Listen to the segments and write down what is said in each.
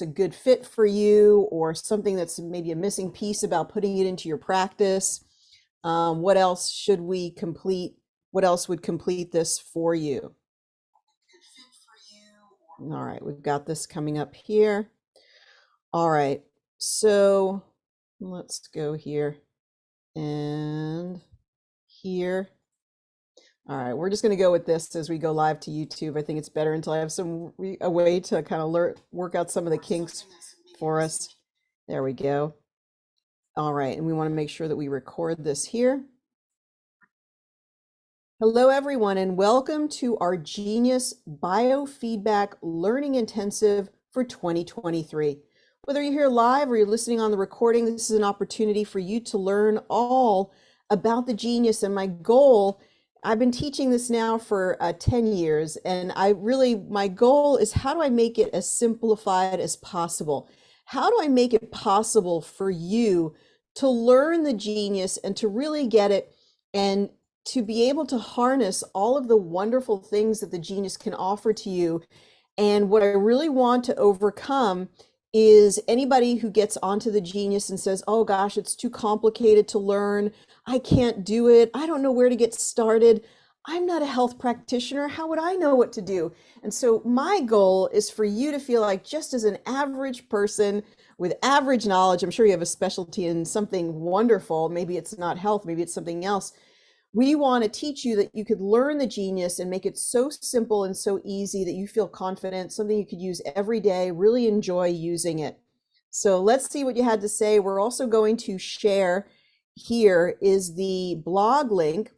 a good fit for you, or something that's maybe a missing piece about putting it into your practice. What else should we complete? What else would complete this for you? All right, we've got this coming up here. All right, so let's go here and here. All right, we're just going to go with this as we go live to YouTube. I think it's better until I have a way to kind of work out some of the kinks for us. There we go. All right, and we want to make sure that we record this here. Hello, everyone, and welcome to our Genius Biofeedback Learning Intensive for 2023. Whether you're here live or you're listening on the recording, this is an opportunity for you to learn all about the Genius. And my goal, I've been teaching this now for 10 years, and my goal is, how do I make it as simplified as possible? How do I make it possible for you to learn the Genius and to really get it, and to be able to harness all of the wonderful things that the Genius can offer to you? And what I really want to overcome is anybody who gets onto the Genius and says, oh gosh, it's too complicated to learn. I can't do it. I don't know where to get started. I'm not a health practitioner. How would I know what to do? And so my goal is for you to feel like, just as an average person with average knowledge, I'm sure you have a specialty in something wonderful. Maybe it's not health, maybe it's something else. We want to teach you that you could learn the Genius and make it so simple and so easy that you feel confident, something you could use every day, really enjoy using it. So let's see what you had to say. We're also going to share, here is the blog link.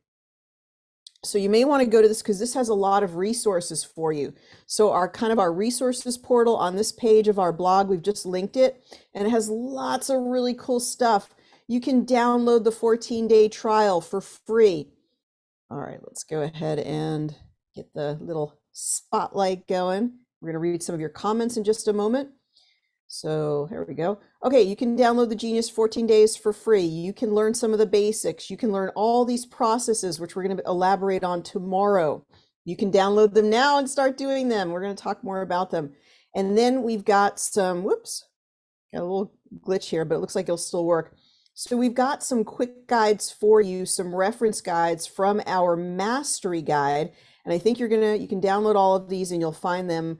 So you may want to go to this because this has a lot of resources for you. So our resources portal on this page of our blog, we've just linked it, and it has lots of really cool stuff. You can download the 14-day trial for free. All right, let's go ahead and get the little spotlight going. We're going to read some of your comments in just a moment. So here we go. Okay, you can download the Genius 14 days for free. You can learn some of the basics. You can learn all these processes, which we're going to elaborate on tomorrow. You can download them now and start doing them. We're going to talk more about them. And then we've got some, whoops, got a little glitch here, but it looks like it'll still work. So we've got some quick guides for you, some reference guides from our mastery guide. And I think you can download all of these and you'll find them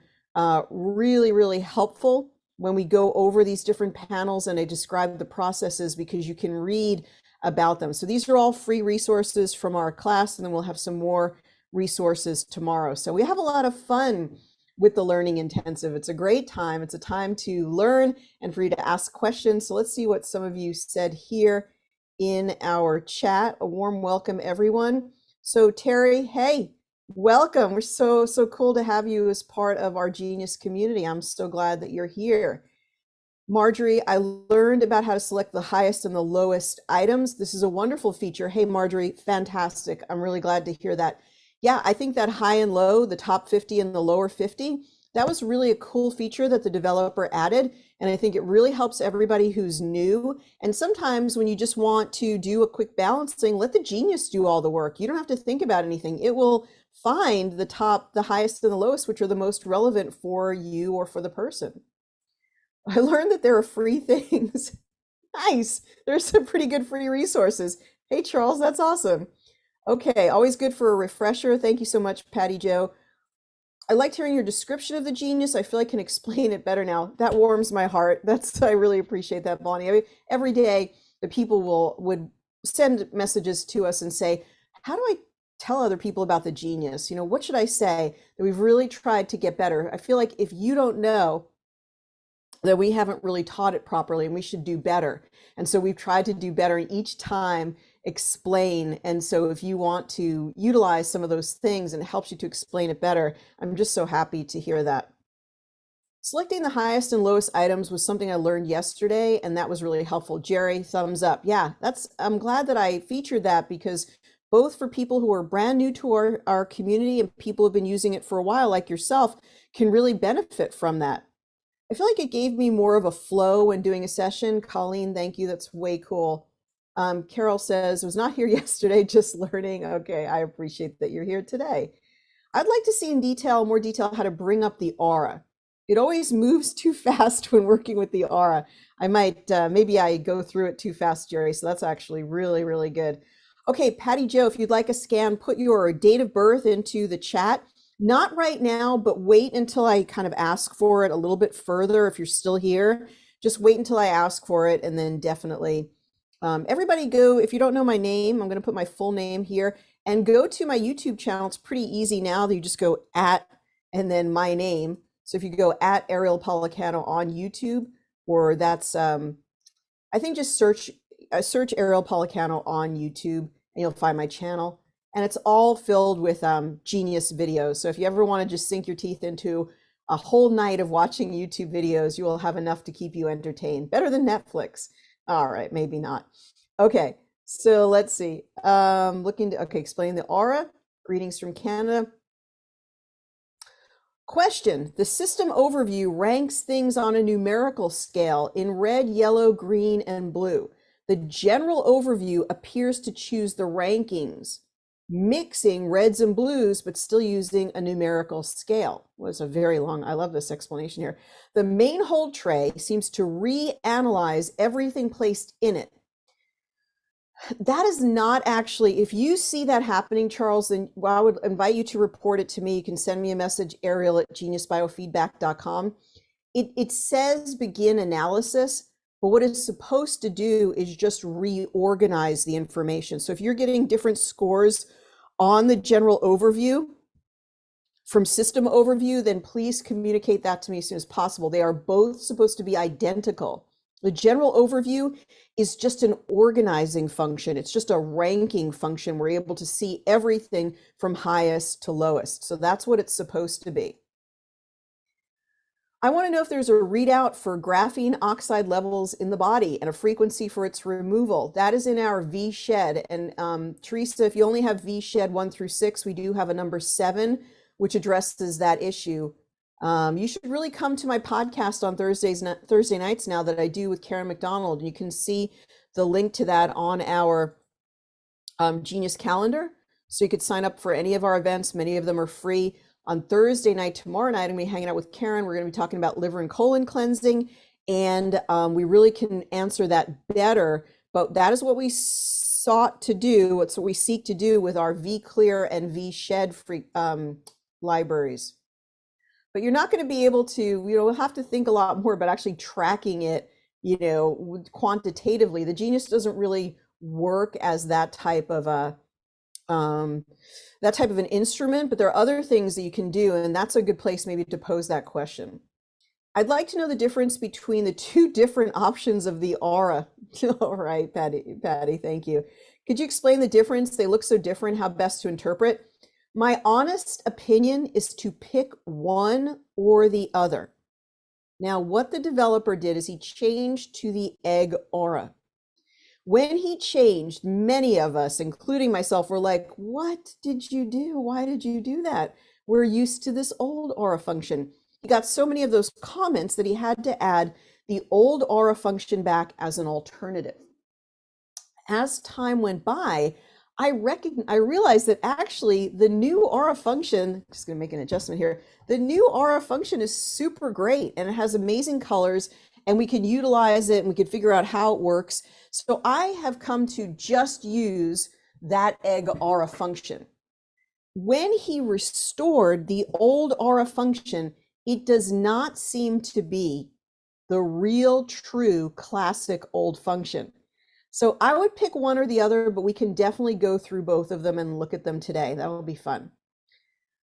really, really helpful when we go over these different panels and I describe the processes, because you can read about them. So these are all free resources from our class, and then we'll have some more resources tomorrow. So we have a lot of fun with the Learning Intensive. It's a great time. It's a time to learn and for you to ask questions. So let's see what some of you said here in our chat. A warm welcome, everyone. So Terry, hey, welcome. We're so cool to have you as part of our Genius community. I'm so glad that you're here. Marjorie, I learned about how to select the highest and the lowest items. This is a wonderful feature. Hey, Marjorie, fantastic. I'm really glad to hear that. Yeah, I think that high and low, the top 50 and the lower 50, that was really a cool feature that the developer added. And I think it really helps everybody who's new. And sometimes when you just want to do a quick balancing, let the Genius do all the work. You don't have to think about anything. It will find the highest and the lowest, which are the most relevant for you or for the person. I learned that there are free things. Nice. There's some pretty good free resources. Hey, Charles, that's awesome. Okay, always good for a refresher. Thank you so much, Patty Joe. I liked hearing your description of the Genius. I feel I can explain it better now. That warms my heart. I really appreciate that, Bonnie. I mean, every day the people would send messages to us and say, how do I tell other people about the Genius? You know, what should I say? That we've really tried to get better. I feel like if you don't know, that we haven't really taught it properly, and we should do better. And so we've tried to do better each time, explain. And so if you want to utilize some of those things and it helps you to explain it better, I'm just so happy to hear that. Selecting the highest and lowest items was something I learned yesterday, and that was really helpful. Jerry, thumbs up. Yeah, I'm glad that I featured that, because both for people who are brand new to our community and people who have been using it for a while, like yourself, can really benefit from that. I feel like it gave me more of a flow when doing a session. Colleen, thank you. That's way cool. Carol says, was not here yesterday, just learning. Okay, I appreciate that you're here today. I'd like to see in more detail how to bring up the aura. It always moves too fast when working with the aura. I might, maybe I go through it too fast, Jerry. So that's actually really, really good. Okay, Patty Joe, if you'd like a scan, put your date of birth into the chat. Not right now, but wait until I kind of ask for it a little bit further. If you're still here, just wait until I ask for it, and then definitely everybody go. If you don't know my name, I'm going to put my full name here and go to my YouTube channel. It's pretty easy now. You just go at and then my name. So if you go at Ariel Policano on YouTube, or that's I think just search Ariel Policano on YouTube and you'll find my channel. And it's all filled with genius videos. So if you ever want to just sink your teeth into a whole night of watching YouTube videos, you will have enough to keep you entertained. Better than Netflix. All right, maybe not. Okay, so let's see. Explain the aura. Greetings from Canada. Question: the system overview ranks things on a numerical scale in red, yellow, green, and blue. The general overview appears to choose the rankings, mixing reds and blues, but still using a numerical scale. Was a very long, I love this explanation here. The main hold tray seems to reanalyze everything placed in it. That is not actually, if you see that happening, Charles, then I would invite you to report it to me. You can send me a message, Ariel at geniusbiofeedback.com. It says begin analysis, but what it's supposed to do is just reorganize the information. So if you're getting different scores on the general overview from system overview, then please communicate that to me as soon as possible. They are both supposed to be identical. The general overview is just an organizing function. It's just a ranking function. We're able to see everything from highest to lowest. So that's what it's supposed to be. I want to know if there's a readout for graphene oxide levels in the body and a frequency for its removal. That is in our V shed. And Teresa, if you only have V shed 1 through 6, we do have a number 7, which addresses that issue. You should really come to my podcast on Thursday nights now that I do with Karen McDonald. You can see the link to that on our Genius calendar. So you could sign up for any of our events. Many of them are free. On Thursday night, tomorrow night, I'm going to be hanging out with Karen. We're going to be talking about liver and colon cleansing. And we really can answer that better. But that is what we sought to do. It's what we seek to do with our V Clear and V Shed free libraries. But you're not going to be able to, have to think a lot more about actually tracking it, quantitatively. The Genius doesn't really work as that type of an instrument, but there are other things that you can do, and that's a good place maybe to pose that question. I'd like to know the difference between the two different options of the aura. All right, Patty, thank you. Could you explain the difference? They look so different, how best to interpret? My honest opinion is to pick one or the other. Now, what the developer did is he changed to the egg aura. When he changed, many of us, including myself, were like, what did you do? Why did you do that? We're used to this old aura function. He got so many of those comments that he had to add the old aura function back as an alternative. As time went by, I realized that actually the new aura function, just going to make an adjustment here, the new aura function is super great and it has amazing colors and we can utilize it and we can figure out how it works. So I have come to just use that egg aura function. When he restored the old aura function, it does not seem to be the real, true, classic old function. So I would pick one or the other, but we can definitely go through both of them and look at them today. That will be fun.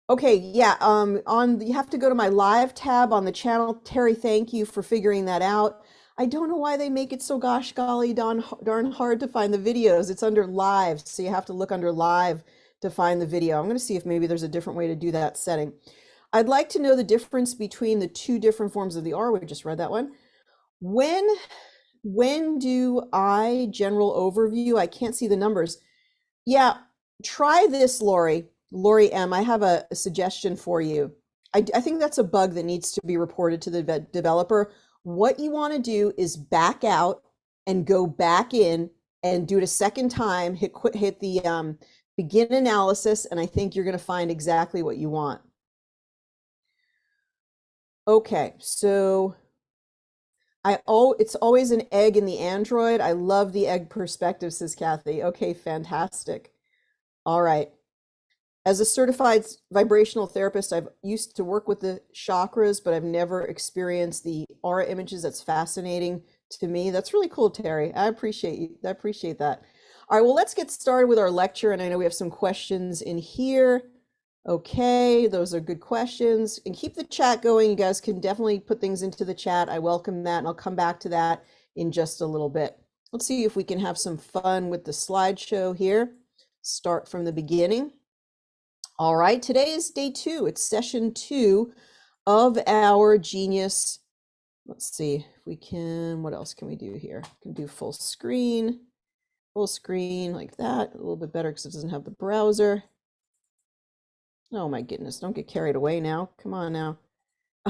Okay, yeah, you have to go to my live tab on the channel. Terry, thank you for figuring that out. I don't know why they make it so gosh golly darn hard to find the videos. It's under live, so you have to look under live to find the video. I'm going to see if maybe there's a different way to do that setting. I'd like to know the difference between the two different forms of the aura. We just read that one. When do I general overview? I can't see the numbers. Yeah, try this, Lori M. I have a suggestion for you. I think that's a bug that needs to be reported to the developer. What you want to do is back out and go back in and do it a second time, hit the begin analysis, and I think you're going to find exactly what you want. Okay, so it's always an egg in the Android. I love the egg perspective, says Kathy. Okay, fantastic. All right. As a certified vibrational therapist, I've used to work with the chakras, but I've never experienced the aura images. That's fascinating to me. That's really cool, Terry. I appreciate you. I appreciate that. All right, well, let's get started with our lecture. And I know we have some questions in here. Okay, those are good questions. And keep the chat going. You guys can definitely put things into the chat. I welcome that, and I'll come back to that in just a little bit. Let's see if we can have some fun with the slideshow here. Start from the beginning. All right, today is day 2. It's session 2 of our Genius. Let's see if we can, what else can we do here? We can do full screen like that. A little bit better because it doesn't have the browser. Oh my goodness, don't get carried away now. Come on now.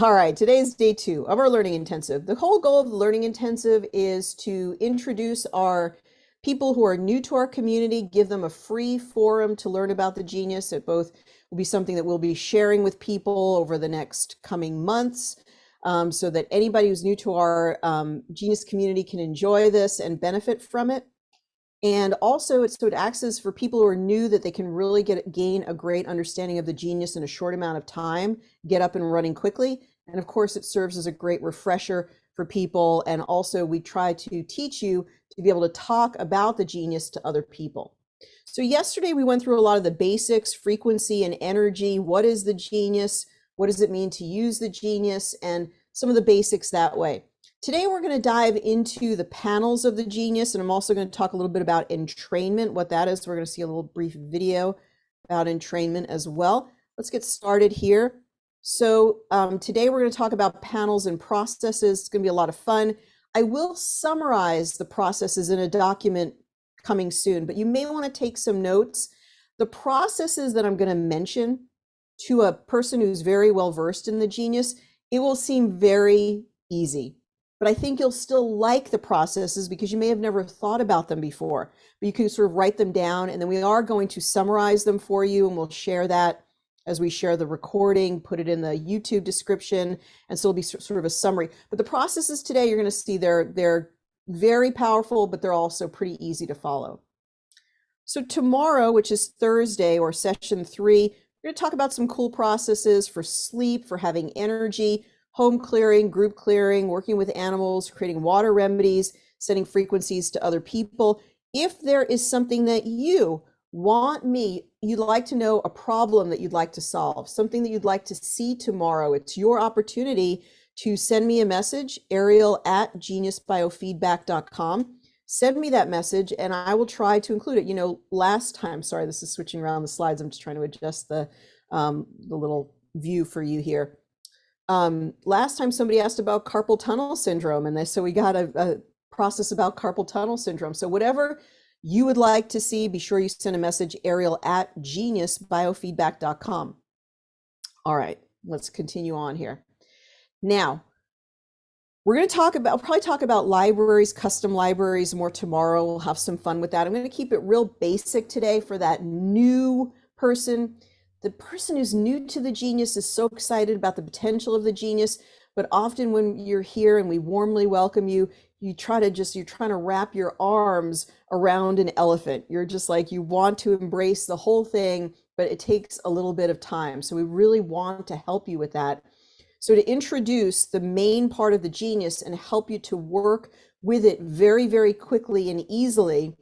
All right, today's day 2 of our Learning Intensive. The whole goal of the Learning Intensive is to introduce our people who are new to our community, give them a free forum to learn about the Genius. It both will be something that we'll be sharing with people over the next coming months, so that anybody who's new to our Genius community can enjoy this and benefit from it. And also it acts as for people who are new, that they can really gain a great understanding of the Genius in a short amount of time, get up and running quickly. And of course, it serves as a great refresher for people. And also we try to teach you to be able to talk about the Genius to other people. So yesterday we went through a lot of the basics, frequency and energy. What is the Genius? What does it mean to use the Genius? And some of the basics that way. Today we're going to dive into the panels of the Genius, and I'm also going to talk a little bit about entrainment, what that is. We're going to see a little brief video about entrainment as well. Let's get started here. So today we're going to talk about panels and processes. It's going to be a lot of fun. I will summarize the processes in a document coming soon, but you may want to take some notes. The processes that I'm going to mention to a person who's very well versed in the Genius, it will seem very easy. But I think you'll still like the processes because you may have never thought about them before, but you can sort of write them down, and then we are going to summarize them for you, and we'll share that as we share the recording, put it in the YouTube description, and so it'll be sort of a summary. But the processes today, you're going to see they're very powerful, but they're also pretty easy to follow. So tomorrow, which is Thursday or session 3, we're going to talk about some cool processes for sleep, for having energy, home clearing, group clearing, working with animals, creating water remedies, sending frequencies to other people. If there is something that you you'd like to know, a problem that you'd like to solve, something that you'd like to see tomorrow, it's your opportunity to send me a message, Ariel at geniusbiofeedback.com. Send me that message and I will try to include it. You know, last time, sorry, this is switching around the slides. I'm just trying to adjust the little view for you here. Last time somebody asked about carpal tunnel syndrome, and so we got a process about carpal tunnel syndrome. So whatever you would like to see, be sure you send a message, Ariel at geniusbiofeedback.com. All right, let's continue on here. Now, we're going to probably talk about libraries, custom libraries more tomorrow. We'll have some fun with that. I'm going to keep it real basic today for that new person. The person who's new to the Genius is so excited about the potential of the Genius, but often when you're here and we warmly welcome you, you're trying to wrap your arms around an elephant. You're just like, you want to embrace the whole thing, but it takes a little bit of time. So we really want to help you with that. So to introduce the main part of the Genius and help you to work with it very, very quickly and easily,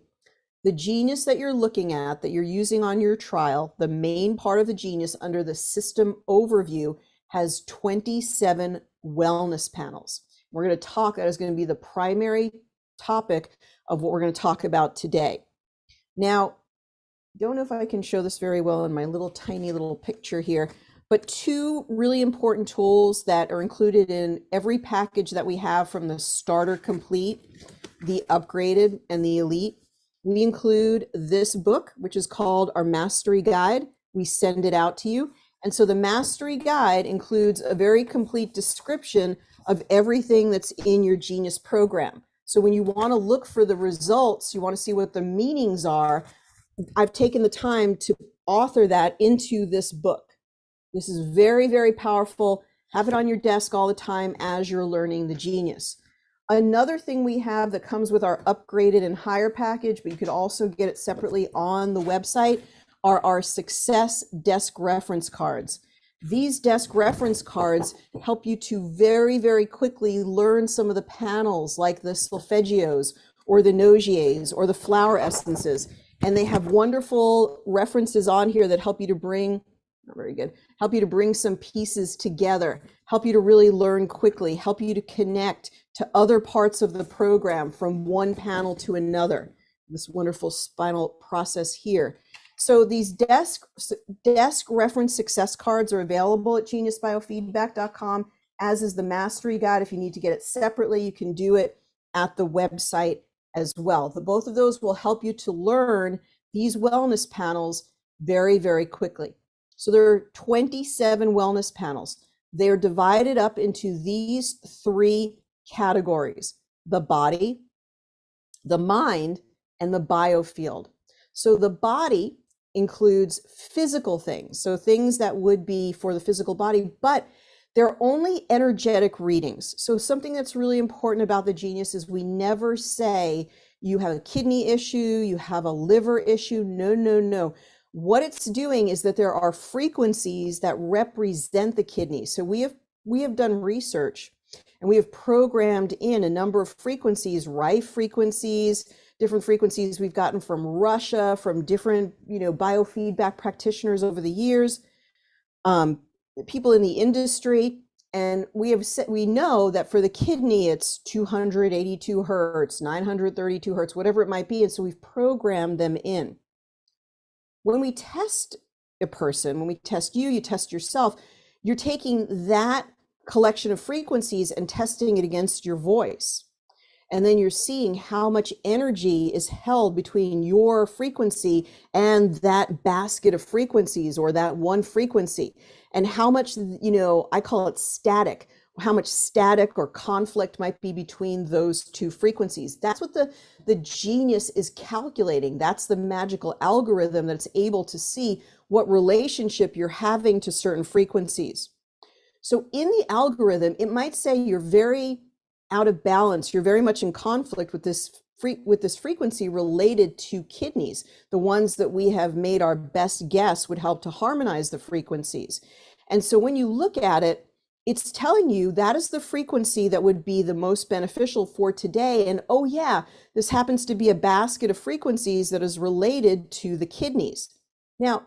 the Genius that you're looking at, that you're using on your trial, the main part of the Genius under the system overview has 27 wellness panels. We're going to talk, that is going to be the primary topic of what we're going to talk about today. Now, don't know if I can show this very well in my little tiny little picture here, but 2 really important tools that are included in every package that we have, from the starter complete, the upgraded, and the elite. We include this book, which is called our Mastery Guide. We send it out to you. And so the Mastery Guide includes a very complete description of everything that's in your Genius program. So when you want to look for the results, you want to see what the meanings are, I've taken the time to author that into this book. This is very, very powerful. Have it on your desk all the time as you're learning the Genius. Another thing we have that comes with our upgraded and higher package, but you could also get it separately on the website, are our Success Desk Reference Cards. These desk reference cards help you to very, very quickly learn some of the panels like the solfeggios or the Nogiers or the flower essences. And they have wonderful references on here that help you to bring, not very good, help you to bring some pieces together, help you to really learn quickly, help you to connect to other parts of the program from one panel to another. This wonderful spinal process here. So these desk reference success cards are available at geniusbiofeedback.com, as is the mastery guide. If you need to get it separately, you can do it at the website as well. Both of those will help you to learn these wellness panels very, very quickly. So there are 27 wellness panels. They're divided up into these 3 categories: the body, the mind, and the biofield. So the body includes physical things, so things that would be for the physical body, but they're only energetic readings. So something that's really important about the Genius is we never say you have a kidney issue, you have a liver issue. No, no, no. What it's doing is that there are frequencies that represent the kidney. So we have done research and we have programmed in a number of frequencies, rife frequencies, different frequencies we've gotten from Russia, from different, biofeedback practitioners over the years, people in the industry. And we know that for the kidney, it's 282 hertz, 932 hertz, whatever it might be. And so we've programmed them in. When we test a person, when we test you, you test yourself, you're taking that collection of frequencies and testing it against your voice. And then you're seeing how much energy is held between your frequency and that basket of frequencies, or that one frequency, and how much, I call it static, how much static or conflict might be between those 2 frequencies. That's what the Genius is calculating. That's the magical algorithm that's able to see what relationship you're having to certain frequencies. So in the algorithm, it might say you're very out of balance, you're very much in conflict with this frequency related to kidneys, the ones that we have made our best guess would help to harmonize the frequencies. And so when you look at it, it's telling you that is the frequency that would be the most beneficial for today. And oh yeah, this happens to be a basket of frequencies that is related to the kidneys. Now,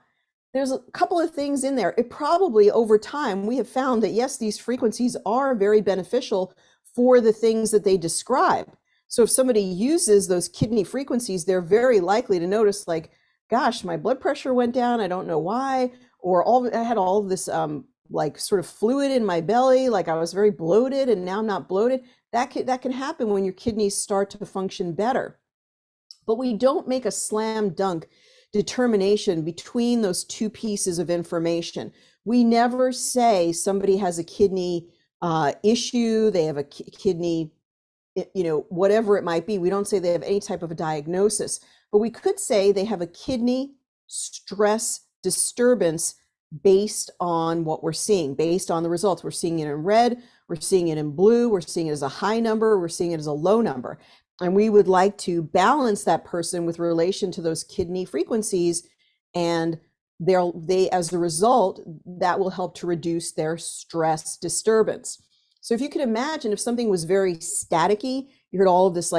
there's a couple of things in there. It probably over time, we have found that yes, these frequencies are very beneficial for the things that they describe. So if somebody uses those kidney frequencies, they're very likely to notice, like, gosh, my blood pressure went down, I don't know why, or I had all this like sort of fluid in my belly, like I was very bloated and now I'm not bloated. That can happen when your kidneys start to function better. But we don't make a slam dunk determination between those 2 pieces of information. We never say somebody has a kidney issue, they have a kidney, whatever it might be. We don't say they have any type of a diagnosis, but we could say they have a kidney stress disturbance based on what we're seeing, based on the results. We're seeing it in red, we're seeing it in blue, we're seeing it as a high number, we're seeing it as a low number. And we would like to balance that person with relation to those kidney frequencies, and they as a result, that will help to reduce their stress disturbance. So if you can imagine if something was very staticky, you heard all of this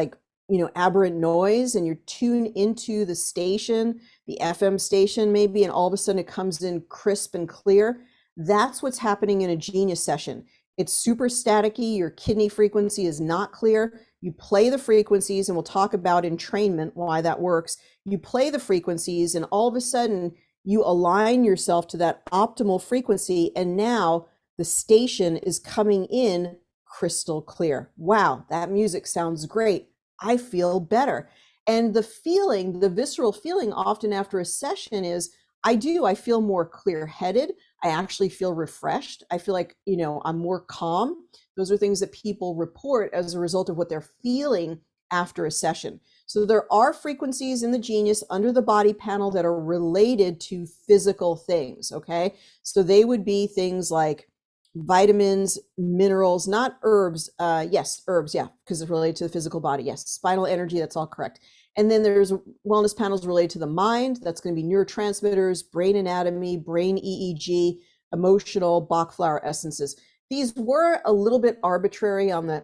aberrant noise, and you tune into the station, the FM station maybe, and all of a sudden it comes in crisp and clear. That's what's happening in a Genius session. It's super staticky, your kidney frequency is not clear. You play the frequencies, and we'll talk about entrainment, why that works. You play the frequencies, and all of a sudden you align yourself to that optimal frequency, and now the station is coming in crystal clear. Wow, that music sounds great. I feel better. And the visceral feeling often after a session is, I feel more clear-headed. I actually feel refreshed. I feel like, I'm more calm. Those are things that people report as a result of what they're feeling after a session. So there are frequencies in the Genius under the body panel that are related to physical things, okay? So they would be things like vitamins, minerals, not herbs. Yes, herbs, yeah, because it's related to the physical body. Yes, spinal energy, that's all correct. And then there's wellness panels related to the mind. That's going to be neurotransmitters, brain anatomy, brain EEG, emotional, Bach flower essences. These were a little bit arbitrary on the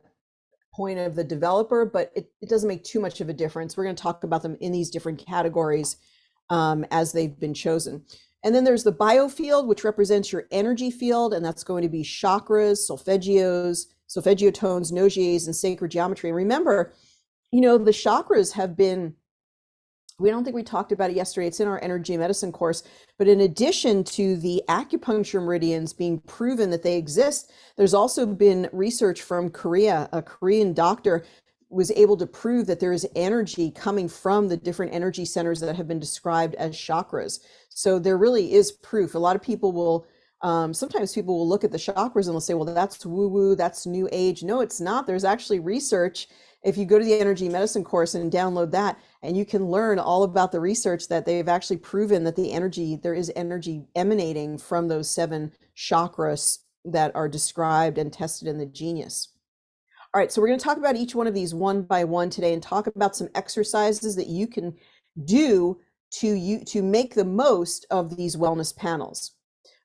point of the developer, but it doesn't make too much of a difference. We're going to talk about them in these different categories as they've been chosen. And then there's the biofield, which represents your energy field, and that's going to be chakras, solfeggios, solfeggiotones, Nogiers, and sacred geometry. And remember, you know, the chakras have been, we don't think we talked about it yesterday, it's in our energy medicine course, but in addition to the acupuncture meridians being proven that they exist, there's also been research from Korea. A Korean doctor was able to prove that there is energy coming from the different energy centers that have been described as chakras. So there really is proof. A lot of people will, sometimes people will look at the chakras and they'll say, well, that's woo-woo, that's new age. No, it's not. There's actually research. If you go to the energy medicine course and download that, and you can learn all about the research that they've actually proven that the energy, there is energy emanating from those 7 chakras that are described and tested in the Genius. All right, so we're going to talk about each one of these one by one today and talk about some exercises that you can do to make the most of these wellness panels.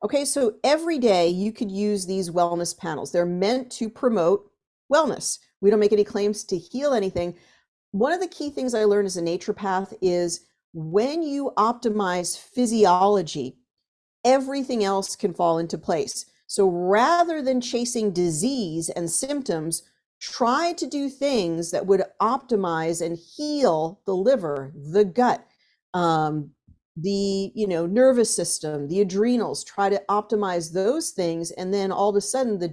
Okay, so every day you could use these wellness panels. They're meant to promote wellness. We don't make any claims to heal anything. One of the key things I learned as a naturopath is when you optimize physiology, everything else can fall into place. So rather than chasing disease and symptoms, try to do things that would optimize and heal the liver, the gut, the nervous system, the adrenals. Try to optimize those things, and then all of a sudden the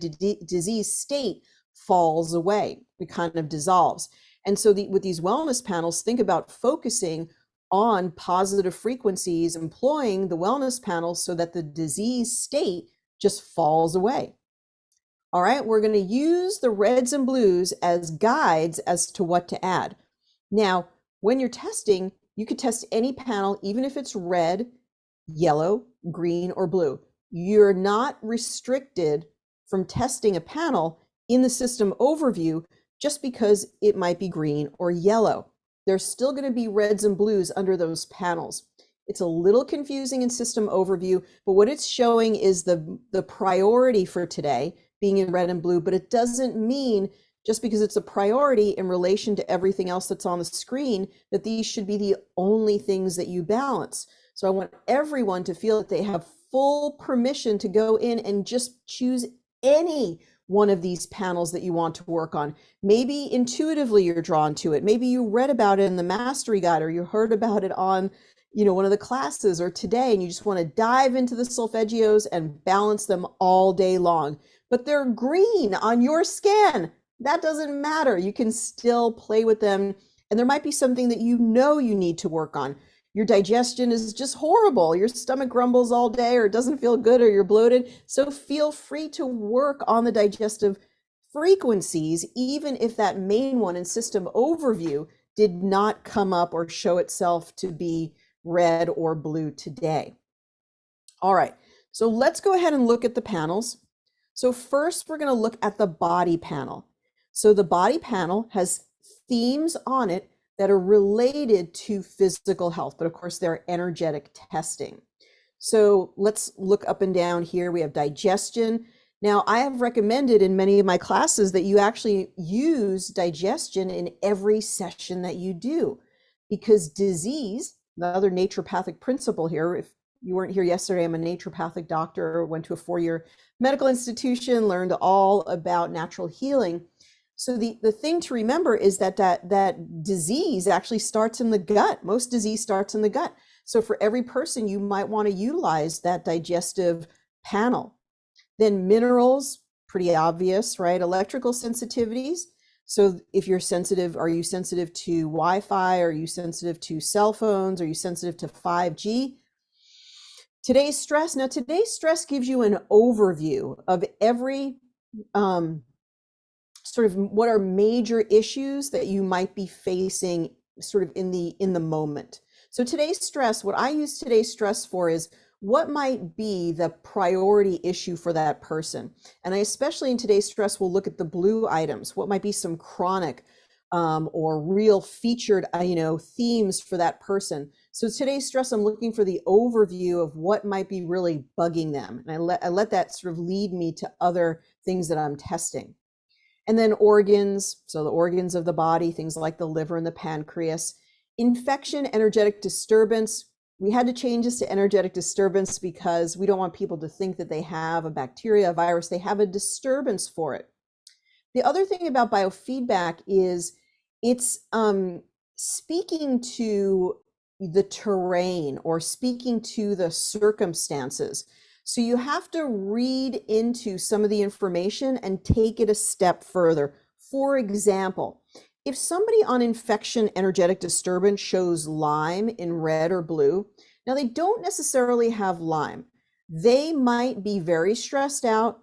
disease state falls away. It kind of dissolves. And so with these wellness panels, think about focusing on positive frequencies, employing the wellness panels so that the disease state just falls away. All right, we're going to use the reds and blues as guides as to what to add. Now, when you're testing, you could test any panel, even if it's red, yellow, green, or blue. You're not restricted from testing a panel in the system overview just because it might be green or yellow. There's still going to be reds and blues under those panels. It's a little confusing in system overview, but what it's showing is the priority for today being in red and blue, but it doesn't mean just because it's a priority in relation to everything else that's on the screen that these should be the only things that you balance. So I want everyone to feel that they have full permission to go in and just choose any one of these panels that you want to work on. Maybe intuitively you're drawn to it. Maybe you read about it in the mastery guide, or you heard about it on one of the classes or today, and you just want to dive into the solfeggios and balance them all day long. But they're green on your scan. That doesn't matter. You can still play with them. And there might be something that you need to work on. Your digestion is just horrible. Your stomach grumbles all day, or it doesn't feel good, or you're bloated. So feel free to work on the digestive frequencies, even if that main one in system overview did not come up or show itself to be red or blue today. All right, so let's go ahead and look at the panels. So first, we're going to look at the body panel. So the body panel has themes on it that are related to physical health, but of course they're energetic testing. So let's look up and down here. We have digestion. Now, I have recommended in many of my classes that you actually use digestion in every session that you do, because disease, the other naturopathic principle here, if you weren't here yesterday, I'm a naturopathic doctor, went to a 4-year medical institution, learned all about natural healing. So the thing to remember is that disease actually starts in the gut. Most disease starts in the gut. So for every person, you might want to utilize that digestive panel. Then minerals, pretty obvious, right? Electrical sensitivities. So if you're sensitive, are you sensitive to Wi-Fi? Are you sensitive to cell phones? Are you sensitive to 5G? Today's stress. Now, today's stress gives you an overview of every sort of what are major issues that you might be facing sort of in the moment. So today's stress, what I use today's stress for is what might be the priority issue for that person. And I, especially in today's stress, will look at the blue items. What might be some chronic or real featured, themes for that person. So today's stress, I'm looking for the overview of what might be really bugging them. And I let that sort of lead me to other things that I'm testing. And then organs, so the organs of the body, things like the liver and the pancreas. Infection, energetic disturbance. We had to change this to energetic disturbance because we don't want people to think that they have a bacteria, a virus. They have a disturbance for it. The other thing about biofeedback is it's speaking to the terrain or speaking to the circumstances. So you have to read into some of the information and take it a step further. For example, if somebody on infection energetic disturbance shows Lyme in red or blue, now they don't necessarily have Lyme. They might be very stressed out.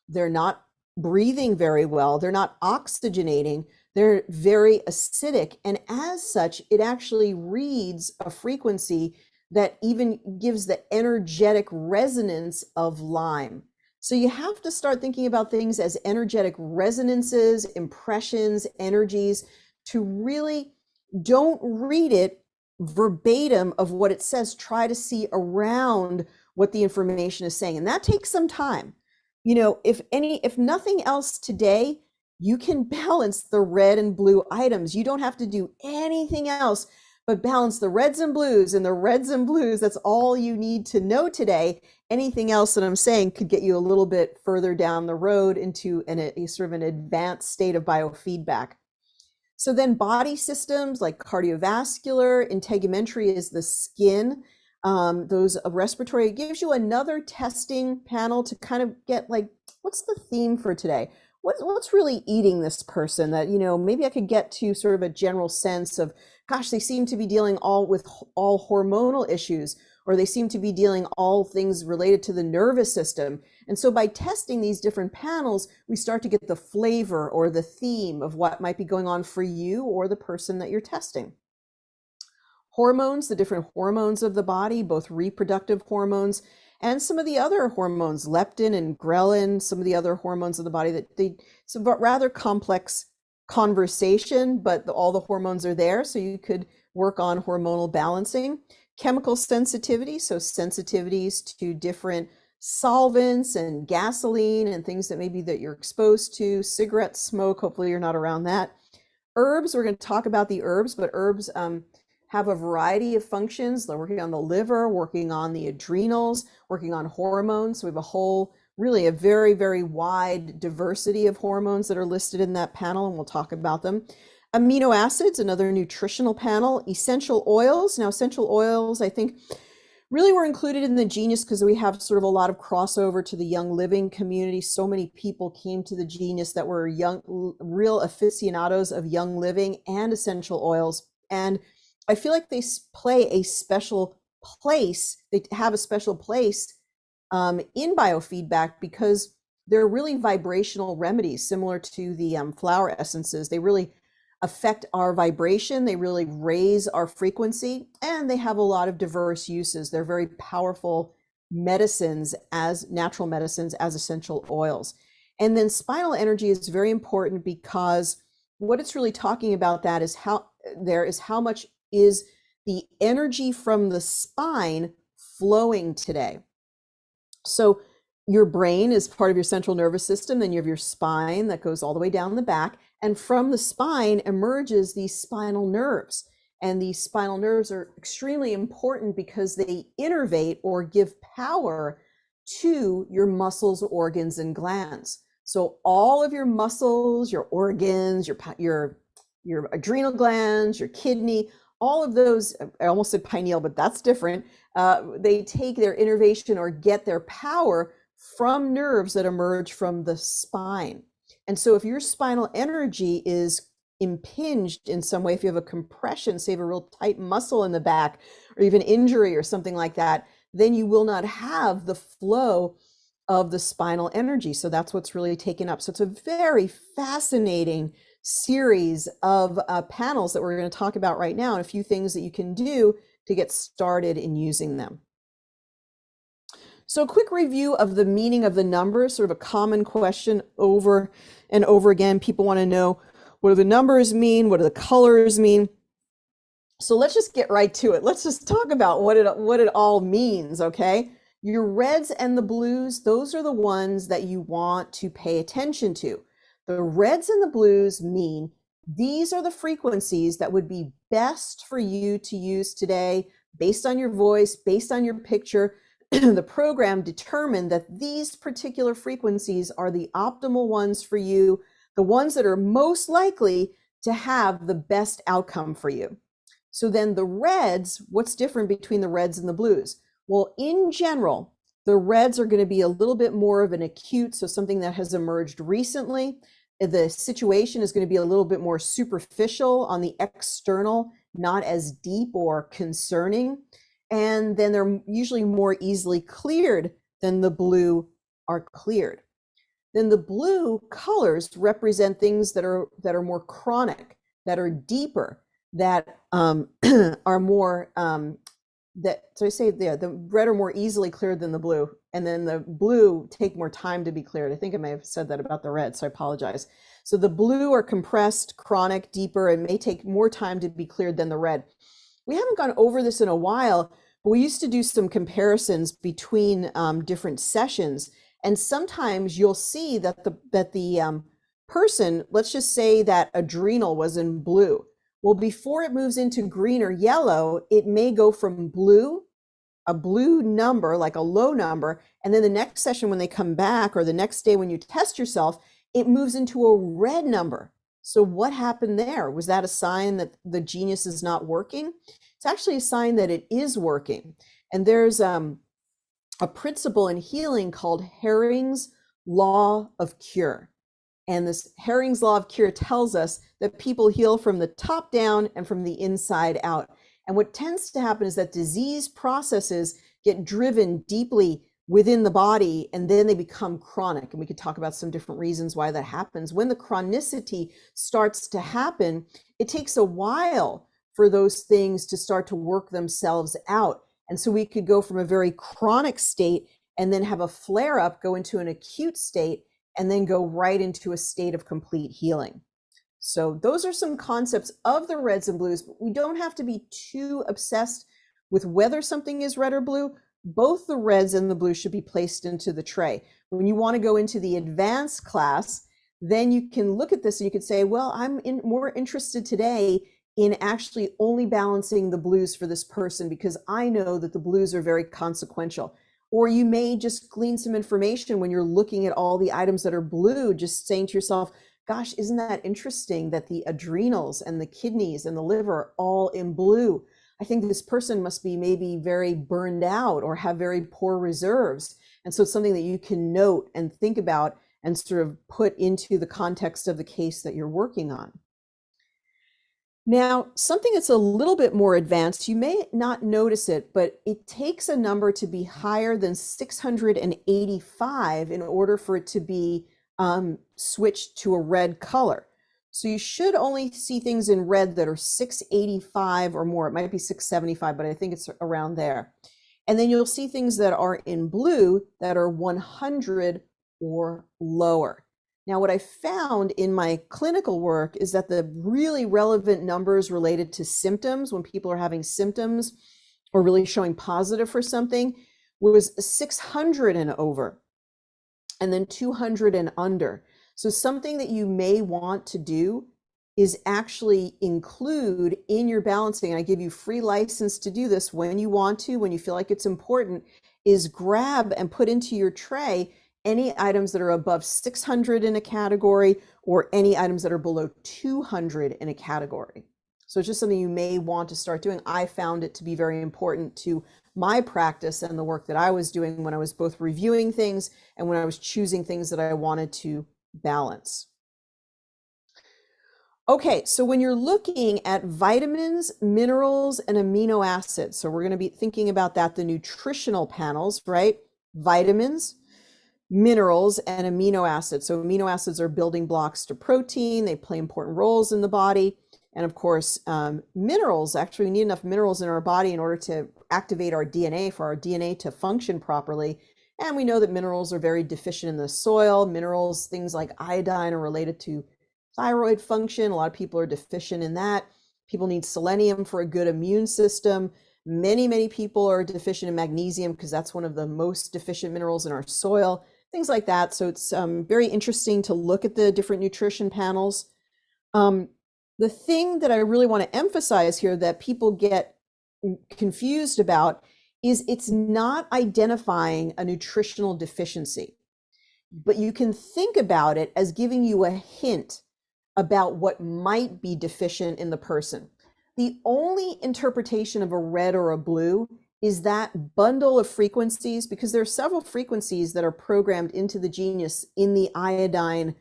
They're not breathing very well. They're not oxygenating. They're very acidic. And as such, it actually reads a frequency that even gives the energetic resonance of Lyme. So you have to start thinking about things as energetic resonances, impressions, energies, to really don't read it verbatim of what it says. Try to see around what the information is saying. And that takes some time. If nothing else today, you can balance the red and blue items. You don't have to do anything else but balance the reds and blues and the reds and blues. That's all you need to know today. Anything else that I'm saying could get you a little bit further down the road into a sort of an advanced state of biofeedback. So then body systems like cardiovascular, integumentary is the skin. Those respiratory, it gives you another testing panel to kind of get like, what's the theme for today? What's really eating this person that, maybe I could get to sort of a general sense of, gosh, they seem to be dealing with all hormonal issues, or they seem to be dealing all things related to the nervous system. And so by testing these different panels, we start to get the flavor or the theme of what might be going on for you or the person that you're testing. Hormones, the different hormones of the body, both reproductive hormones and some of the other hormones, leptin and ghrelin, some of the other hormones of the body it's a rather complex conversation, but all the hormones are there. So you could work on hormonal balancing. Chemical sensitivity, so sensitivities to different solvents and gasoline and things that maybe that you're exposed to, cigarette smoke, hopefully you're not around that. Herbs, we're going to talk about the herbs, but herbs have a variety of functions. They're working on the liver, working on the adrenals, working on hormones. So we have really a very, very wide diversity of hormones that are listed in that panel, and we'll talk about them. Amino acids, another nutritional panel. Essential oils. Now, essential oils, I think, really were included in the Genius because we have sort of a lot of crossover to the Young Living community. So many people came to the Genius that were real aficionados of Young Living and essential oils. And I feel like they play a special place. They have a special place in biofeedback because they're really vibrational remedies, similar to the flower essences. They really affect our vibration. They really raise our frequency, and they have a lot of diverse uses. They're very powerful medicines, as natural medicines, as essential oils. And then spinal energy is very important because what it's really talking about that is how much is the energy from the spine flowing today. So your brain is part of your central nervous system, then you have your spine that goes all the way down the back, and from the spine emerges these spinal nerves. And these spinal nerves are extremely important because they innervate or give power to your muscles, organs, and glands. So all of your muscles, your organs, your adrenal glands, your kidney, all of those, I almost said pineal, but that's different. They take their innervation or get their power from nerves that emerge from the spine. And so if your spinal energy is impinged in some way, if you have a compression, say you have a real tight muscle in the back, or even injury or something like that, then you will not have the flow of the spinal energy. So that's what's really taken up. So it's a very fascinating series of panels that we're going to talk about right now, and a few things that you can do to get started in using them. So a quick review of the meaning of the numbers, sort of a common question over and over again. People want to know, what do the numbers mean? What do the colors mean? So let's just get right to it. Let's just talk about what it all means, okay? Your reds and the blues, those are the ones that you want to pay attention to. The reds and the blues mean these are the frequencies that would be best for you to use today based on your voice, based on your picture. The program determined that these particular frequencies are the optimal ones for you, the ones that are most likely to have the best outcome for you. So then the reds, what's different between the reds and the blues? Well, in general, the reds are going to be a little bit more of an acute, so something that has emerged recently. The situation is going to be a little bit more superficial on the external, not as deep or concerning. And then they're usually more easily cleared than the blue are cleared. Then the blue colors represent things that are more chronic, that are deeper, that are more so I say the red are more easily cleared than the blue, and then the blue take more time to be cleared. I think I may have said that about the red, so I apologize. So the blue are compressed, chronic, deeper, and may take more time to be cleared than the red. We haven't gone over this in a while, but we used to do some comparisons between different sessions, and sometimes you'll see that the person, let's just say that adrenal was in blue. Well, before it moves into green or yellow, it may go from blue, a blue number, like a low number, and then the next session when they come back, or the next day when you test yourself, it moves into a red number. So what happened there? Was that a sign that the genius is not working? It's actually a sign that it is working. And there's a principle in healing called Hering's Law of Cure. And this Hering's Law of Cure tells us that people heal from the top down and from the inside out. And what tends to happen is that disease processes get driven deeply within the body, and then they become chronic. And we could talk about some different reasons why that happens. When the chronicity starts to happen, it takes a while for those things to start to work themselves out. And so we could go from a very chronic state and then have a flare up, go into an acute state, and then go right into a state of complete healing. So those are some concepts of the reds and blues, but we don't have to be too obsessed with whether something is red or blue. Both the reds and the blues should be placed into the tray. When you want to go into the advanced class, then you can look at this and you could say, well, I'm more interested today in actually only balancing the blues for this person because I know that the blues are very consequential. Or you may just glean some information when you're looking at all the items that are blue, just saying to yourself, gosh, isn't that interesting that the adrenals and the kidneys and the liver are all in blue? I think this person must be maybe very burned out or have very poor reserves. And so it's something that you can note and think about and sort of put into the context of the case that you're working on. Now, something that's a little bit more advanced, you may not notice it, but it takes a number to be higher than 685 in order for it to be switched to a red color. So you should only see things in red that are 685 or more. It might be 675, but I think it's around there. And then you'll see things that are in blue that are 100 or lower. Now, what I found in my clinical work is that the really relevant numbers related to symptoms, when people are having symptoms or really showing positive for something, was 600 and over, and then 200 and under. So something that you may want to do is actually include in your balancing, and I give you free license to do this when you want to, when you feel like it's important, is grab and put into your tray any items that are above 600 in a category or any items that are below 200 in a category. So it's just something you may want to start doing. I found it to be very important to my practice and the work that I was doing when I was both reviewing things and when I was choosing things that I wanted to balance. Okay, so when you're looking at vitamins, minerals, and amino acids, so we're going to be thinking about that, the nutritional panels, right? Vitamins, minerals, and amino acids. So amino acids are building blocks to protein. They play important roles in the body. And of course, minerals, actually we need enough minerals in our body in order to activate our DNA, for our DNA to function properly. And we know that minerals are very deficient in the soil. Minerals, things like iodine, are related to thyroid function. A lot of people are deficient in that. People need selenium for a good immune system. Many people are deficient in magnesium because that's one of the most deficient minerals in our soil, things like that. So it's very interesting to look at the different nutrition panels. The thing that I really want to emphasize here that people get confused about is it's not identifying a nutritional deficiency, but you can think about it as giving you a hint about what might be deficient in the person. The only interpretation of a red or a blue is that bundle of frequencies, because there are several frequencies that are programmed into the genius in the iodine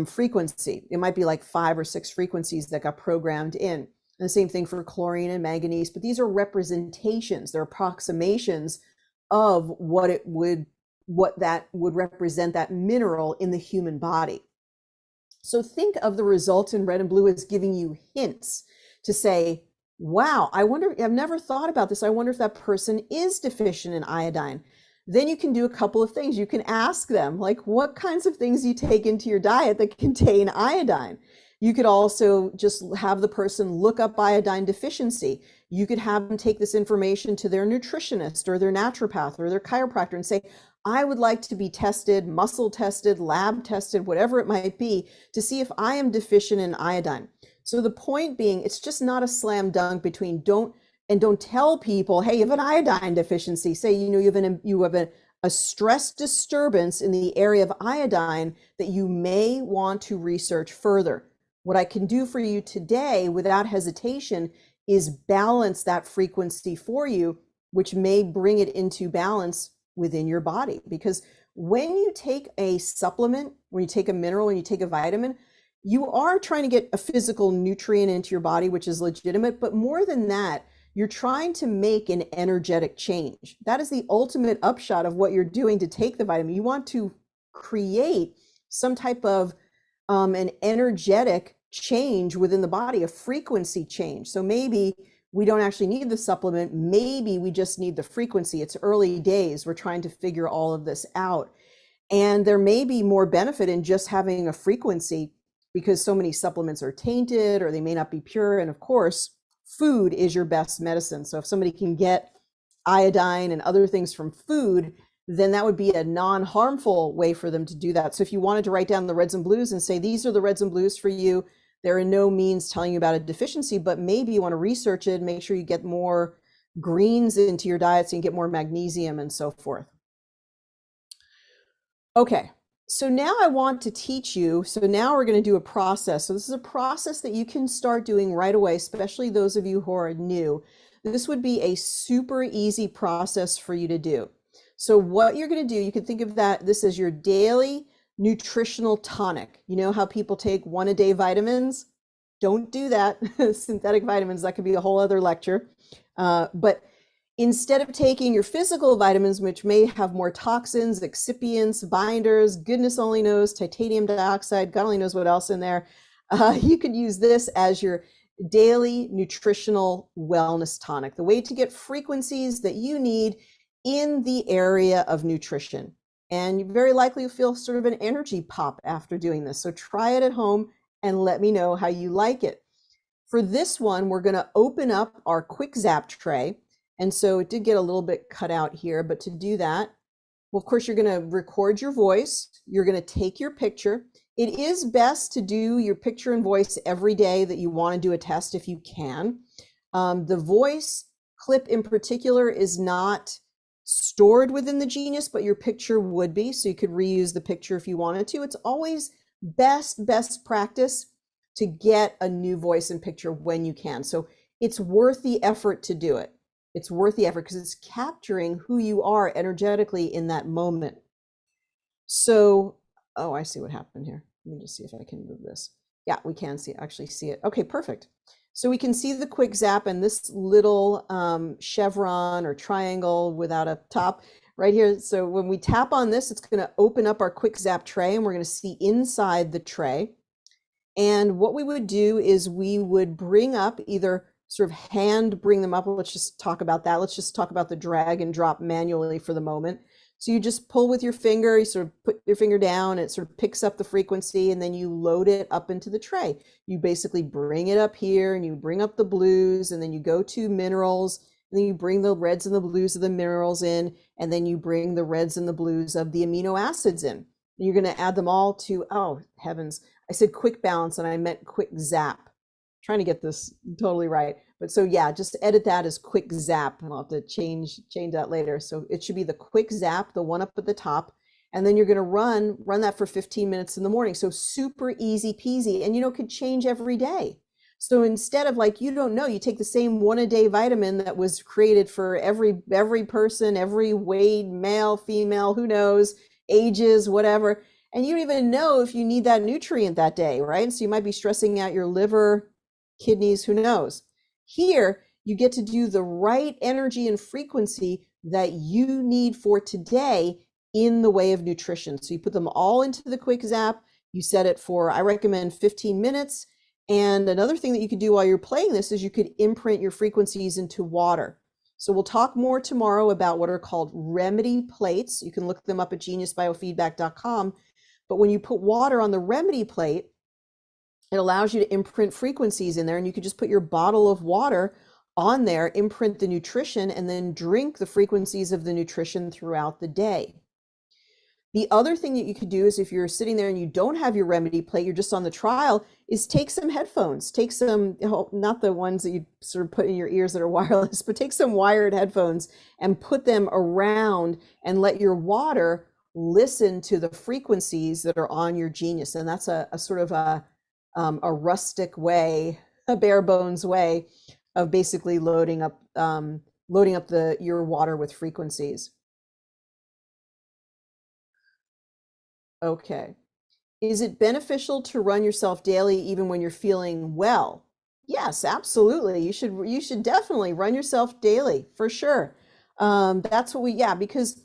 frequency. It might be like 5 or 6 frequencies that got programmed in. And the same thing for chlorine and manganese, but these are representations, they're approximations of what that would represent, that mineral in the human body. So think of the results in red and blue as giving you hints to say, wow, I wonder, I've never thought about this. I wonder if that person is deficient in iodine. Then you can do a couple of things. You can ask them, like, what kinds of things do you take into your diet that contain iodine? You could also just have the person look up iodine deficiency. You could have them take this information to their nutritionist or their naturopath or their chiropractor and say, I would like to be tested, muscle tested, lab tested, whatever it might be, to see if I am deficient in iodine. So the point being, it's just not a slam dunk between don't tell people, hey, you have an iodine deficiency. Say, you have a stress disturbance in the area of iodine that you may want to research further. What I can do for you today without hesitation is balance that frequency for you, which may bring it into balance within your body. Because when you take a supplement, when you take a mineral, when you take a vitamin, you are trying to get a physical nutrient into your body, which is legitimate. But more than that, you're trying to make an energetic change. That is the ultimate upshot of what you're doing to take the vitamin. You want to create some type of an energetic change within the body, a frequency change. So maybe we don't actually need the supplement. Maybe we just need the frequency. It's early days. We're trying to figure all of this out. And there may be more benefit in just having a frequency because so many supplements are tainted or they may not be pure. And of course, food is your best medicine. So if somebody can get iodine and other things from food, then that would be a non-harmful way for them to do that. So if you wanted to write down the reds and blues and say, these are the reds and blues for you, they're in no means telling you about a deficiency, but maybe you want to research it, make sure you get more greens into your diet so you can get more magnesium and so forth. Okay, so now I want to teach you, so now we're going to do a process. So this is a process that you can start doing right away, especially those of you who are new. This would be a super easy process for you to do. So what you're going to do, you can think of this as your daily nutritional tonic. You know how people take 1-a-day vitamins? Don't do that. Synthetic vitamins, that could be a whole other lecture. But instead of taking your physical vitamins, which may have more toxins, excipients, binders, goodness only knows, titanium dioxide, God only knows what else in there, you could use this as your daily nutritional wellness tonic, the way to get frequencies that you need in the area of nutrition. And you very likely feel sort of an energy pop after doing this. So try it at home and let me know how you like it. For this one, we're going to open up our quick zap tray. And so it did get a little bit cut out here, but to do that, well, of course, you're going to record your voice. You're going to take your picture. It is best to do your picture and voice every day that you want to do a test if you can. The voice clip in particular is not stored within the Genius, but your picture would be, so you could reuse the picture if you wanted to. It's always best practice to get a new voice and picture when you can. So it's worth the effort to do it. It's worth the effort because it's capturing who you are energetically in that moment. So, oh, I see what happened here. Let me just see if I can move this. Yeah, we can actually see it. Okay, perfect. So we can see the quick zap and this little chevron or triangle without a top right here. So when we tap on this, it's going to open up our quick zap tray and we're going to see inside the tray. And what we would do is we would bring up either sort of hand bring them up. Let's just talk about that. Let's just talk about the drag and drop manually for the moment. So you just pull with your finger, you sort of put your finger down, it sort of picks up the frequency, and then you load it up into the tray. You basically bring it up here and you bring up the blues, and then you go to minerals, and then you bring the reds and the blues of the minerals in, and then you bring the reds and the blues of the amino acids in. And you're going to add them all to, oh heavens, I said quick balance and I meant quick zap. Trying to get this totally right. But so yeah, just edit that as quick zap, and I'll have to change that later. So it should be the quick zap, the one up at the top, and then you're going to run that for 15 minutes in the morning. So super easy peasy, and it could change every day. So instead of like, you don't know, you take the same 1-a-day vitamin that was created for every person, every weight, male, female, who knows, ages, whatever, and you don't even know if you need that nutrient that day, right? So you might be stressing out your liver, kidneys, who knows. Here, you get to do the right energy and frequency that you need for today in the way of nutrition. So you put them all into the quick zap. You set it for, I recommend 15 minutes. And another thing that you could do while you're playing this is you could imprint your frequencies into water. So we'll talk more tomorrow about what are called remedy plates. You can look them up at geniusbiofeedback.com. But when you put water on the remedy plate, it allows you to imprint frequencies in there, and you could just put your bottle of water on there, imprint the nutrition, and then drink the frequencies of the nutrition throughout the day. The other thing that you could do is, if you're sitting there and you don't have your remedy plate, you're just on the trial, is take some headphones, take some, not the ones that you sort of put in your ears that are wireless, but take some wired headphones and put them around and let your water listen to the frequencies that are on your Genius. And that's a sort of a rustic way, a bare bones way of basically loading up your water with frequencies. Okay. Is it beneficial to run yourself daily even when you're feeling well? Yes, absolutely. You should definitely run yourself daily for sure. That's what because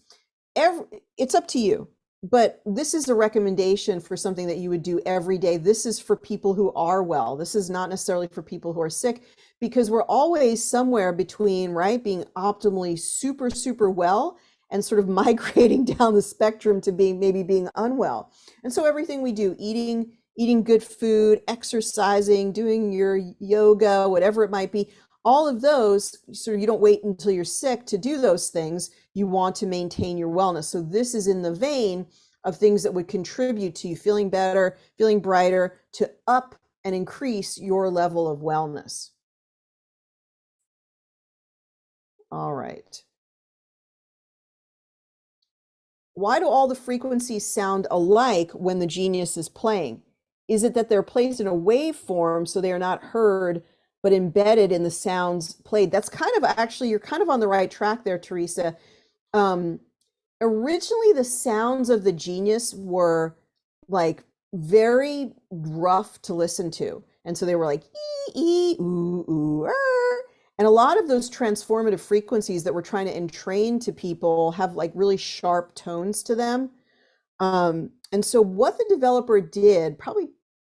it's up to you. But this is a recommendation for something that you would do every day. This is for people who are well. This is not necessarily for people who are sick, because we're always somewhere between, right, being optimally super, super well and sort of migrating down the spectrum to maybe being unwell. And so everything we do, eating good food, exercising, doing your yoga, whatever it might be, all of those, sort of, you don't wait until you're sick to do those things. You want to maintain your wellness. So this is in the vein of things that would contribute to you feeling better, feeling brighter, to up and increase your level of wellness. All right. Why do all the frequencies sound alike when the Genius is playing? Is it that they're placed in a waveform so they are not heard but embedded in the sounds played? That's kind of, actually, you're kind of on the right track there, Teresa. Originally, the sounds of the Genius were like very rough to listen to. And so they were like, ee, ooh, ooh, and a lot of those transformative frequencies that we're trying to entrain to people have like really sharp tones to them. And so what the developer did, probably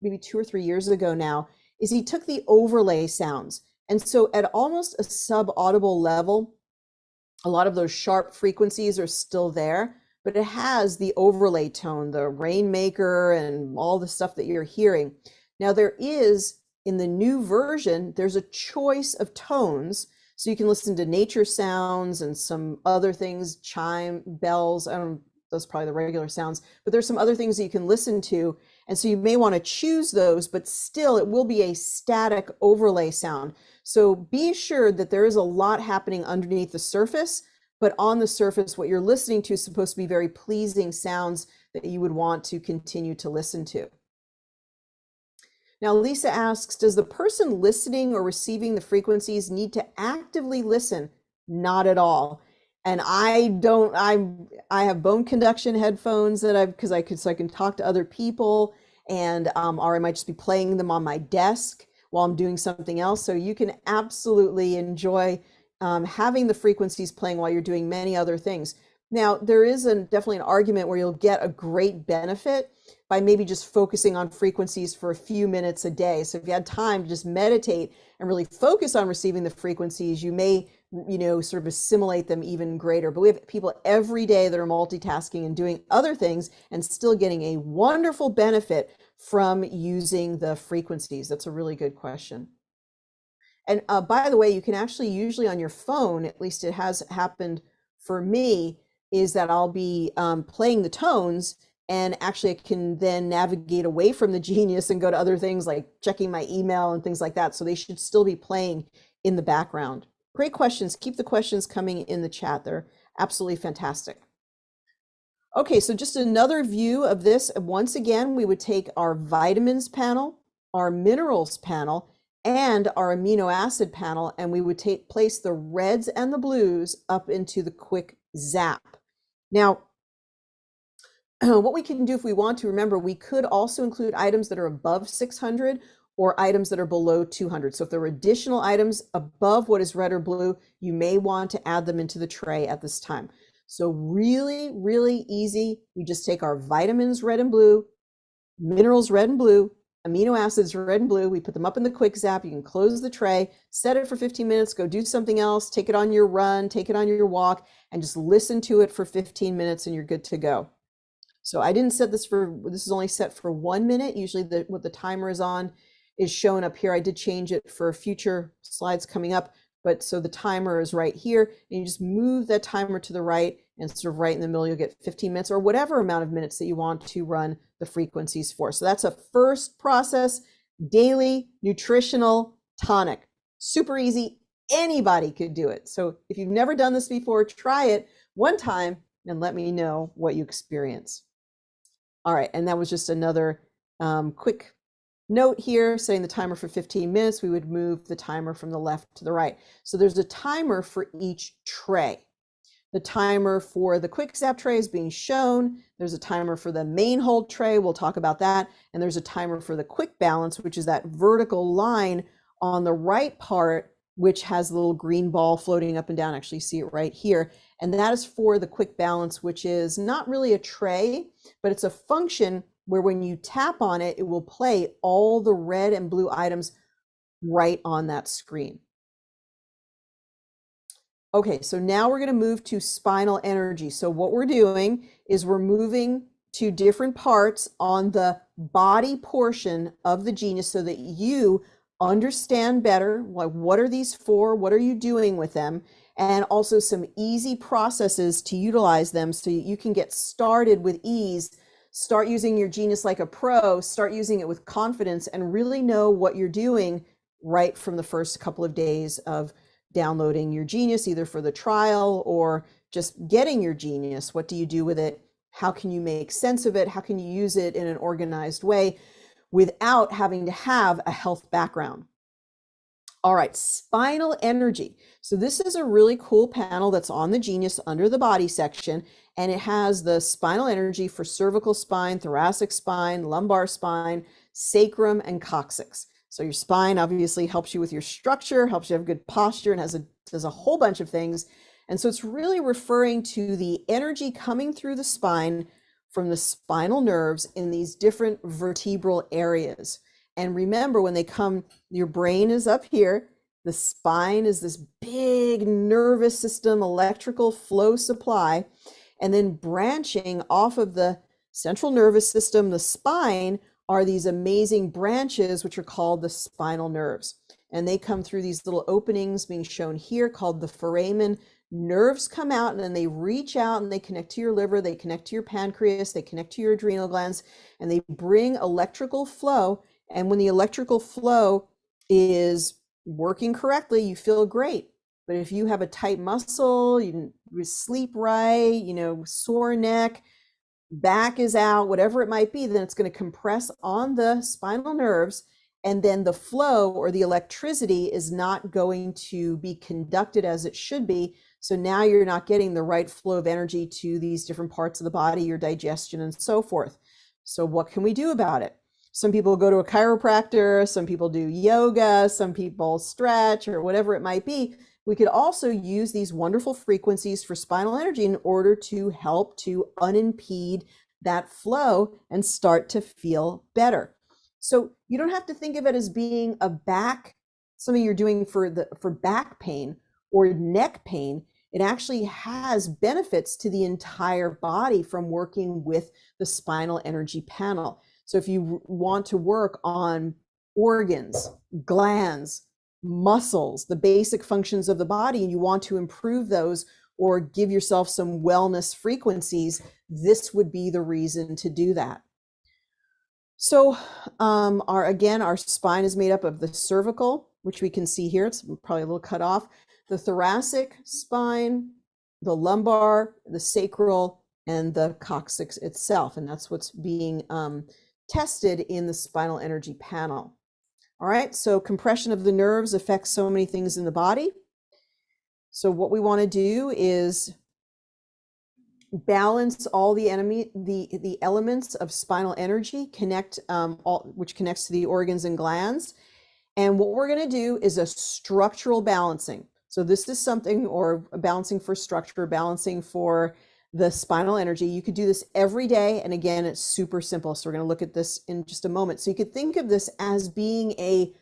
maybe 2 or 3 years ago now, is he took the overlay sounds. And so at almost a sub-audible level, a lot of those sharp frequencies are still there, but it has the overlay tone, the rainmaker, and all the stuff that you're hearing. Now there is, in the new version, there's a choice of tones. So you can listen to nature sounds and some other things, chime, bells, I don't know, those are probably the regular sounds, but there's some other things that you can listen to. And so you may want to choose those, but still it will be a static overlay sound. So be assured that there is a lot happening underneath the surface, but on the surface, what you're listening to is supposed to be very pleasing sounds that you would want to continue to listen to. Now, Lisa asks, does the person listening or receiving the frequencies need to actively listen? Not at all. And I have bone conduction headphones that so I can talk to other people, and or I might just be playing them on my desk while I'm doing something else. So you can absolutely enjoy having the frequencies playing while you're doing many other things. Now, there is definitely an argument where you'll get a great benefit by maybe just focusing on frequencies for a few minutes a day. So if you had time to just meditate and really focus on receiving the frequencies, you may sort of assimilate them even greater. But we have people every day that are multitasking and doing other things and still getting a wonderful benefit from using the frequencies. That's a really good question. And by the way, you can actually usually on your phone, at least it has happened for me, is that I'll be playing the tones, and actually I can then navigate away from the Genius and go to other things like checking my email and things like that. So they should still be playing in the background. Great questions. Keep the questions coming in the chat. They're absolutely fantastic. Okay, so just another view of this. Once again, we would take our vitamins panel, our minerals panel, and our amino acid panel, and we would place the reds and the blues up into the quick zap. Now, what we can do if we want to, remember, we could also include items that are above 600 or items that are below 200. So if there are additional items above what is red or blue, you may want to add them into the tray at this time. So really, really easy. We just take our vitamins, red and blue, minerals, red and blue, amino acids, red and blue. We put them up in the quick zap. You can close the tray, set it for 15 minutes, go do something else, take it on your run, take it on your walk, and just listen to it for 15 minutes and you're good to go. So I didn't set this this is only set for 1 minute. Usually what the timer is on is shown up here. I did change it for future slides coming up, but so the timer is right here, and you just move that timer to the right, and sort of right in the middle, you'll get 15 minutes or whatever amount of minutes that you want to run the frequencies for. So that's a first process, daily nutritional tonic. Super easy. Anybody could do it. So if you've never done this before, try it one time and let me know what you experience. All right, and that was just another quick note here, setting the timer for 15 minutes. We would move the timer from the left to the right. So there's a timer for each tray. The timer for the quick zap tray is being shown. There's a timer for the main hold tray. We'll talk about that. And there's a timer for the quick balance, which is that vertical line on the right part, which has the little green ball floating up and down. Actually, you see it right here. And that is for the quick balance, which is not really a tray, but it's a function where when you tap on it, it will play all the red and blue items right on that screen. Okay, so now we're going to move to spinal energy. So what we're doing is we're moving to different parts on the body portion of the Genius so that you understand better, like, what are these for? What are you doing with them? And also some easy processes to utilize them so you can get started with ease. Start using your Genius like a pro, start using it with confidence, and really know what you're doing right from the first couple of days of downloading your Genius, either for the trial or just getting your Genius. What do you do with it? How can you make sense of it? How can you use it in an organized way without having to have a health background? All right, spinal energy. So this is a really cool panel that's on the Genius under the body section, and it has the spinal energy for cervical spine, thoracic spine, lumbar spine, sacrum, and coccyx. So your spine obviously helps you with your structure, helps you have good posture, and does a whole bunch of things. And so it's really referring to the energy coming through the spine from the spinal nerves in these different vertebral areas. And remember, when they come, your brain is up here, the spine is this big nervous system, electrical flow supply, and then branching off of the central nervous system, the spine, are these amazing branches, which are called the spinal nerves. And they come through these little openings being shown here called the foramen. Nerves come out and then they reach out and they connect to your liver, they connect to your pancreas, they connect to your adrenal glands, and they bring electrical flow. And when the electrical flow is working correctly, you feel great. But if you have a tight muscle, you sleep right, sore neck, back is out, whatever it might be, then it's going to compress on the spinal nerves, and then the flow or the electricity is not going to be conducted as it should be. So now you're not getting the right flow of energy to these different parts of the body, your digestion and so forth. So what can we do about it? Some people go to a chiropractor, some people do yoga, some people stretch or whatever it might be. We could also use these wonderful frequencies for spinal energy in order to help to unimpede that flow and start to feel better. So you don't have to think of it as being something you're doing for back pain or neck pain, it actually has benefits to the entire body from working with the spinal energy panel. So if you want to work on organs, glands, muscles, the basic functions of the body, and you want to improve those or give yourself some wellness frequencies, this would be the reason to do that. So our spine is made up of the cervical, which we can see here. It's probably a little cut off. The thoracic spine, the lumbar, the sacral, and the coccyx itself. And that's what's being tested in the spinal energy panel. All right, so compression of the nerves affects so many things in the body. So what we want to do is balance all the elements of spinal energy, which connects to the organs and glands. And what we're going to do is a structural balancing. So this is something, or balancing for structure, balancing for the spinal energy. You could do this every day. And again, it's super simple. So we're going to look at this in just a moment. So you could think of this as being a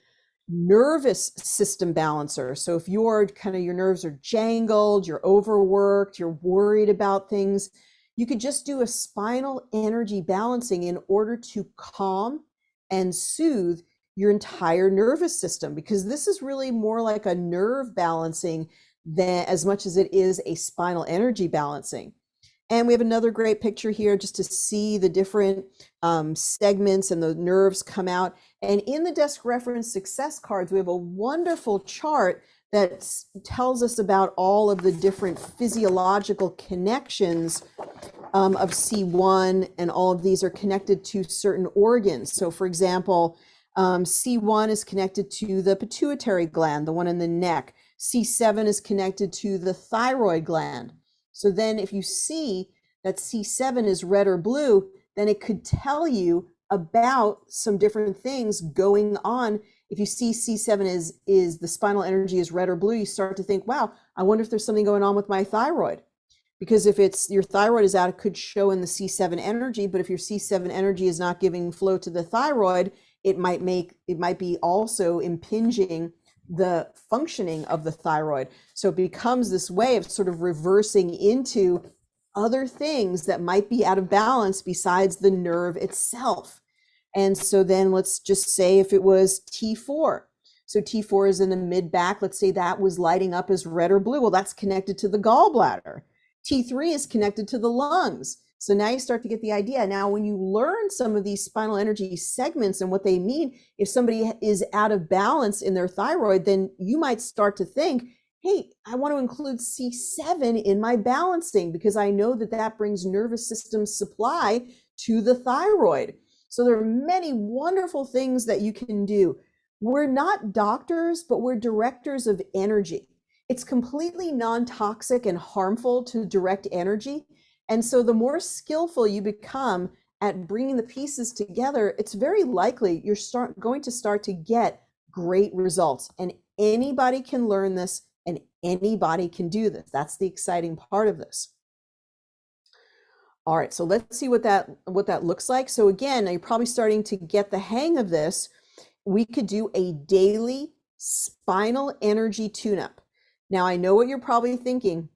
nervous system balancer. So if your nerves are jangled, you're overworked, you're worried about things, you could just do a spinal energy balancing in order to calm and soothe your entire nervous system, because this is really more like a nerve balancing than as much as it is a spinal energy balancing. And we have another great picture here just to see the different segments and the nerves come out. And in the desk reference success cards, we have a wonderful chart that tells us about all of the different physiological connections of C1, and all of these are connected to certain organs. So for example, C1 is connected to the pituitary gland, the one in the neck. C7 is connected to the thyroid gland. So then if you see that C7 is red or blue, then it could tell you about some different things going on. If you see C7 is the spinal energy is red or blue, you start to think, wow, I wonder if there's something going on with my thyroid. Because if it's your thyroid is out, it could show in the C7 energy, but if your C7 energy is not giving flow to the thyroid, it might be also impinging the functioning of the thyroid. So it becomes this way of sort of reversing into other things that might be out of balance besides the nerve itself. And so then let's just say if it was T4. So T4 is in the mid back. Let's say that was lighting up as red or blue. Well, that's connected to the gallbladder. T3 is connected to the lungs. So now you start to get the idea. Now, when you learn some of these spinal energy segments and what they mean, if somebody is out of balance in their thyroid, then you might start to think, hey, I want to include C7 in my balancing because I know that that brings nervous system supply to the thyroid. So there are many wonderful things that you can do. We're not doctors, but we're directors of energy. It's completely non-toxic and harmful to direct energy. And so the more skillful you become at bringing the pieces together, it's very likely you're going to start to get great results. And anybody can learn this and anybody can do this. That's the exciting part of this. All right, so let's see what that looks like. So again, you're probably starting to get the hang of this. We could do a daily spinal energy tune-up. Now, I know what you're probably thinking.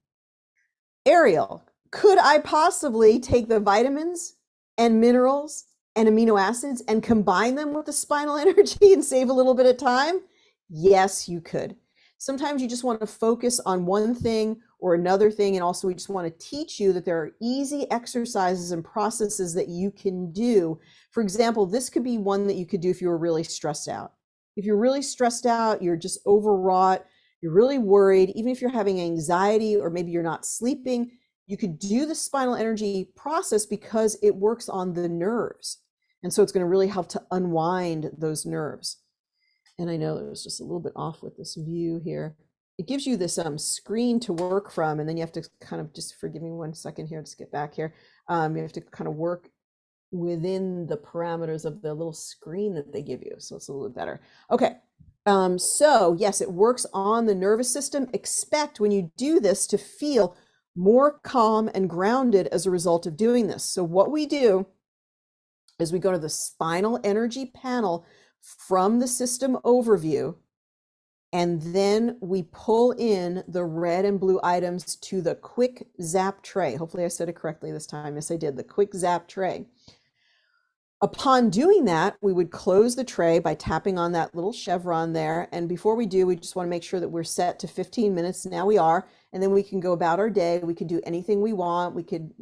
Ariel, could I possibly take the vitamins and minerals and amino acids and combine them with the spinal energy and save a little bit of time? Yes, you could. Sometimes you just want to focus on one thing or another thing. And also we just want to teach you that there are easy exercises and processes that you can do. For example, this could be one that you could do if you were really stressed out. If you're really stressed out, you're just overwrought, you're really worried, even if you're having anxiety or maybe you're not sleeping, you could do the spinal energy process because it works on the nerves. And so it's going to really help to unwind those nerves. And I know it was just a little bit off with this view here. It gives you this screen to work from, and then you have to kind of, just forgive me 1 second here, just get back here. You have to kind of work within the parameters of the little screen that they give you. So it's a little bit better. Okay. So yes, it works on the nervous system. Expect when you do this to feel more calm and grounded as a result of doing this. So what we do is we go to the spinal energy panel from the system overview. And then we pull in the red and blue items to the quick zap tray. Hopefully I said it correctly this time. Yes, I did. The quick zap tray. Upon doing that, we would close the tray by tapping on that little chevron there. And before we do, we just want to make sure that we're set to 15 minutes. Now we are. And then we can go about our day. We could do anything we want. We could,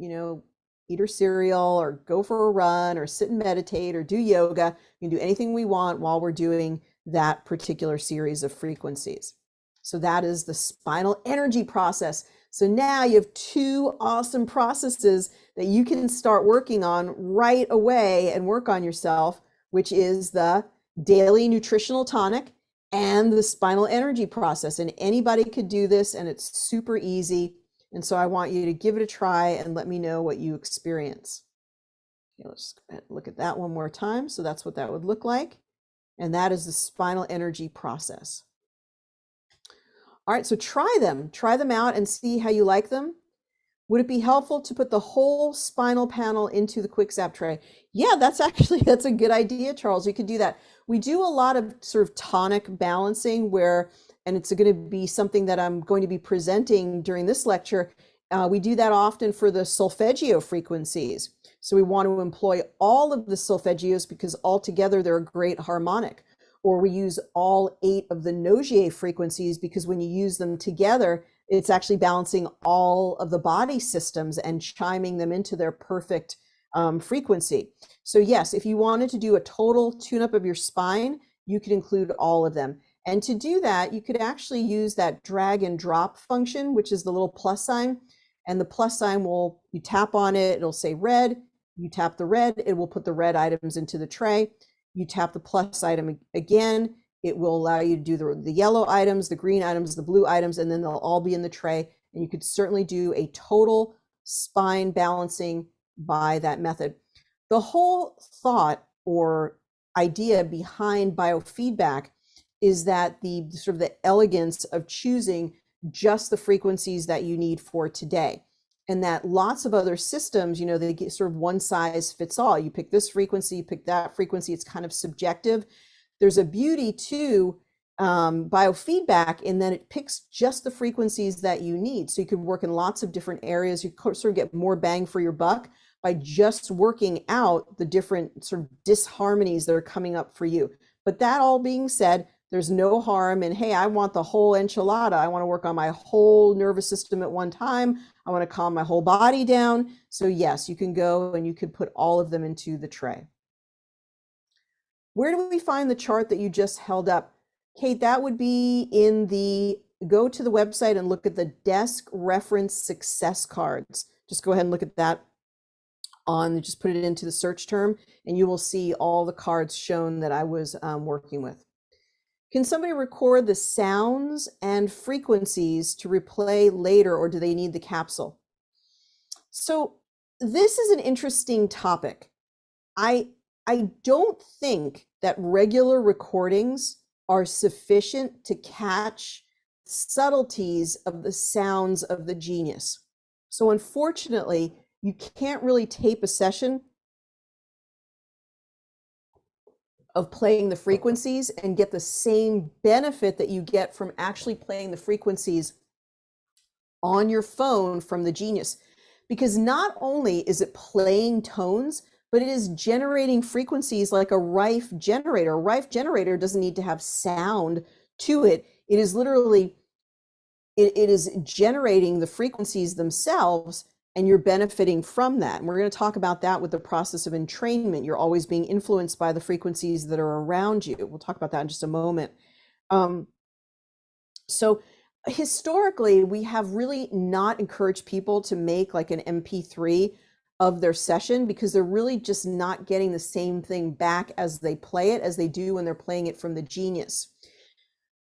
eat our cereal or go for a run or sit and meditate or do yoga. We can do anything we want while we're doing that particular series of frequencies. So that is the spinal energy process. So now you have two awesome processes that you can start working on right away and work on yourself, which is the daily nutritional tonic and the spinal energy process. And anybody could do this, and it's super easy. And so I want you to give it a try and let me know what you experience. Okay, let's go ahead and look at that one more time. So that's what that would look like. And that is the spinal energy process. All right, so try them out and see how you like them. Would it be helpful to put the whole spinal panel into the quick zap tray? Yeah, that's a good idea, Charles. You could do that. We do a lot of sort of tonic balancing and it's going to be something that I'm going to be presenting during this lecture. We do that often for the solfeggio frequencies. So we want to employ all of the solfeggios because altogether they're a great harmonic. Or we use all 8 of the Nogier frequencies because when you use them together, it's actually balancing all of the body systems and chiming them into their perfect frequency. So yes, if you wanted to do a total tune-up of your spine, you could include all of them. And to do that, you could actually use that drag and drop function, which is the little plus sign. And the plus sign you tap on it, it'll say red. You tap the red, it will put the red items into the tray. You tap the plus item again, it will allow you to do the yellow items, the green items, the blue items, and then they'll all be in the tray. And you could certainly do a total spine balancing by that method. The whole thought or idea behind biofeedback is that the sort of the elegance of choosing just the frequencies that you need for today. And that lots of other systems, they get sort of one size fits all. You pick this frequency, you pick that frequency. It's kind of subjective. There's a beauty to biofeedback in that it picks just the frequencies that you need. So you could work in lots of different areas. You sort of get more bang for your buck by just working out the different sort of disharmonies that are coming up for you. But that all being said, there's no harm in, hey, I want the whole enchilada. I want to work on my whole nervous system at one time. I want to calm my whole body down. So yes, you can go and you could put all of them into the tray. Where do we find the chart that you just held up? Kate, that would be go to the website and look at the desk reference success cards. Just go ahead and look at that just put it into the search term and you will see all the cards shown that I was working with. Can somebody record the sounds and frequencies to replay later, or do they need the capsule? So this is an interesting topic. I don't think that regular recordings are sufficient to catch subtleties of the sounds of the genius. So unfortunately, you can't really tape a session of playing the frequencies and get the same benefit that you get from actually playing the frequencies on your phone from the genius. Because not only is it playing tones, but it is generating frequencies like a Rife generator. A Rife generator doesn't need to have sound to it. It is literally, it is generating the frequencies themselves, and you're benefiting from that. And we're going to talk about that with the process of entrainment. You're always being influenced by the frequencies that are around you. We'll talk about that in just a moment. So historically, we have really not encouraged people to make like an MP3 of their session because they're really just not getting the same thing back as they play it as they do when they're playing it from the genius.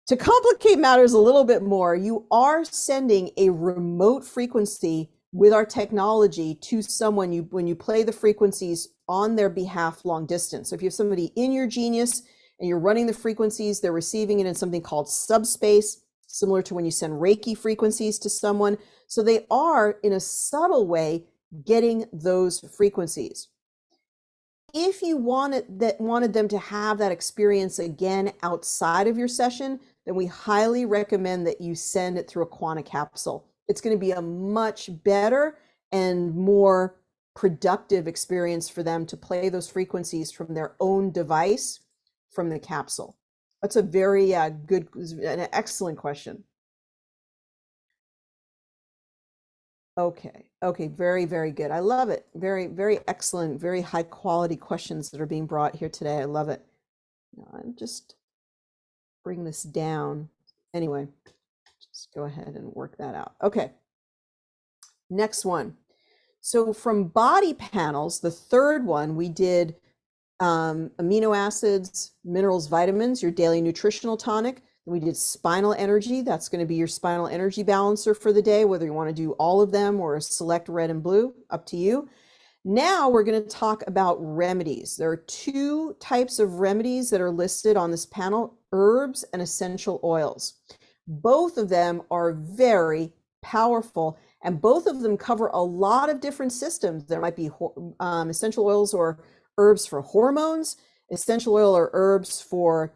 To complicate matters a little bit more, you are sending a remote frequency with our technology to someone when you play the frequencies on their behalf long distance. So if you have somebody in your genius and you're running the frequencies, they're receiving it in something called subspace, similar to when you send Reiki frequencies to someone. So they are, in a subtle way, getting those frequencies. If you wanted them to have that experience again outside of your session, then we highly recommend that you send it through a Quanta capsule. It's going to be a much better and more productive experience for them to play those frequencies from their own device from the capsule. That's a very good, an excellent question. Okay. Okay. Very, very good. I love it. Very, very excellent, very high quality questions that are being brought here today. I love it. Now, I'm just bring this down. Anyway, just go ahead and work that out. Okay. Next one. So from body panels, the third one, we did amino acids, minerals, vitamins, your daily nutritional tonic. We did spinal energy. That's going to be your spinal energy balancer for the day, whether you want to do all of them or select red and blue, up to you. Now we're going to talk about remedies. There are two types of remedies that are listed on this panel, herbs and essential oils. Both of them are very powerful, and both of them cover a lot of different systems. There might be essential oils or herbs for hormones, essential oil or herbs for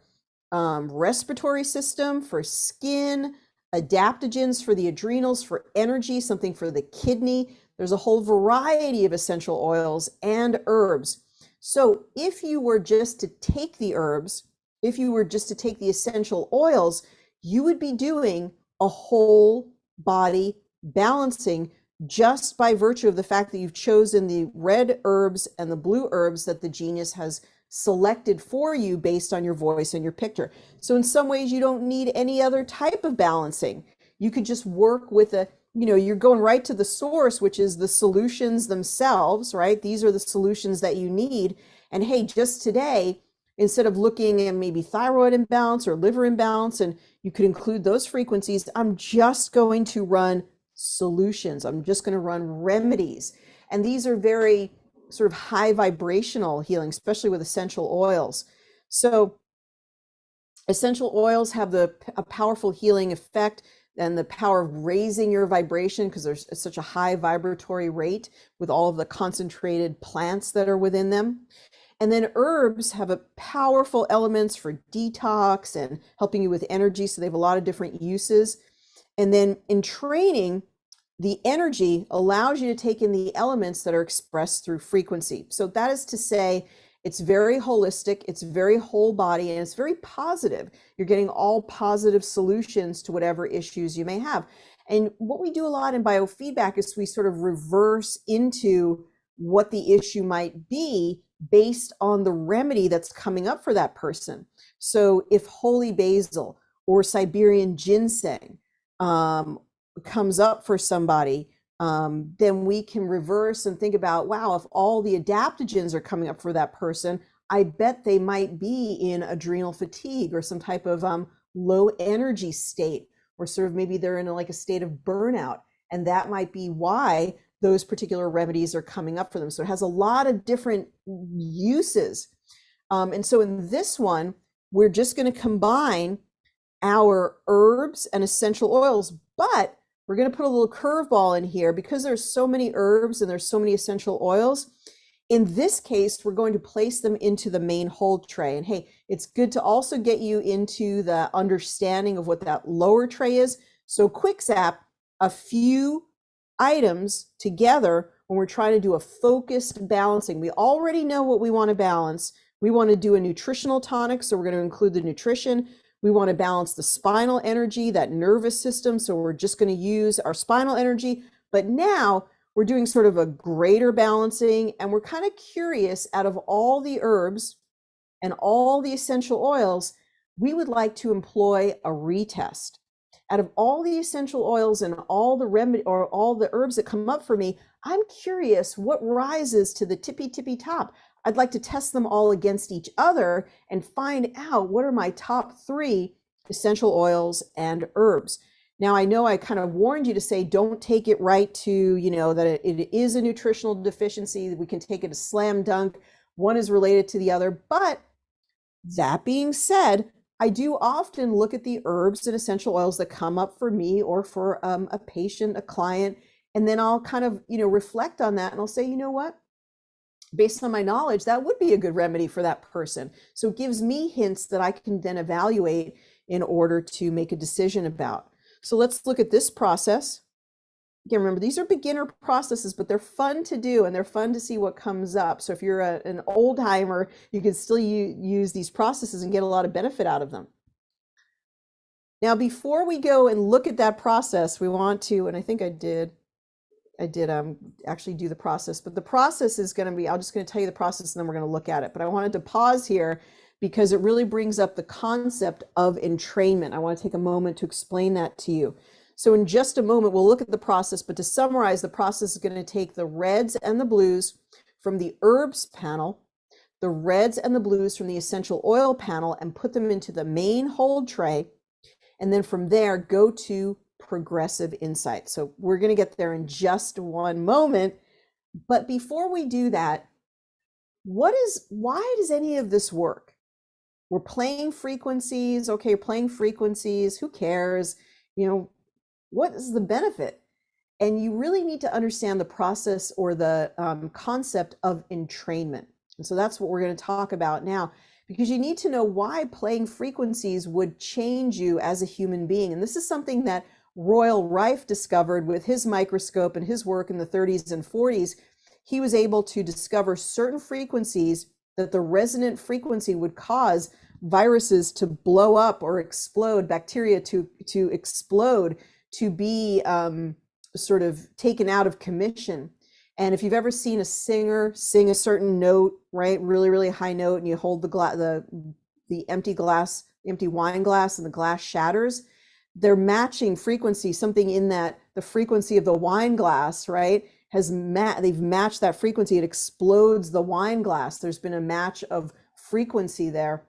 respiratory system, for skin, adaptogens for the adrenals, for energy, something for the kidney. There's a whole variety of essential oils and herbs. So if you were just to take the herbs, if you were just to take the essential oils, you would be doing a whole body balancing just by virtue of the fact that you've chosen the red herbs and the blue herbs that the genius has selected for you based on your voice and your picture. So in some ways, you don't need any other type of balancing. You could just work with you're going right to the source, which is the solutions themselves, right? These are the solutions that you need. And hey, just today, instead of looking at maybe thyroid imbalance or liver imbalance, and you could include those frequencies, I'm just going to run solutions. I'm just going to run remedies. And these are very sort of high vibrational healing, especially with essential oils. So essential oils have a powerful healing effect and the power of raising your vibration because there's such a high vibratory rate with all of the concentrated plants that are within them. And then herbs have a powerful elements for detox and helping you with energy. So they have a lot of different uses. And then in training, the energy allows you to take in the elements that are expressed through frequency. So that is to say, it's very holistic, it's very whole body, and it's very positive. You're getting all positive solutions to whatever issues you may have. And what we do a lot in biofeedback is we sort of reverse into what the issue might be based on the remedy that's coming up for that person. So if holy basil or Siberian ginseng comes up for somebody, then we can reverse and think about, wow, if all the adaptogens are coming up for that person, I bet they might be in adrenal fatigue or some type of low energy state, or sort of maybe they're in a state of burnout. And that might be why those particular remedies are coming up for them. So it has a lot of different uses. And so in this one, we're just going to combine our herbs and essential oils, but we're going to put a little curveball in here because there's so many herbs and there's so many essential oils. In this case, we're going to place them into the main hold tray. And hey, it's good to also get you into the understanding of what that lower tray is. So quick zap a few items together when we're trying to do a focused balancing. We already know what we want to balance. We want to do a nutritional tonic, so we're going to include the nutrition. We want to balance the spinal energy, that nervous system. So we're just going to use our spinal energy. But now we're doing sort of a greater balancing. And we're kind of curious, out of all the herbs and all the essential oils, we would like to employ a retest. Out of all the essential oils and all the remedy or all the herbs that come up for me, I'm curious what rises to the tippy top. I'd like to test them all against each other and find out what are my top 3 essential oils and herbs. Now, I know I kind of warned you to say, don't take it right to, that it is a nutritional deficiency. We can take it as slam dunk. One is related to the other. But that being said, I do often look at the herbs and essential oils that come up for me or for a patient, a client, and then I'll kind of, reflect on that and I'll say, you know what? Based on my knowledge, that would be a good remedy for that person. So it gives me hints that I can then evaluate, in order to make a decision about. So let's look at this process. Again, remember, these are beginner processes, but they're fun to do and they're fun to see what comes up. So if you're an old timer, you can still use these processes and get a lot of benefit out of them. Now, before we go and look at that process, we want to, and I think I did actually do the process, but the process is going to be, I'm just going to tell you the process and then we're going to look at it. But I wanted to pause here because it really brings up the concept of entrainment. I want to take a moment to explain that to you. So in just a moment, we'll look at the process, but to summarize, the process is going to take the reds and the blues from the herbs panel, the reds and the blues from the essential oil panel, and put them into the main hold tray. And then from there, go to progressive insight. So we're going to get there in just one moment. But before we do that, why does any of this work? We're playing frequencies. Okay, you're playing frequencies. Who cares? What is the benefit? And you really need to understand the process or the concept of entrainment. And so that's what we're going to talk about now, because you need to know why playing frequencies would change you as a human being. And this is something that Royal Rife discovered with his microscope and his work in the 30s and 40s. He was able to discover certain frequencies that the resonant frequency would cause viruses to blow up or explode, bacteria to explode, to be sort of taken out of commission. And if you've ever seen a singer sing a certain note, right, really, really high note, and you hold the empty wine glass, and the glass shatters, they're matching frequency, something in that the frequency of the wine glass, right, they've matched that frequency. It explodes the wine glass. There's been a match of frequency there.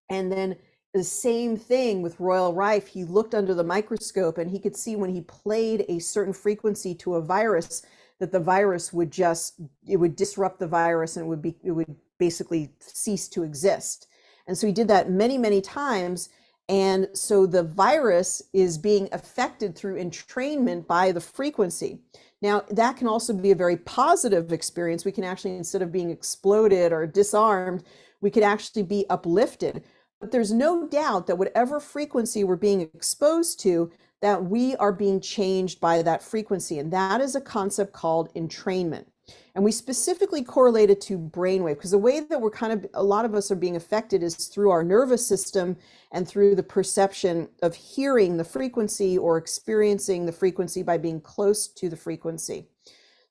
And then the same thing with Royal Rife. He looked under the microscope and he could see when he played a certain frequency to a virus that the virus would disrupt the virus, and it would basically cease to exist. And so he did that many, many times. And so the virus is being affected through entrainment by the frequency. Now, that can also be a very positive experience. We can actually, instead of being exploded or disarmed, we could actually be uplifted. But there's no doubt that whatever frequency we're being exposed to, that we are being changed by that frequency. And that is a concept called entrainment. And we specifically correlate it to brainwave, because the way that a lot of us are being affected is through our nervous system and through the perception of hearing the frequency or experiencing the frequency by being close to the frequency.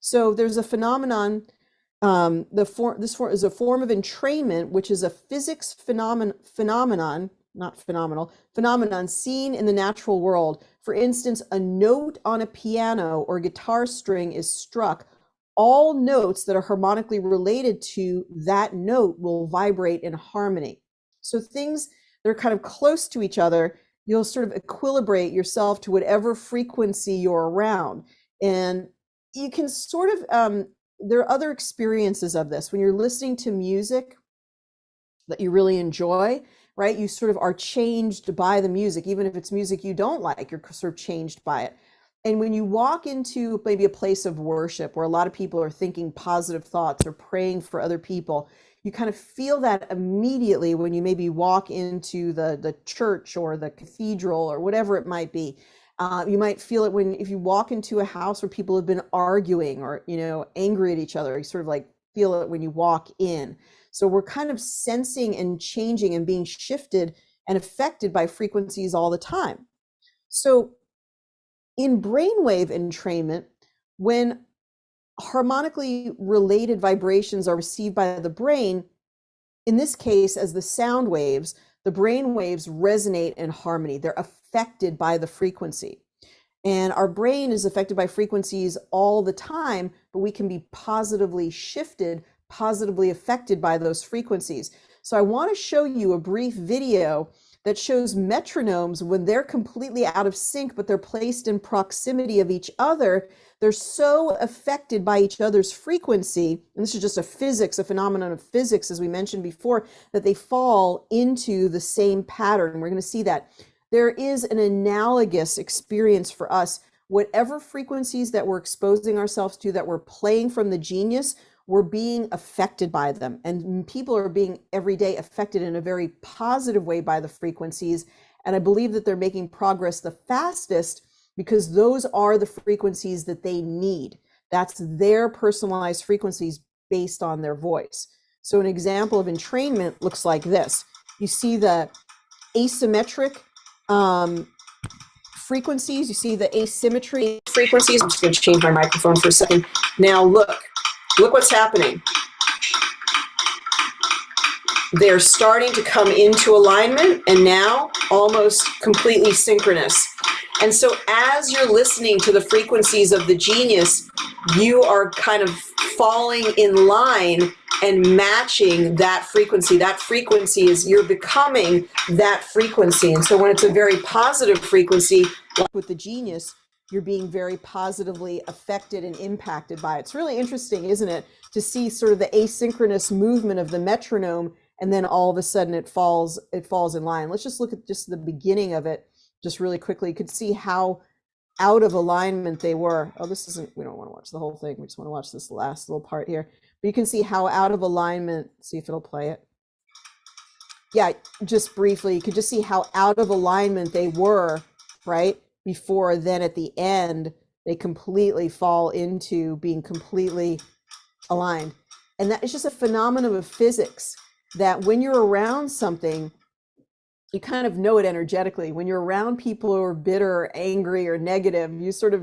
So there's a phenomenon. This is a form of entrainment, which is a physics phenomenon seen in the natural world. For instance, a note on a piano or guitar string is struck. All notes that are harmonically related to that note will vibrate in harmony. So things that are kind of close to each other, you'll sort of equilibrate yourself to whatever frequency you're around. And you can sort of, there are other experiences of this. When you're listening to music that you really enjoy, right, you sort of are changed by the music. Even if it's music you don't like, you're sort of changed by it. And when you walk into maybe a place of worship where a lot of people are thinking positive thoughts or praying for other people, you kind of feel that immediately when you maybe walk into the church or the cathedral or whatever it might be. You might feel it if you walk into a house where people have been arguing or, angry at each other. You sort of like feel it when you walk in. So we're kind of sensing and changing and being shifted and affected by frequencies all the time. So in brainwave entrainment, when harmonically related vibrations are received by the brain, in this case, as the sound waves, the brain waves resonate in harmony. They're affected by the frequency. And our brain is affected by frequencies all the time, but we can be positively shifted, positively affected by those frequencies. So I want to show you a brief video that shows metronomes when they're completely out of sync, but they're placed in proximity of each other. They're so affected by each other's frequency, and this is just a phenomenon of physics, as we mentioned before, that they fall into the same pattern. We're going to see that there is an analogous experience for us. Whatever frequencies that we're exposing ourselves to, that we're playing from the genius, we're being affected by them, and people are being every day affected in a very positive way by the frequencies. And I believe that they're making progress the fastest because those are the frequencies that they need. That's their personalized frequencies based on their voice. So an example of entrainment looks like this. You see the asymmetric frequencies, you see the asymmetry frequencies. I'm just going to change my microphone for a second. Now look what's happening. They're starting to come into alignment and now almost completely synchronous. And so as you're listening to the frequencies of the genius, you are kind of falling in line and matching that frequency. That frequency is, you're becoming that frequency. And so when it's a very positive frequency, like with the genius, you're being very positively affected and impacted by it. It's really interesting, isn't it, to see sort of the asynchronous movement of the metronome, and then all of a sudden it falls in line. Let's just look at just the beginning of it just really quickly. You could see how out of alignment they were. Oh, this isn't, we don't want to watch the whole thing. We just want to watch this last little part here. But you can see how out of alignment, see if it'll play it. Yeah, just briefly, you could just see how out of alignment they were, right? Before then at the end, they completely fall into being completely aligned. And that is just a phenomenon of physics, that when you're around something, you kind of know it energetically. When you're around people who are bitter or angry or negative, you sort of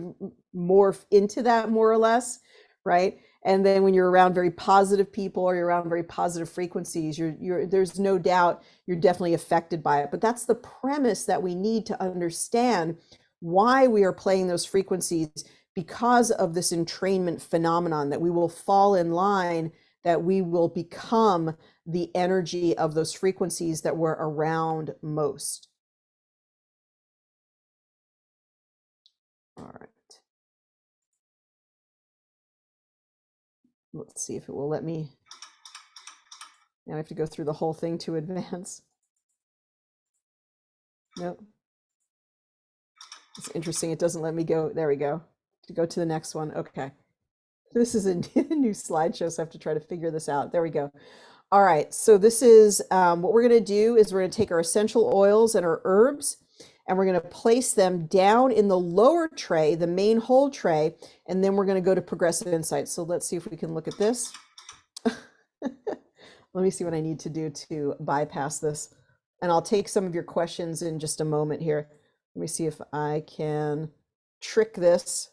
morph into that more or less, right? And then when you're around very positive people or you're around very positive frequencies, there's no doubt you're definitely affected by it. But that's the premise that we need to understand why we are playing those frequencies, because of this entrainment phenomenon, that we will fall in line, that we will become the energy of those frequencies that we're around most. All right. Let's see if it will let me. Now I have to go through the whole thing to advance. Nope. It's interesting. It doesn't let me go. There we go. To go to the next one. Okay. This is a new slideshow, so I have to try to figure this out. There we go. All right. So this is what we're going to do is we're going to take our essential oils and our herbs, and we're going to place them down in the lower tray, the main whole tray, and then we're going to go to progressive insights. So let's see if we can look at this. Let me see what I need to do to bypass this. And I'll take some of your questions in just a moment here. Let me see if I can trick this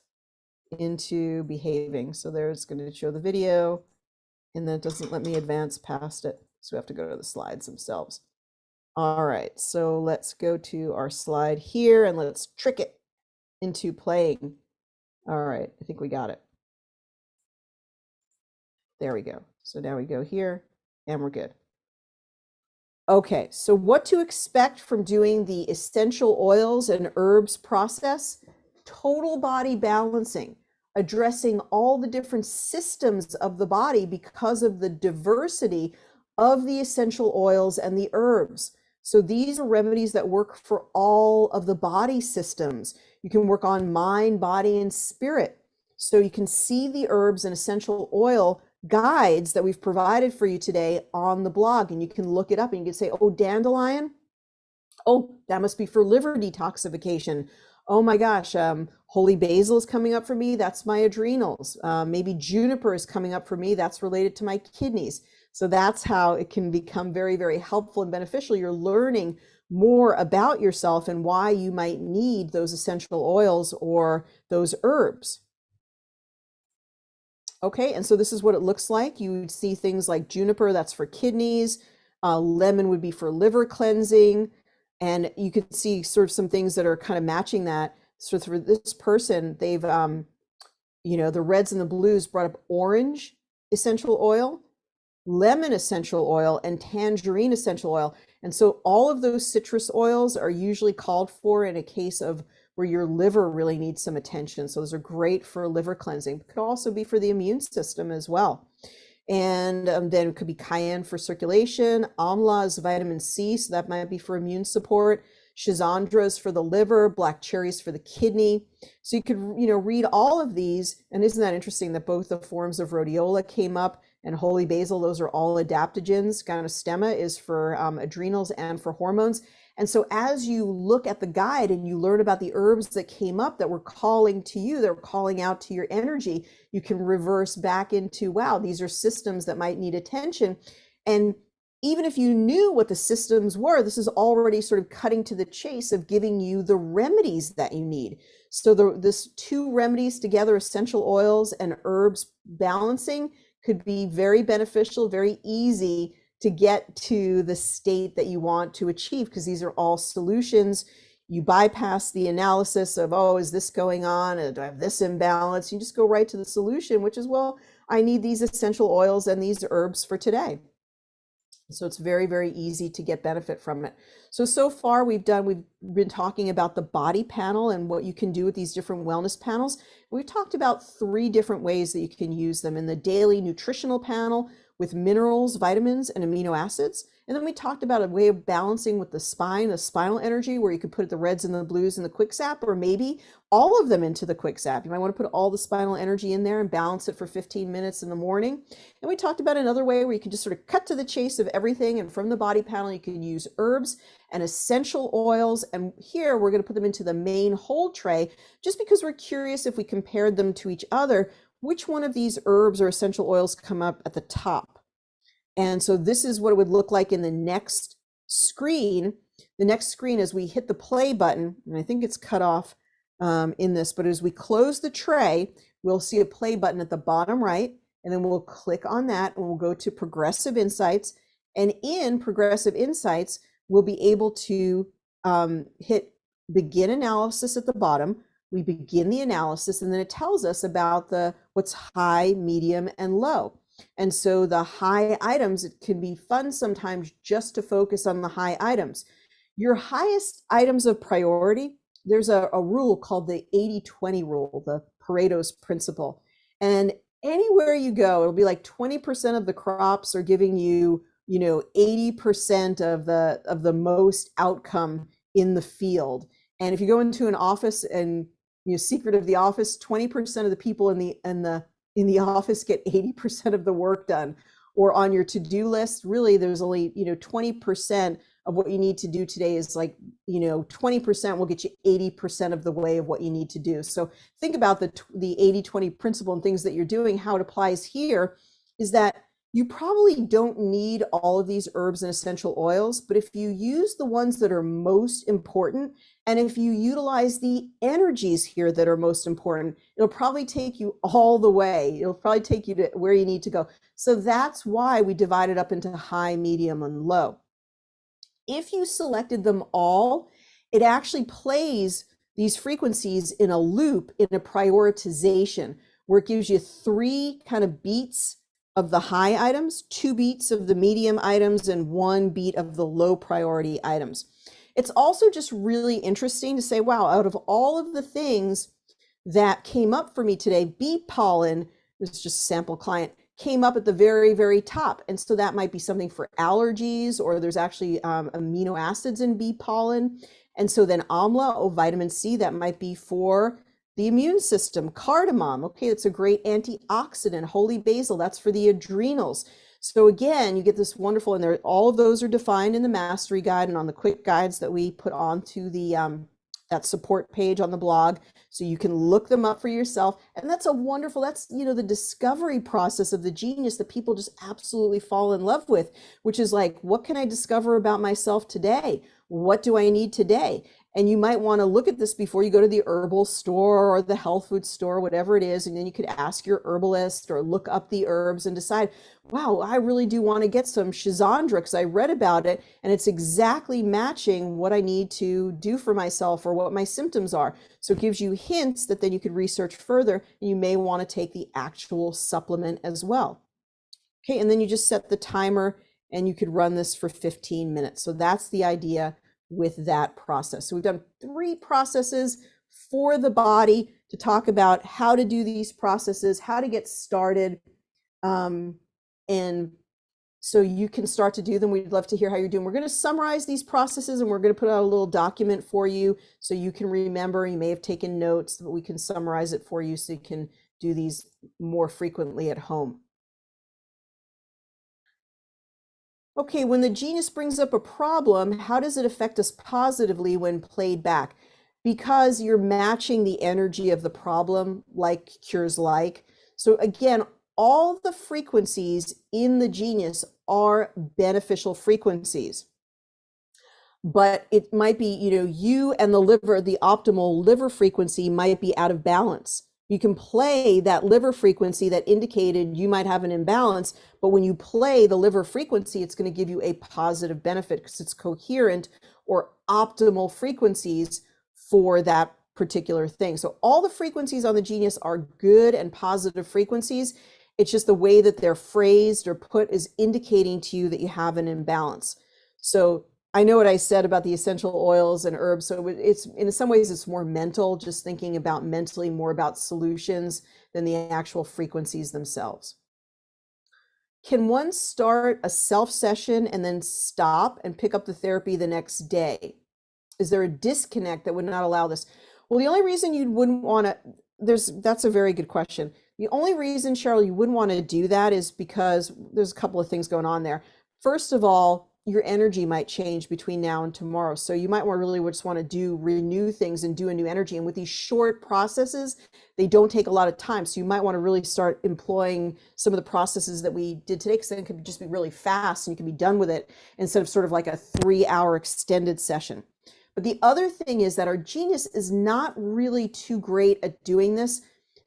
into behaving. So there's going to show the video, and then it doesn't let me advance past it. So we have to go to the slides themselves. All right, so let's go to our slide here and let's trick it into playing. All right, I think we got it. There we go. So now we go here and we're good. Okay, so what to expect from doing the essential oils and herbs process? Total body balancing, addressing all the different systems of the body because of the diversity of the essential oils and the herbs. So these are remedies that work for all of the body systems. You can work on mind, body, and spirit. So you can see the herbs and essential oil guides that we've provided for you today on the blog, and you can look it up and you can say, oh, dandelion, oh, that must be for liver detoxification. Oh my gosh, holy basil is coming up for me, that's my adrenals. Maybe juniper is coming up for me, that's related to my kidneys. So that's how it can become very, very helpful and beneficial. You're learning more about yourself and why you might need those essential oils or those herbs. Okay, and so this is what it looks like. You would see things like juniper, that's for kidneys. Lemon would be for liver cleansing. And you could see sort of some things that are kind of matching that. So for this person, they've, you know, the reds and the blues brought up orange essential oil, lemon essential oil, and tangerine essential oil. And so all of those citrus oils are usually called for in a case of where your liver really needs some attention. So those are great for liver cleansing. Could also be for the immune system as well. And then it could be cayenne for circulation. Amla is vitamin C, so that might be for immune support. schizandras for the liver, black cherries for the kidney. So you could, read all of these. And isn't that interesting that both the forms of rhodiola came up, and holy basil, those are all adaptogens. Gynostemma is for adrenals and for hormones. And so as you look at the guide and you learn about the herbs that came up that were calling to you, that were calling out to your energy, you can reverse back into, wow, these are systems that might need attention. And even if you knew what the systems were, this is already sort of cutting to the chase of giving you the remedies that you need. So this two remedies together, essential oils and herbs balancing, could be very beneficial, very easy to get to the state that you want to achieve, because these are all solutions. You bypass the analysis of, oh, is this going on? Do I have this imbalance? You just go right to the solution, which is, well, I need these essential oils and these herbs for today. So it's very, very easy to get benefit from it. So far we've been talking about the body panel and what you can do with these different wellness panels. We've talked about 3 different ways that you can use them: in the daily nutritional panel with minerals, vitamins, and amino acids. And then we talked about a way of balancing with the spine, the spinal energy, where you could put the reds and the blues in the quick sap, or maybe all of them into the quick sap. You might want to put all the spinal energy in there and balance it for 15 minutes in the morning. And we talked about another way where you can just sort of cut to the chase of everything. And from the body panel, you can use herbs and essential oils. And here we're going to put them into the main whole tray, just because we're curious, if we compared them to each other, which one of these herbs or essential oils come up at the top. And so this is what it would look like in the next screen. The next screen, as we hit the play button, and I think it's cut off in this, but as we close the tray, we'll see a play button at the bottom right, and then we'll click on that and we'll go to Progressive Insights. And in Progressive Insights, we'll be able to hit Begin Analysis at the bottom. We begin the analysis, and then it tells us about what's high, medium, and low. And so the high items, it can be fun sometimes just to focus on the high items. Your highest items of priority, there's a rule called the 80-20 rule, the Pareto's principle. And anywhere you go, it'll be like 20% of the crops are giving you, 80% of the most outcome in the field. And if you go into an office and, secret of the office, 20% of the people in the office get 80% of the work done. Or on your to-do list, really there's only 20% of what you need to do today is 20% will get you 80% of the way of what you need to do. So think about the 80-20 principle and things that you're doing. How it applies here is that you probably don't need all of these herbs and essential oils, but if you use the ones that are most important, and if you utilize the energies here that are most important, it'll probably take you all the way. It'll probably take you to where you need to go. So that's why we divide it up into high, medium, and low. If you selected them all, it actually plays these frequencies in a loop, in a prioritization, where it gives you 3 kind of beats of the high items, 2 beats of the medium items, and 1 beat of the low priority items. It's also just really interesting to say, wow, out of all of the things that came up for me today, bee pollen, this is just a sample client, came up at the very, very top. And so that might be something for allergies, or there's actually amino acids in bee pollen. And so then amla, vitamin C, that might be for the immune system. Cardamom, okay, that's a great antioxidant. Holy basil, that's for the adrenals. So again, you get this wonderful, and all of those are defined in the mastery guide and on the quick guides that we put onto the that support page on the blog. So you can look them up for yourself. And that's the discovery process of the genius that people just absolutely fall in love with, which is like, what can I discover about myself today? What do I need today? And you might want to look at this before you go to the herbal store or the health food store, whatever it is. And then you could ask your herbalist or look up the herbs and decide, wow, I really do want to get some schizandra because I read about it and it's exactly matching what I need to do for myself or what my symptoms are. So it gives you hints that then you could research further, and you may want to take the actual supplement as well. Okay, and then you just set the timer and you could run this for 15 minutes. So that's the idea with that process. So we've done 3 processes for the body to talk about how to do these processes, how to get started, and so you can start to do them. We'd love to hear how you're doing. We're going to summarize these processes and we're going to put out a little document for you so you can remember. You may have taken notes, but we can summarize it for you so you can do these more frequently at home. Okay, when the genius brings up a problem, how does it affect us positively when played back? Because you're matching the energy of the problem, like cures like. So again, all the frequencies in the genius are beneficial frequencies. But it might be, you and the liver, the optimal liver frequency might be out of balance. You can play that liver frequency that indicated you might have an imbalance, but when you play the liver frequency, it's going to give you a positive benefit because it's coherent or optimal frequencies for that particular thing. So all the frequencies on the genius are good and positive frequencies. It's just the way that they're phrased or put is indicating to you that you have an imbalance. So I know what I said about the essential oils and herbs. So it's in some ways it's more mental, just thinking about mentally more about solutions than the actual frequencies themselves. Can one start a self session and then stop and pick up the therapy the next day? Is there a disconnect that would not allow this? Well, the only reason you wouldn't want to, that's a very good question. The only reason, Cheryl, you wouldn't want to do that is because there's a couple of things going on there. First of all, your energy might change between now and tomorrow. So you might really just want to renew things and do a new energy. And with these short processes, they don't take a lot of time. So you might want to really start employing some of the processes that we did today, because then it could just be really fast and you can be done with it instead of sort of like a 3-hour extended session. But the other thing is that our genius is not really too great at doing this.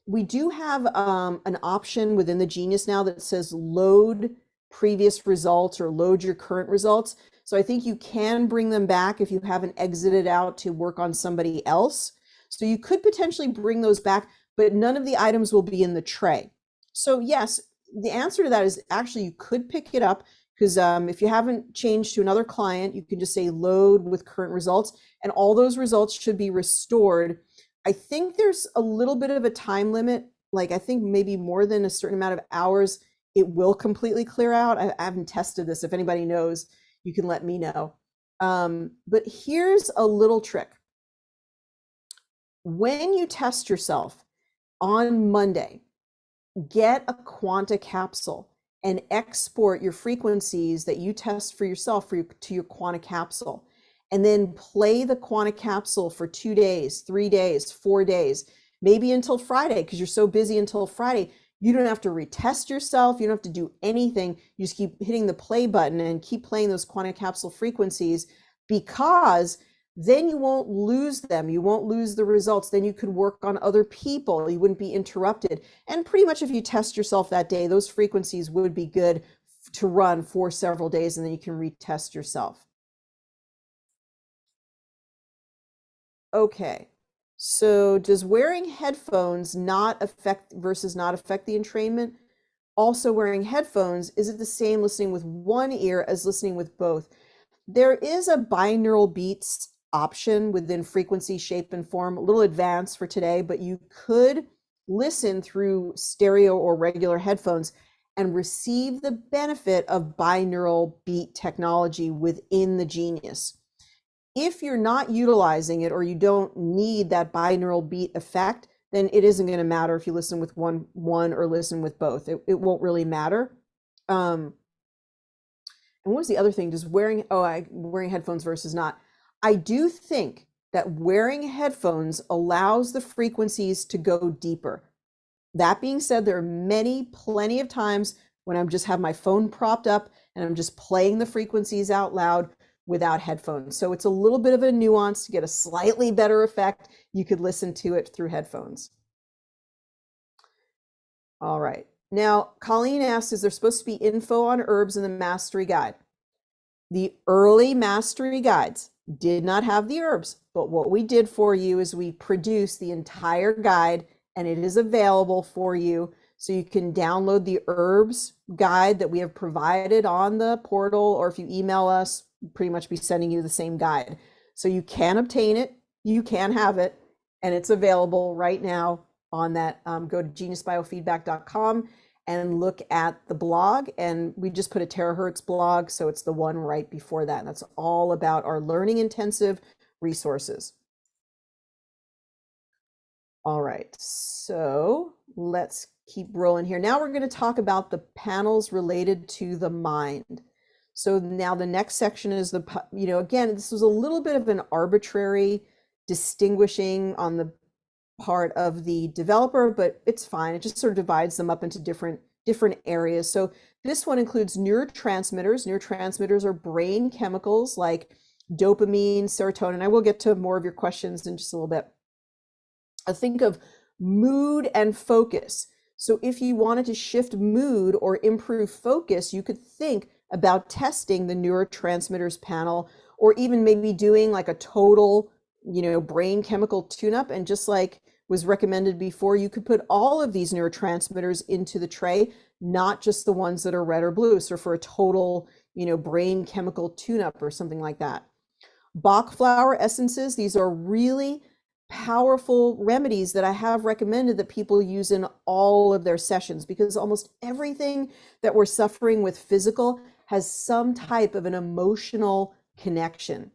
We do have an option within the genius now that says load previous results or load your current results. So I think you can bring them back if you haven't exited out to work on somebody else. So you could potentially bring those back, but none of the items will be in the tray. So yes, the answer to that is actually you could pick it up, because if you haven't changed to another client, you can just say load with current results and all those results should be restored. I think there's a little bit of a time limit, like I think maybe more than a certain amount of hours it will completely clear out. I haven't tested this. If anybody knows, you can let me know. But here's a little trick. When you test yourself on Monday, get a Quanta capsule and export your frequencies that you test for yourself to your Quanta capsule. And then play the Quanta capsule for 2 days, 3 days, 4 days, maybe until Friday, because you're so busy until Friday. You don't have to retest yourself. You don't have to do anything. You just keep hitting the play button and keep playing those Quantum capsule frequencies, because then you won't lose them. You won't lose the results. Then you could work on other people. You wouldn't be interrupted. And pretty much if you test yourself that day, those frequencies would be good to run for several days, and then you can retest yourself. Okay. So does wearing headphones not affect the entrainment? Also, wearing headphones, is it the same listening with one ear as listening with both? There is a binaural beats option within frequency, shape, and form, a little advanced for today, but you could listen through stereo or regular headphones and receive the benefit of binaural beat technology within the Genius. If you're not utilizing it or you don't need that binaural beat effect, then it isn't going to matter if you listen with one or listen with both. It won't really matter. And what was the other thing? Just wearing headphones versus not. I do think that wearing headphones allows the frequencies to go deeper. That being said, there are plenty of times when I'm just have my phone propped up and I'm just playing the frequencies out loud without headphones. So it's a little bit of a nuance. To get a slightly better effect, you could listen to it through headphones. All right. Now, Colleen asks, is there supposed to be info on herbs in the mastery guide? The early mastery guides did not have the herbs, but what we did for you is we produced the entire guide, and it is available for you. So you can download the herbs guide that we have provided on the portal, or if you email us, pretty much be sending you the same guide. So you can obtain it, you can have it, and it's available right now on that. Go to geniusbiofeedback.com and look at the blog. And we just put a terahertz blog, so it's the one right before that. And that's all about our learning intensive resources. All right, so let's keep rolling here. Now we're going to talk about the panels related to the mind. So now the next section is again, this was a little bit of an arbitrary distinguishing on the part of the developer, but it's fine. It just sort of divides them up into different areas. So this one includes neurotransmitters. Neurotransmitters are brain chemicals like dopamine, serotonin. I will get to more of your questions in just a little bit. I think of mood and focus. So if you wanted to shift mood or improve focus, you could think about testing the neurotransmitters panel, or even maybe doing like a total, brain chemical tune-up. And just like was recommended before, you could put all of these neurotransmitters into the tray, not just the ones that are red or blue. So for a total, brain chemical tune-up or something like that. Bach flower essences, these are really powerful remedies that I have recommended that people use in all of their sessions, because almost everything that we're suffering with physical has some type of an emotional connection.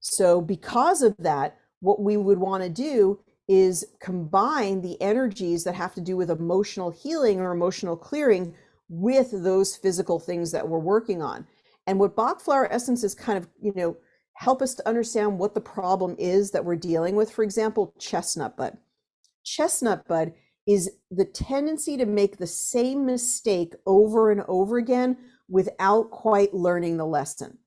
So because of that, what we would want to do is combine the energies that have to do with emotional healing or emotional clearing with those physical things that we're working on. And what Bach flower essences kind of, help us to understand what the problem is that we're dealing with. For example, chestnut bud. Chestnut bud is the tendency to make the same mistake over and over again without quite learning the lesson.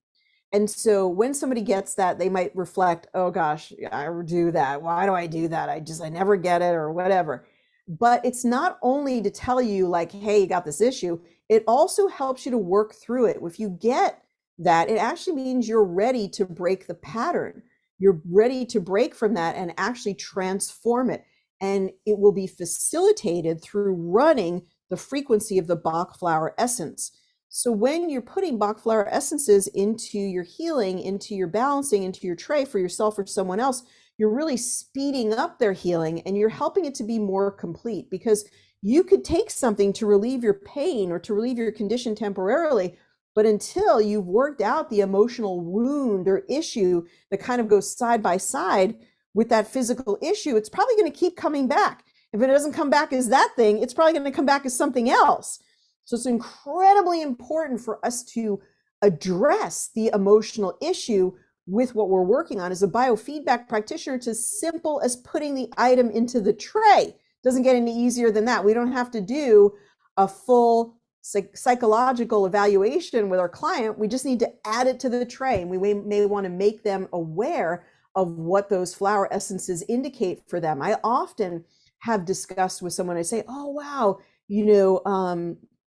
And so when somebody gets that, they might reflect, oh gosh, I do that. Why do I do that? I never get it, or whatever. But it's not only to tell you like, hey, you got this issue. It also helps you to work through it. If you get that, it actually means you're ready to break the pattern. You're ready to break from that and actually transform it. And it will be facilitated through running the frequency of the Bach flower essence. So when you're putting Bach flower essences into your healing, into your balancing, into your tray for yourself or someone else, you're really speeding up their healing, and you're helping it to be more complete, because you could take something to relieve your pain or to relieve your condition temporarily, but until you've worked out the emotional wound or issue that kind of goes side by side with that physical issue, it's probably going to keep coming back. If it doesn't come back as that thing, it's probably going to come back as something else. So it's incredibly important for us to address the emotional issue with what we're working on. As a biofeedback practitioner, it's as simple as putting the item into the tray. Doesn't get any easier than that. We don't have to do a full psychological evaluation with our client. We just need to add it to the tray, and we may want to make them aware of what those flower essences indicate for them. I often have discussed with someone, I say, oh wow,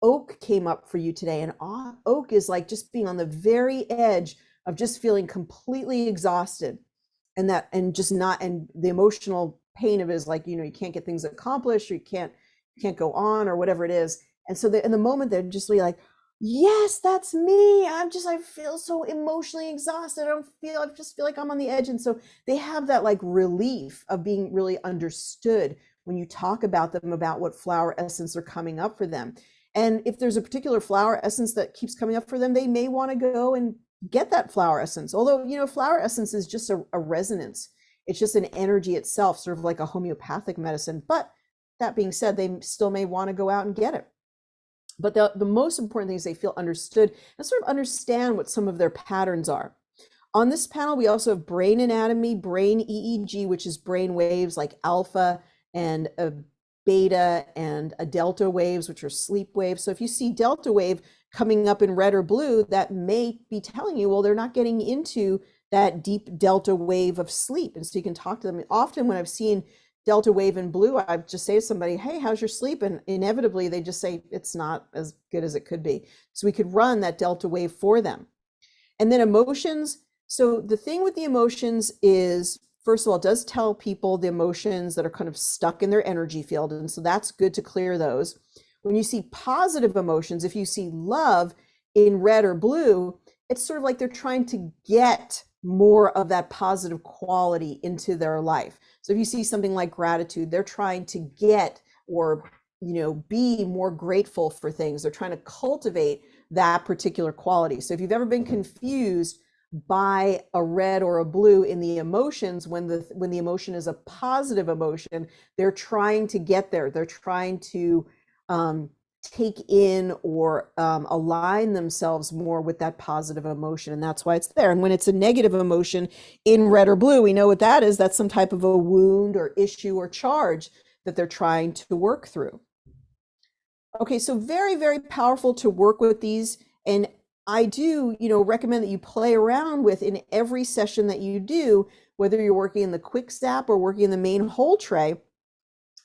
oak came up for you today, and oak is like just being on the very edge of just feeling completely exhausted, and the emotional pain of it is like, you can't get things accomplished, or you can't go on, or whatever it is. And so in the moment, they're just like, yes, that's me. I feel so emotionally exhausted. I just feel like I'm on the edge. And so they have that like relief of being really understood when you talk about them, about what flower essence are coming up for them. And if there's a particular flower essence that keeps coming up for them, they may want to go and get that flower essence. Although, flower essence is just a resonance. It's just an energy itself, sort of like a homeopathic medicine. But that being said, they still may want to go out and get it. But the most important thing is they feel understood and sort of understand what some of their patterns are. On this panel, we also have brain anatomy, brain EEG, which is brain waves like alpha and beta and delta waves, which are sleep waves. So if you see delta wave coming up in red or blue, that may be telling you, well, they're not getting into that deep delta wave of sleep. And so you can talk to them. Often when I've seen delta wave in blue, I just say to somebody, hey, how's your sleep? And inevitably they just say it's not as good as it could be. So we could run that delta wave for them. And then emotions. So the thing with the emotions is, first of all, it does tell people the emotions that are kind of stuck in their energy field. And so that's good to clear those. When you see positive emotions, if you see love in red or blue, it's sort of like they're trying to get more of that positive quality into their life. So if you see something like gratitude, they're trying to get or be more grateful for things. They're trying to cultivate that particular quality. So if you've ever been confused by a red or a blue in the emotions, when the emotion is a positive emotion, they're trying to get there. They're trying to take in or align themselves more with that positive emotion, and that's why it's there. And when it's a negative emotion in red or blue, we know what that is. That's some type of a wound or issue or charge that they're trying to work through. Okay, so very, very powerful to work with these. And I do, recommend that you play around with in every session that you do, whether you're working in the quick zap or working in the main whole tray.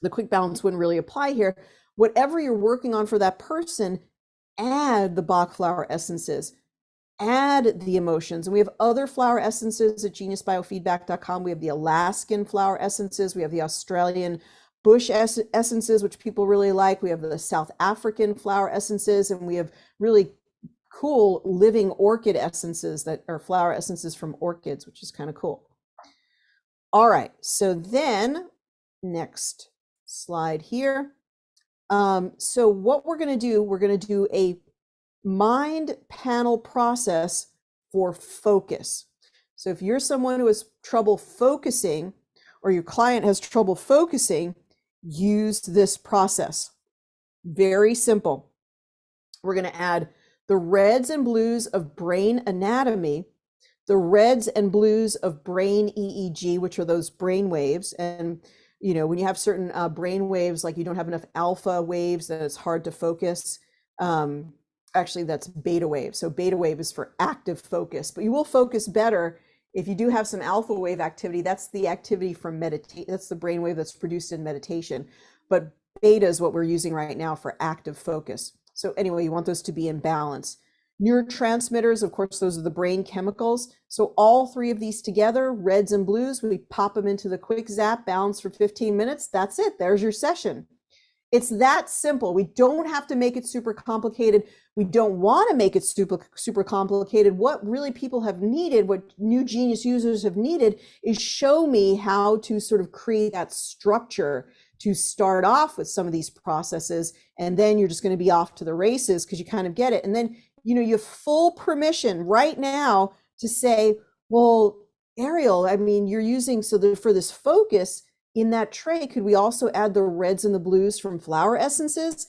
The quick balance wouldn't really apply here. Whatever you're working on for that person, add the Bach flower essences, add the emotions. And we have other flower essences at geniusbiofeedback.com. We have the Alaskan flower essences. We have the Australian bush essences, which people really like. We have the South African flower essences, and we have really cool living orchid essences that are flower essences from orchids, which is kind of cool. All right, so then next slide here. So what we're going to do a mind panel process for focus. So if you're someone who has trouble focusing, or your client has trouble focusing, use this process. Very simple. We're going to add the reds and blues of brain anatomy, the reds and blues of brain EEG, which are those brain waves. And when you have certain brain waves, like you don't have enough alpha waves, then it's hard to focus. Actually, that's beta wave. So beta wave is for active focus, but you will focus better if you do have some alpha wave activity. That's the activity from meditation. That's the brain wave that's produced in meditation. But beta is what we're using right now for active focus. So anyway, you want those to be in balance. Neurotransmitters, of course, those are the brain chemicals. So all three of these together, reds and blues, we pop them into the quick zap, balance for 15 minutes. That's it. There's your session. It's that simple. We don't have to make it super complicated. We don't want to make it super complicated. What really people have needed, what new Genius users have needed, is show me how to sort of create that structure to start off with some of these processes. And then you're just going to be off to the races because you kind of get it. And then, you have full permission right now to say, well, Ariel, I mean, you're using, for this focus, in that tray, could we also add the reds and the blues from flower essences?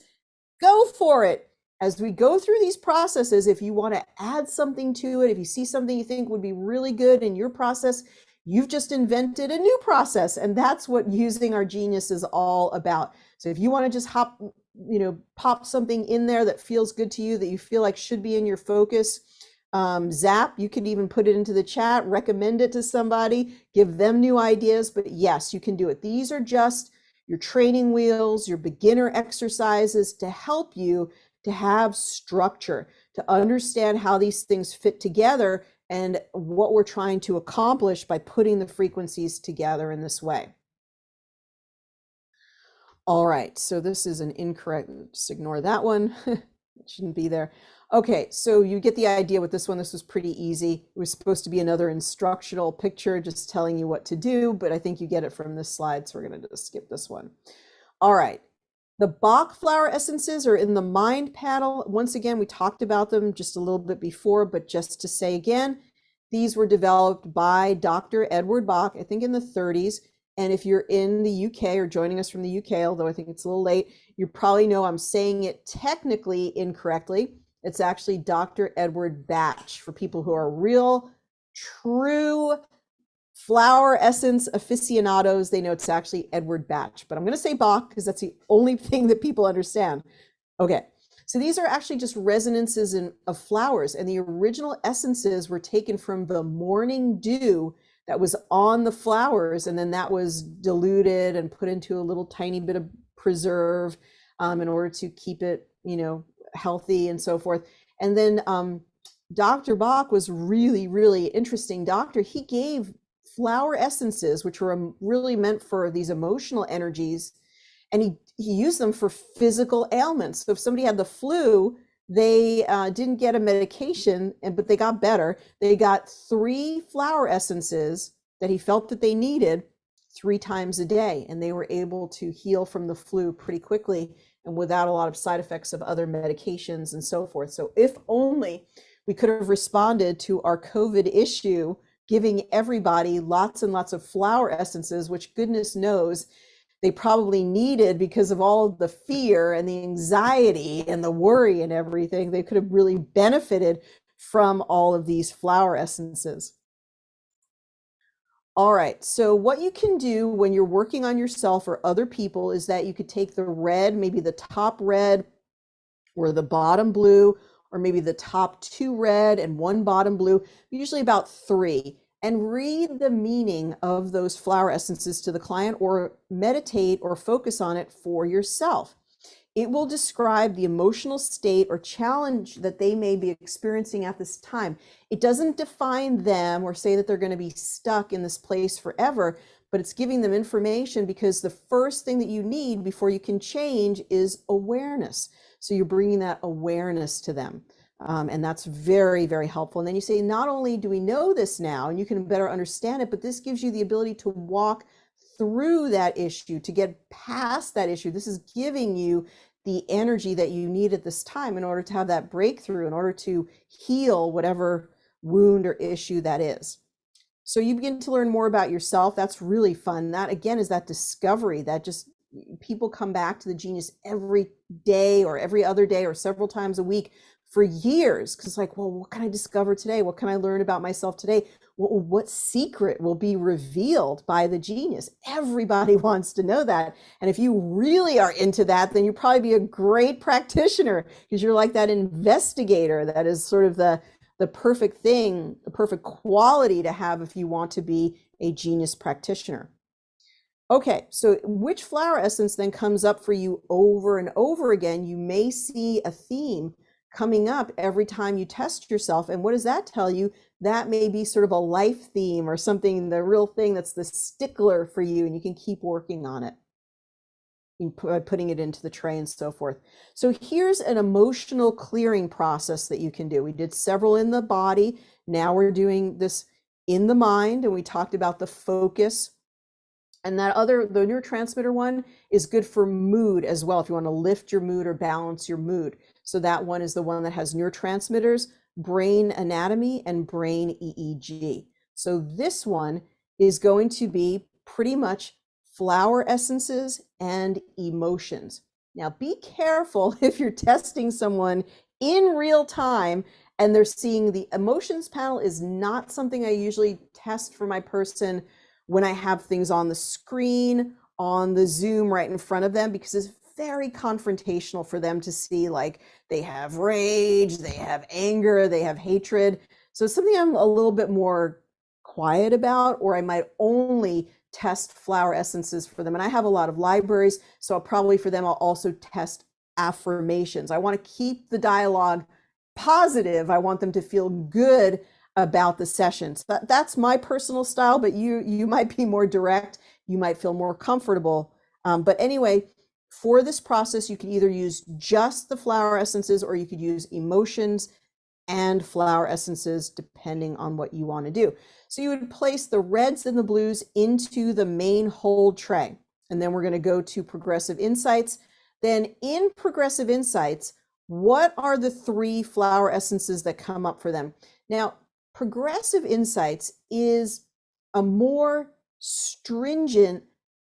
Go for it. As we go through these processes, if you want to add something to it, if you see something you think would be really good in your process, you've just invented a new process. And that's what using our Genius is all about. So if you want to just pop something in there that feels good to you, that you feel like should be in your focus, zap, you can even put it into the chat, recommend it to somebody, give them new ideas. But yes, you can do it. These are just your training wheels, your beginner exercises to help you to have structure, to understand how these things fit together and what we're trying to accomplish by putting the frequencies together in this way. All right, so this is an incorrect, just ignore that one. It shouldn't be there. Okay, so you get the idea with this one. This was pretty easy. It was supposed to be another instructional picture just telling you what to do, but I think you get it from this slide, so we're going to just skip this one. All right, the Bach flower essences are in the mind panel. Once again, we talked about them just a little bit before, but just to say again, these were developed by Dr. Edward Bach, I think in the 30s. And if you're in the UK or joining us from the UK, although I think it's a little late, you probably know I'm saying it technically incorrectly. It's actually Dr. Edward Bach. For people who are real, true flower essence aficionados, they know it's actually Edward Bach. But I'm going to say Bach because that's the only thing that people understand. Okay, so these are actually just resonances of flowers. And the original essences were taken from the morning dew that was on the flowers, and then that was diluted and put into a little tiny bit of preserve in order to keep it, healthy and so forth. And then Dr. Bach was really, really interesting doctor. He gave flower essences, which were really meant for these emotional energies, and he used them for physical ailments. So if somebody had the flu, they didn't get a medication, but they got better. They got 3 flower essences that he felt that they needed 3 times a day, and they were able to heal from the flu pretty quickly. and without a lot of side effects of other medications and so forth. So if only we could have responded to our COVID issue, giving everybody lots and lots of flower essences, which goodness knows they probably needed because of all of the fear and the anxiety and the worry and everything. They could have really benefited from all of these flower essences. All right, so what you can do when you're working on yourself or other people is that you could take the red, maybe the top red or the bottom blue, or maybe the top 2 red and 1 bottom blue, usually about 3, and read the meaning of those flower essences to the client, or meditate or focus on it for yourself. It will describe the emotional state or challenge that they may be experiencing at this time. It doesn't define them or say that they're going to be stuck in this place forever, but it's giving them information, because the first thing that you need before you can change is awareness. So you're bringing that awareness to them. And that's very, very helpful. And then you say, not only do we know this now and you can better understand it, but this gives you the ability to walk through that issue, to get past that issue. This is giving you the energy that you need at this time in order to have that breakthrough, in order to heal whatever wound or issue that is. So you begin to learn more about yourself. That's really fun. That again is that discovery that just people come back to the Genius every day or every other day or several times a week for years, because it's like, well, what can I discover today? What can I learn about myself today? What secret will be revealed by the Genius? Everybody wants to know that. And if you really are into that, then you'll probably be a great practitioner, because you're like that investigator. That is sort of the perfect thing, the perfect quality to have if you want to be a Genius practitioner. Okay, so which flower essence then comes up for you over and over again? You may see a theme coming up every time you test yourself. And what does that tell you? That may be sort of a life theme or something, the real thing that's the stickler for you, and you can keep working on it, putting it into the tray and so forth. So here's an emotional clearing process that you can do. We did several in the body. Now we're doing this in the mind, and we talked about the focus. And the neurotransmitter one is good for mood as well, if you want to lift your mood or balance your mood. So that one is the one that has neurotransmitters, brain anatomy, and brain EEG. So this one is going to be pretty much flower essences and emotions. Now be careful if you're testing someone in real time and they're seeing the emotions panel. Is not something I usually test for my person when I have things on the screen, on the Zoom right in front of them, because it's very confrontational for them to see, like they have rage, they have anger, they have hatred. So it's something I'm a little bit more quiet about, or I might only test flower essences for them. And I have a lot of libraries, so I'll probably for them, I'll also test affirmations. I want to keep the dialogue positive. I want them to feel good about the sessions. That's my personal style, but you might be more direct. You might feel more comfortable. But anyway, for this process, you can either use just the flower essences, or you could use emotions and flower essences, depending on what you want to do. So you would place the reds and the blues into the main hold tray. And then we're going to go to Progressive Insights. Then in Progressive Insights, what are the 3 flower essences that come up for them? Now, Progressive Insights is a more stringent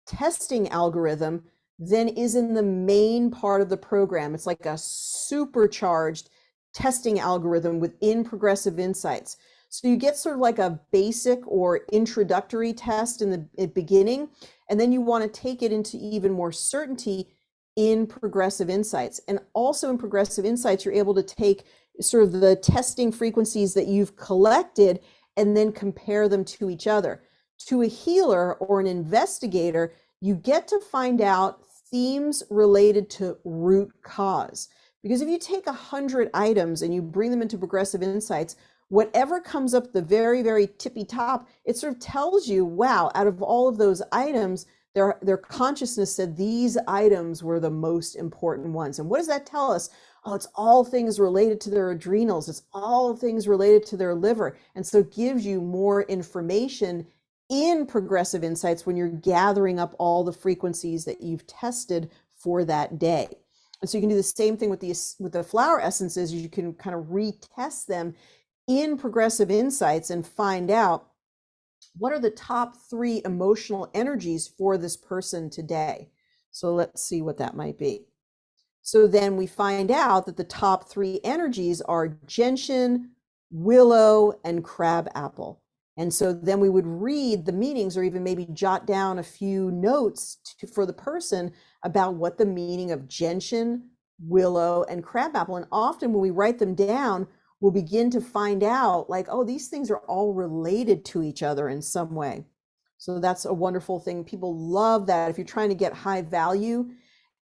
testing algorithm than is in the main part of the program. It's like a supercharged testing algorithm within Progressive Insights. So you get sort of like a basic or introductory test in the beginning, and then you want to take it into even more certainty in Progressive Insights. And also in Progressive Insights, you're able to take sort of the testing frequencies that you've collected and then compare them to each other. To a healer or an investigator, you get to find out themes related to root cause. Because if you take 100 items and you bring them into Progressive Insights, whatever comes up the very, very tippy top, it sort of tells you, wow, out of all of those items, their consciousness said these items were the most important ones. And what does that tell us? Oh, it's all things related to their adrenals. It's all things related to their liver. And so it gives you more information in Progressive Insights when you're gathering up all the frequencies that you've tested for that day. And so you can do the same thing with the flower essences. You can kind of retest them in progressive insights and find out what are the top 3 emotional energies for this person today. So let's see what that might be. So then we find out that the top 3 energies are gentian, willow, and crabapple. And so then we would read the meanings or even maybe jot down a few notes for the person about what the meaning of gentian, willow, and crabapple. And often when we write them down, we'll begin to find out like, oh, these things are all related to each other in some way. So that's a wonderful thing. People love that. If you're trying to get high value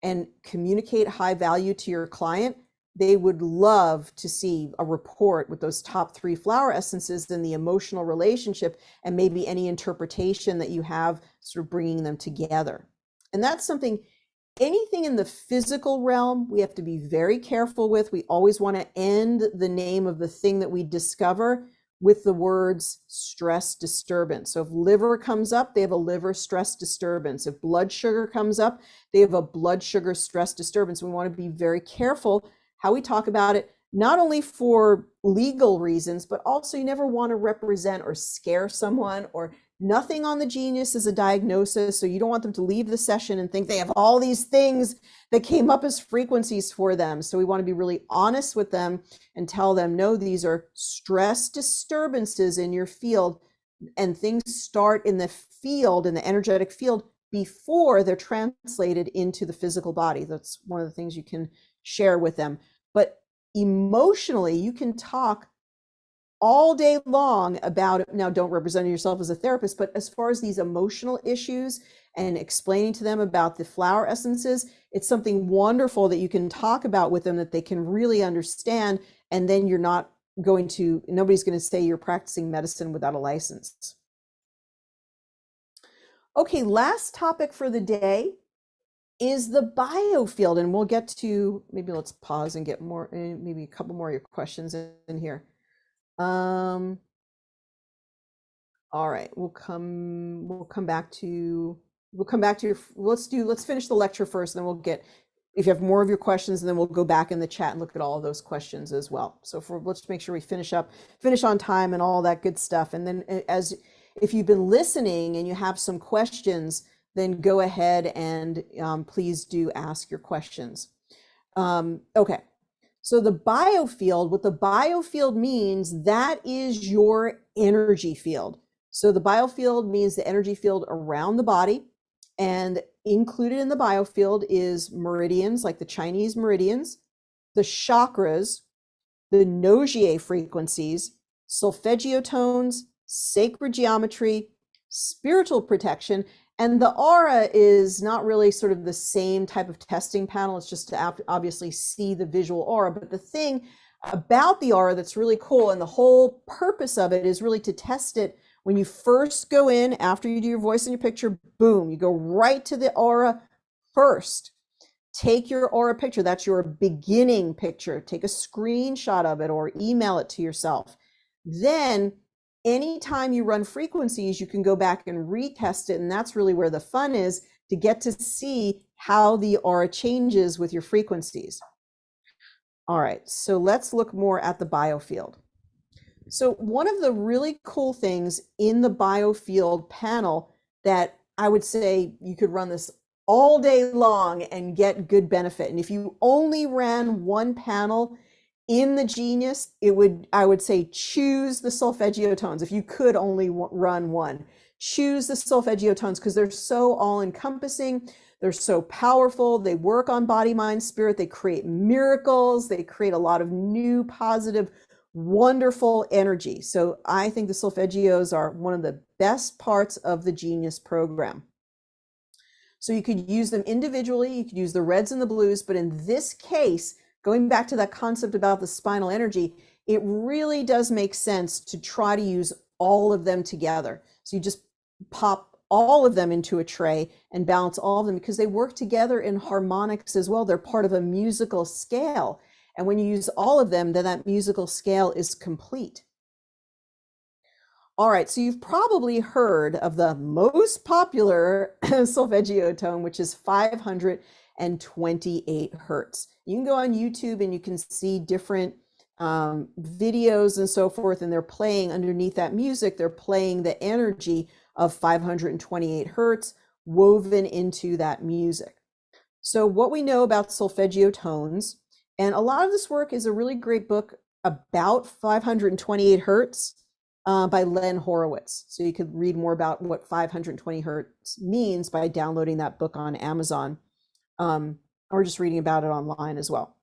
and communicate high value to your client, they would love to see a report with those top 3 flower essences and the emotional relationship and maybe any interpretation that you have sort of bringing them together. And that's something, anything in the physical realm, we have to be very careful with. We always want to end the name of the thing that we discover with the words stress disturbance. So if liver comes up, they have a liver stress disturbance. If blood sugar comes up, they have a blood sugar stress disturbance. We want to be very careful how we talk about it, not only for legal reasons, but also you never want to represent or scare someone, or nothing on the genius is a diagnosis. So you don't want them to leave the session and think they have all these things that came up as frequencies for them. So we want to be really honest with them and tell them, no, these are stress disturbances in your field, and things start in the field, in the energetic field, before they're translated into the physical body. That's one of the things you can share with them. But emotionally, you can talk all day long about it. Now, don't represent yourself as a therapist, but as far as these emotional issues and explaining to them about the flower essences, it's something wonderful that you can talk about with them that they can really understand. And then you're not going to, nobody's going to say you're practicing medicine without a license. Okay, last topic for the day is the biofield, and we'll get to, maybe let's pause and get more, maybe a couple more of your questions in here. All right, we'll come back to let's finish the lecture first, and then we'll get, if you have more of your questions, and then we'll go back in the chat and look at all of those questions as well. So let's make sure we finish on time and all that good stuff. And then if you've been listening and you have some questions, then go ahead and please do ask your questions. Okay, so the biofield, what the biofield means, that is your energy field. So the biofield means the energy field around the body, and included in the biofield is meridians, like the Chinese meridians, the chakras, the Nogier frequencies, solfeggio tones, sacred geometry, spiritual protection. And the aura is not really sort of the same type of testing panel. It's just to obviously see the visual aura. But the thing about the aura that's really cool, and the whole purpose of it is really to test it when you first go in, after you do your voice and your picture, boom, you go right to the aura first. Take your aura picture. That's your beginning picture. Take a screenshot of it or email it to yourself. Then anytime you run frequencies, you can go back and retest it. And that's really where the fun is, to get to see how the aura changes with your frequencies. All right, so let's look more at the biofield. So one of the really cool things in the biofield panel that I would say you could run this all day long and get good benefit. And if you only ran one panel in the Genius, I would say choose the solfeggio tones. If you could only run one, choose the solfeggio tones, because they're so all encompassing. They're so powerful. They work on body, mind, spirit. They create miracles. They create a lot of new, positive, wonderful energy. So I think the solfeggios are one of the best parts of the Genius program. So you could use them individually. You could use the reds and the blues, but in this case, going back to that concept about the spinal energy, it really does make sense to try to use all of them together. So you just pop all of them into a tray and balance all of them, because they work together in harmonics as well. They're part of a musical scale. And when you use all of them, then that musical scale is complete. All right, so you've probably heard of the most popular solfeggio tone, which is 500. 528 hertz. You can go on YouTube and you can see different videos and so forth, and they're playing underneath that music, they're playing the energy of 528 hertz woven into that music. So what we know about solfeggio tones, and a lot of this work is a really great book about 528 hertz by Len Horowitz. So you could read more about what 520 hertz means by downloading that book on Amazon, or just reading about it online as well.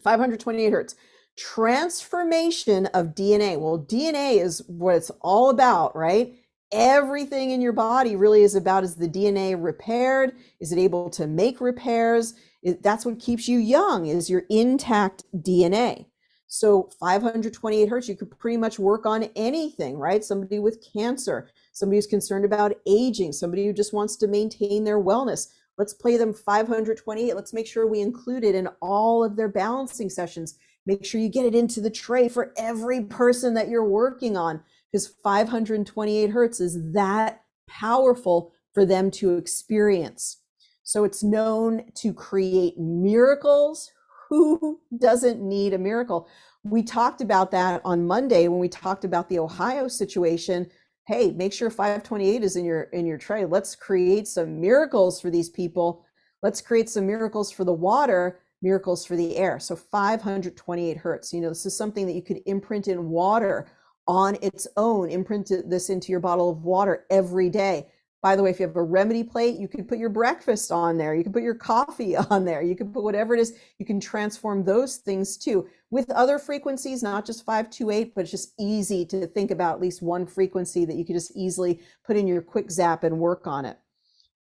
528 hertz. Transformation of DNA. Well, DNA is what it's all about, right? Everything in your body really is about, is the DNA repaired? Is it able to make repairs? That's what keeps you young, is your intact DNA. So 528 hertz, you could pretty much work on anything, right? Somebody with cancer, somebody who's concerned about aging, somebody who just wants to maintain their wellness. Let's play them 528. Let's make sure we include it in all of their balancing sessions. Make sure you get it into the tray for every person that you're working on, because 528 hertz is that powerful for them to experience. So it's known to create miracles. Who doesn't need a miracle? We talked about that on Monday when we talked about the Ohio situation. Hey, make sure 528 is in your tray. Let's create some miracles for these people. Let's create some miracles for the water, miracles for the air. So 528 hertz. You know, this is something that you could imprint in water on its own. Imprint this into your bottle of water every day. By the way, if you have a remedy plate, you could put your breakfast on there. You can put your coffee on there. You can put whatever it is. You can transform those things too with other frequencies, not just 528, but it's just easy to think about at least one frequency that you could just easily put in your quick zap and work on it.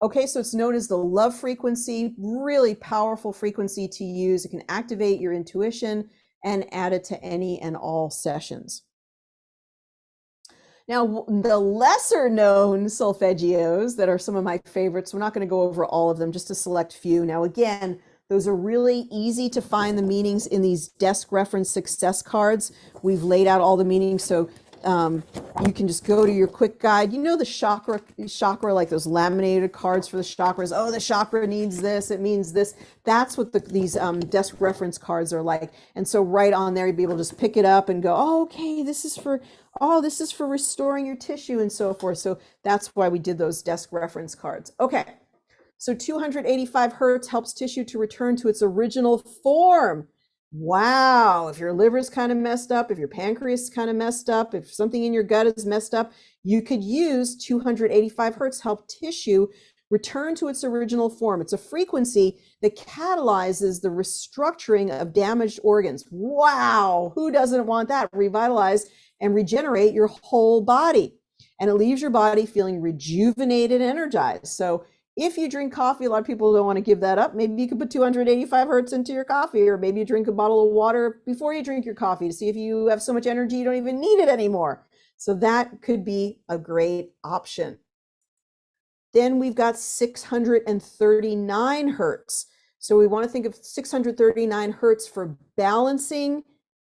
Okay, so it's known as the love frequency, really powerful frequency to use. It can activate your intuition and add it to any and all sessions. Now, the lesser known solfeggios that are some of my favorites, we're not going to go over all of them, just a select few. Now, again, those are really easy to find the meanings in these desk reference success cards. We've laid out all the meanings, so you can just go to your quick guide. You know the chakra, like those laminated cards for the chakras. Oh, the chakra needs this, it means this. That's what these desk reference cards are like. And so right on there, you'd be able to just pick it up and go, oh, okay, this is for restoring your tissue and so forth. So that's why we did those desk reference cards. Okay, so 285 hertz helps tissue to return to its original form. Wow, if your liver is kind of messed up, if your pancreas is kind of messed up, if something in your gut is messed up, you could use 285 hertz help tissue return to its original form. It's a frequency that catalyzes the restructuring of damaged organs. Wow, who doesn't want that? Revitalize and regenerate your whole body. And it leaves your body feeling rejuvenated and energized. So if you drink coffee, a lot of people don't want to give that up. Maybe you could put 285 hertz into your coffee, or maybe you drink a bottle of water before you drink your coffee to see if you have so much energy you don't even need it anymore. So that could be a great option. Then we've got 639 hertz. So we want to think of 639 hertz for balancing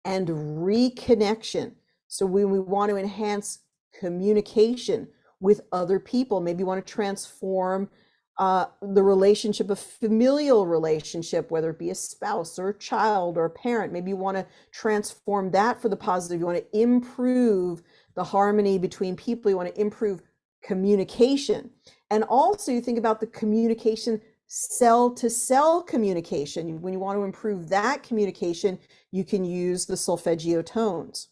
and reconnection. So when we want to enhance communication with other people, maybe you want to transform the relationship, a familial relationship, whether it be a spouse or a child or a parent. Maybe you want to transform that for the positive. You want to improve the harmony between people. You want to improve communication. And also you think about the communication, cell to cell communication. When you want to improve that communication, you can use the solfeggio tones.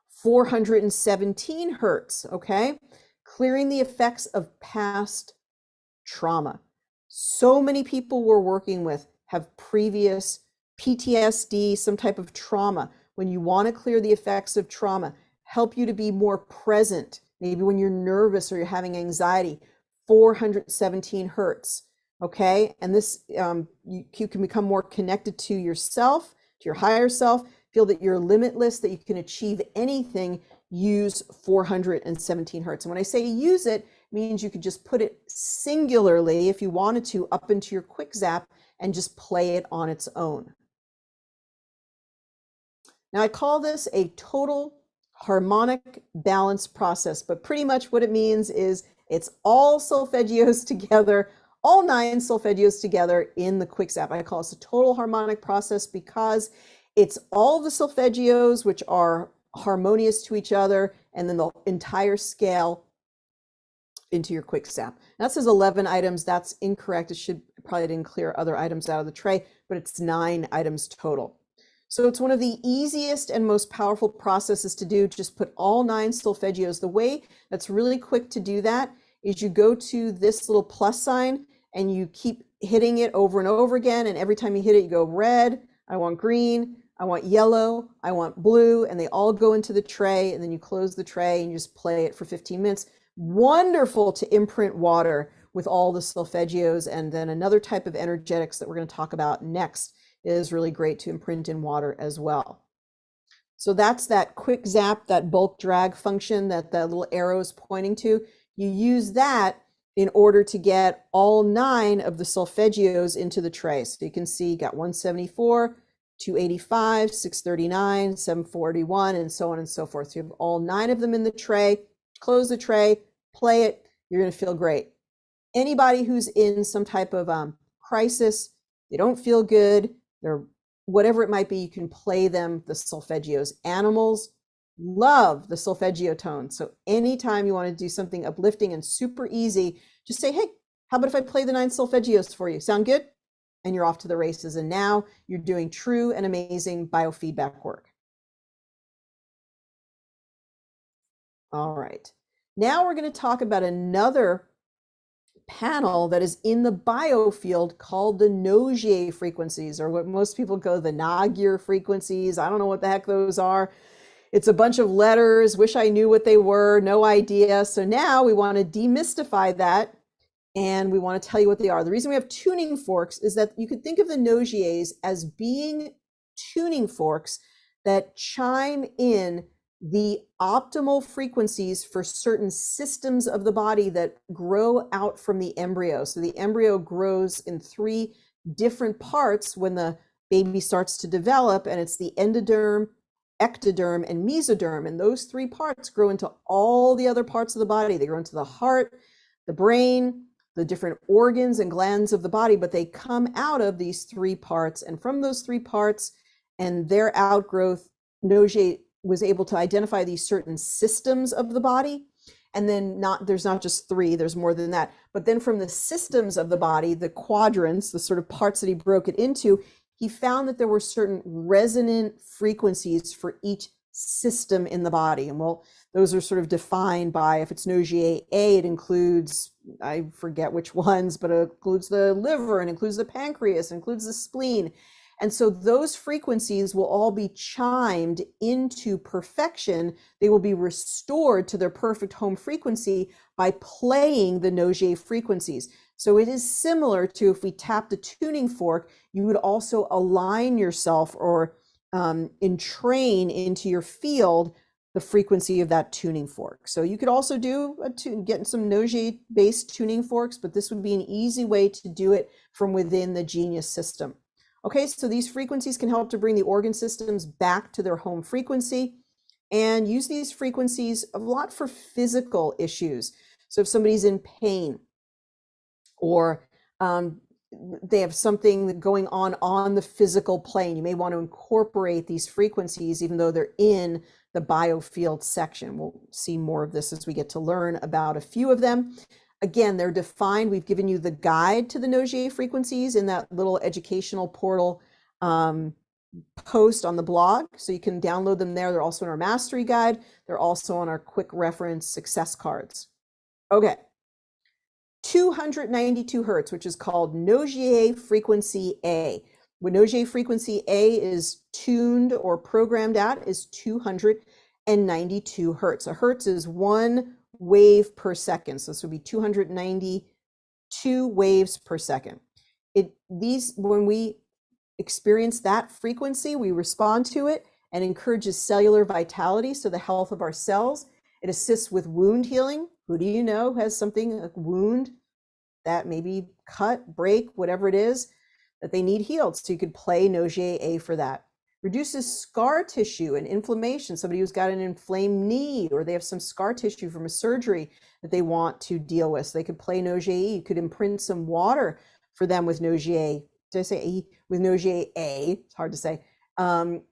417 hertz, okay? Clearing the effects of past trauma. So many people we're working with have previous PTSD, some type of trauma. When you want to clear the effects of trauma, help you to be more present, maybe when you're nervous or you're having anxiety, 417 hertz, okay? And this, you can become more connected to yourself, to your higher self, feel that you're limitless, that you can achieve anything. Use 417 hertz. And when I say use it, means you could just put it singularly, if you wanted to, up into your quick zap and just play it on its own. Now I call this a total harmonic balance process, but pretty much what it means is it's all solfeggios together all 9 solfeggios together in the quick zap. I call this a total harmonic process because it's all the solfeggios which are harmonious to each other, and then the entire scale into your quick zap. That says 11 items. That's incorrect. It should probably didn't clear other items out of the tray, but it's 9 items total. So it's one of the easiest and most powerful processes to do. Just put all 9 solfeggios. The way that's really quick to do that is you go to this little plus sign and you keep hitting it over and over again. And every time you hit it, you go red, I want green, I want yellow, I want blue, and they all go into the tray. And then you close the tray and you just play it for 15 minutes. Wonderful to imprint water with all the solfeggios. And then another type of energetics that we're going to talk about next is really great to imprint in water as well. So that's that quick zap, that bulk drag function that the little arrow is pointing to. You use that in order to get all 9 of the solfeggios into the tray. So you can see you got 174, 285, 639, 741, and so on and so forth. So you have all 9 of them in the tray. Close the tray, play it, you're going to feel great. Anybody who's in some type of crisis, they don't feel good, they're whatever it might be, you can play them the solfeggios. Animals love the solfeggio tone. So anytime you want to do something uplifting and super easy, just say, hey, how about if I play the 9 solfeggios for you? Sound good? And you're off to the races. And now you're doing true and amazing biofeedback work. All right. Now we're going to talk about another panel that is in the biofield called the Nogier frequencies, or what most people call the Nogier frequencies. I don't know what the heck those are. It's a bunch of letters. Wish I knew what they were. No idea. So now we want to demystify that, and we want to tell you what they are. The reason we have tuning forks is that you could think of the Nogiers as being tuning forks that chime in the optimal frequencies for certain systems of the body that grow out from the embryo. So the embryo grows in 3 different parts when the baby starts to develop, and it's the endoderm, ectoderm, and mesoderm. And those 3 parts grow into all the other parts of the body. They grow into the heart, the brain, the different organs and glands of the body, but they come out of these 3 parts. And from those 3 parts and their outgrowth, Nogier was able to identify these certain systems of the body. And then there's not just 3, there's more than that. But then from the systems of the body, the quadrants, the sort of parts that he broke it into, he found that there were certain resonant frequencies for each system in the body. And well, those are sort of defined by, if it's Nogier A, it includes, I forget which ones, but it includes the liver and includes the pancreas, includes the spleen. And so those frequencies will all be chimed into perfection. They will be restored to their perfect home frequency by playing the Nogier frequencies. So it is similar to if we tapped a tuning fork, you would also align yourself or entrain into your field the frequency of that tuning fork. So you could also do getting some Nogier-based tuning forks, but this would be an easy way to do it from within the Genius system. Okay, so these frequencies can help to bring the organ systems back to their home frequency, and use these frequencies a lot for physical issues. So if somebody's in pain, or they have something going on the physical plane, you may want to incorporate these frequencies even though they're in the biofield section. We'll see more of this as we get to learn about a few of them. Again, they're defined. We've given you the guide to the Nogier frequencies in that little educational portal post on the blog. So you can download them there. They're also in our mastery guide. They're also on our quick reference success cards. Okay. 292 hertz, which is called Nogier frequency A. When Nogier frequency A is tuned or programmed at is 292 hertz. A hertz is 1 wave per second. So this would be 292 waves per second. When we experience that frequency, we respond to it and encourages cellular vitality, so the health of our cells. It assists with wound healing. Who do you know has something, a wound that maybe cut, break, whatever it is that they need healed? So you could play Nogier A for that. reduces scar tissue and inflammation. Somebody who's got an inflamed knee, or they have some scar tissue from a surgery that they want to deal with. So they could play Nogier. You could imprint some water for them with Nogier. Did I say E? With Nogier A? It's hard to say. And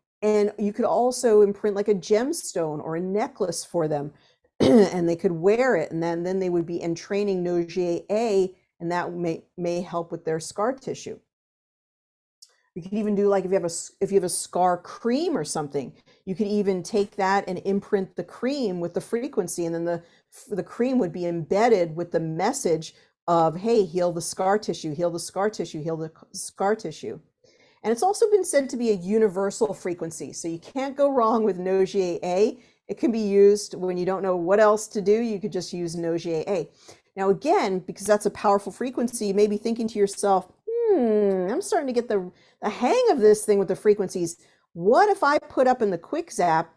you could also imprint like a gemstone or a necklace for them, and they could wear it, and then they would be entraining Nogier A, and that may help with their scar tissue. You could even do, like, if you have a scar cream or something, you could even take that and imprint the cream with the frequency, and then the cream would be embedded with the message of, hey, heal the scar tissue, heal the scar tissue, heal the scar tissue. And it's also been said to be a universal frequency, so you can't go wrong with Nogier A. It can be used when you don't know what else to do. You could just use Nogier A. Now again, because that's a powerful frequency, you may be thinking to yourself, I'm starting to get the hang of this thing with the frequencies. What if I put up in the quick zap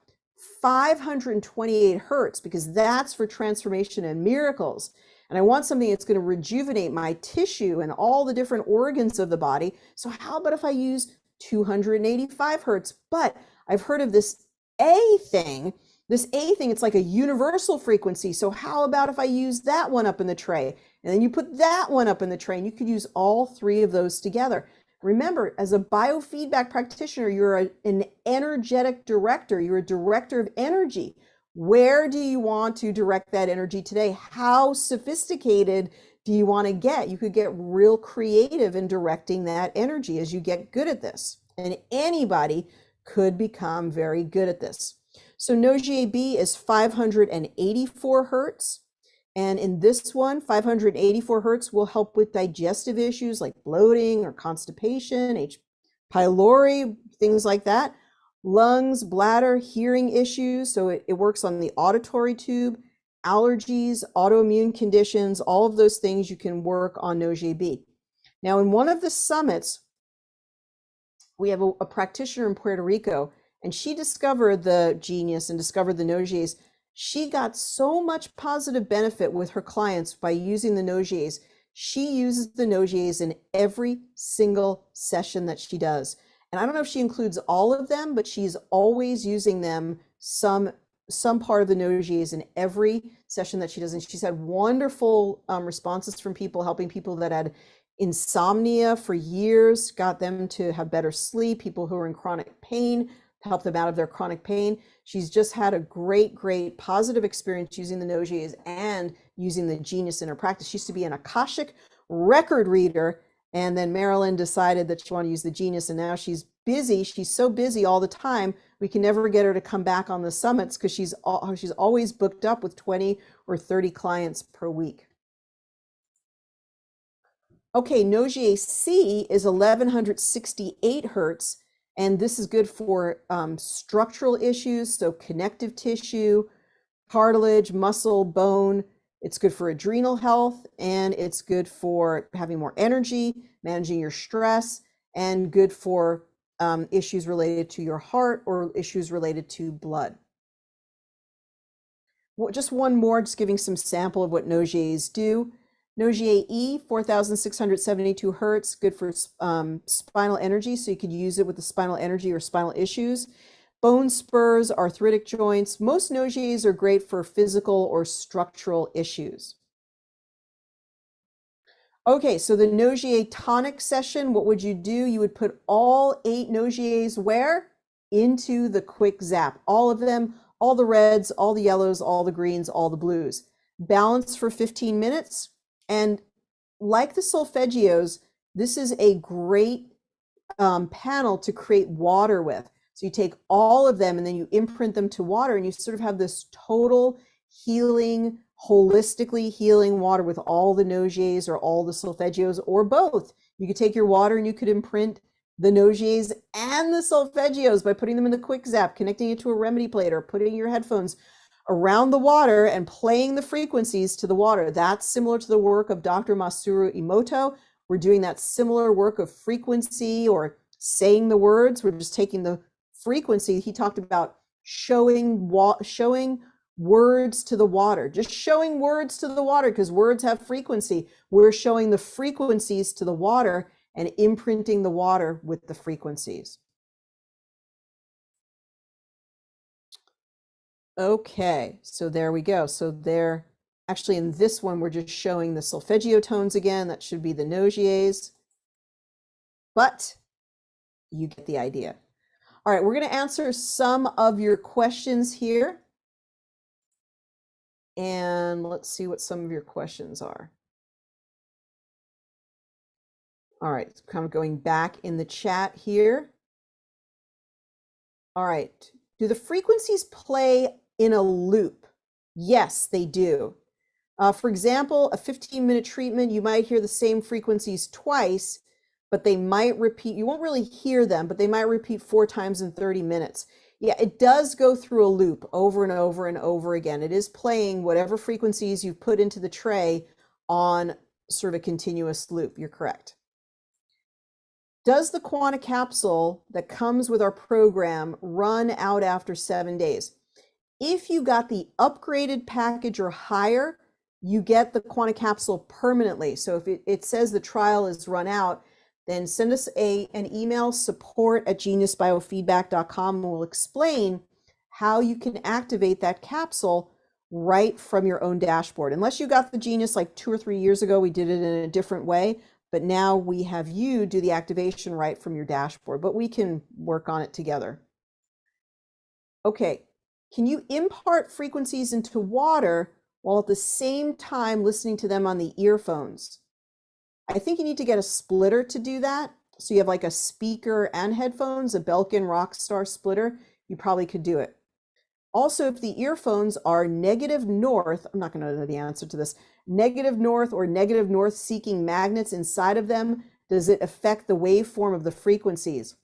528 hertz, because that's for transformation and miracles. And I want something that's going to rejuvenate my tissue and all the different organs of the body. So how about if I use 285 hertz? But I've heard of this A thing. This A thing, it's like a universal frequency. So how about if I use that one up in the tray? And then you put that one up in the tray, and you could use all three of those together. Remember, as a biofeedback practitioner, you're an energetic director. You're a director of energy. Where do you want to direct that energy today? How sophisticated do you want to get? You could get real creative in directing that energy as you get good at this. And anybody could become very good at this. So Nogier B is 584 hertz. And in this one, 584 hertz will help with digestive issues like bloating or constipation, H. pylori, things like that. Lungs, bladder, hearing issues. So it works on the auditory tube, allergies, autoimmune conditions, all of those things you can work on Nogier B. Now, in one of the summits, we have a practitioner in Puerto Rico, and she discovered the genius and discovered the Nogiers. She got so much positive benefit with her clients by using the Nogiers. She uses the Nogiers in every single session that she does. And I don't know if she includes all of them, but she's always using them, some part of the Nogiers in every session that she does. And she's had wonderful responses from people, helping people that had insomnia for years, got them to have better sleep, people who are in chronic pain, help them out of their chronic pain. She's just had a great positive experience using the Nogiers and using the genius in her practice. She used to be an Akashic record reader, and then Marilyn decided that she wanted to use the genius, and now she's busy. She's so busy all the time, we can never get her to come back on the summits because she's always booked up with 20 or 30 clients per week. Okay, Nogier C is 1168 hertz. And this is good for structural issues, so connective tissue, cartilage, muscle, bone. It's good for adrenal health, and it's good for having more energy, managing your stress, and good for issues related to your heart or issues related to blood. Well, just one more, just giving some sample of what Nogiers do. Nogier E, 4,672 hertz, good for spinal energy, so you could use it with the spinal energy or spinal issues. Bone spurs, arthritic joints. Most Nogiers are great for physical or structural issues. Okay, so the Nogier tonic session, what would you do? You would put all 8 Nogiers where? Into the quick zap. All of them, all the reds, all the yellows, all the greens, all the blues. Balance for 15 minutes. And like the solfeggios, this is a great panel to create water with. So you take all of them and then you imprint them to water, and you sort of have this total healing, holistically healing water with all the Nogiers or all the solfeggios or both. You could take your water and you could imprint the Nogiers and the solfeggios by putting them in the quick zap, connecting it to a remedy plate, or putting your headphones around the water and playing the frequencies to the water. That's similar to the work of Dr. Masaru Emoto. We're doing that similar work of frequency or saying the words. We're just taking the frequency. He talked about showing words to the water, just showing words to the water, because words have frequency. We're showing the frequencies to the water and imprinting the water with the frequencies. Okay, so there we go. So there, actually in this one, we're just showing the solfeggio tones again. That should be the Nogiers, but you get the idea. All right, we're going to answer some of your questions here. And let's see what some of your questions are. All right, kind of going back in the chat here. All right, do the frequencies play in a loop? Yes, they do. For example, a 15-minute treatment, you might hear the same frequencies twice, but they might repeat. You won't really hear them, but they might repeat 4 times in 30 minutes. Yeah, it does go through a loop over and over and over again. It is playing whatever frequencies you put into the tray on sort of a continuous loop. You're correct. Does the Quanta capsule that comes with our program run out after 7 days? If you got the upgraded package or higher, you get the Quanta capsule permanently. So if it says the trial is run out, then send us an email, support@geniusbiofeedback.com, and we'll explain how you can activate that capsule right from your own dashboard. Unless you got the Genius like 2 or 3 years ago, we did it in a different way, but now we have you do the activation right from your dashboard, but we can work on it together. Okay, can you impart frequencies into water while at the same time listening to them on the earphones? I think you need to get a splitter to do that. So you have like a speaker and headphones, a Belkin Rockstar splitter, you probably could do it. Also, if the earphones are negative north, I'm not going to know the answer to this, negative north or negative north seeking magnets inside of them, does it affect the waveform of the frequencies?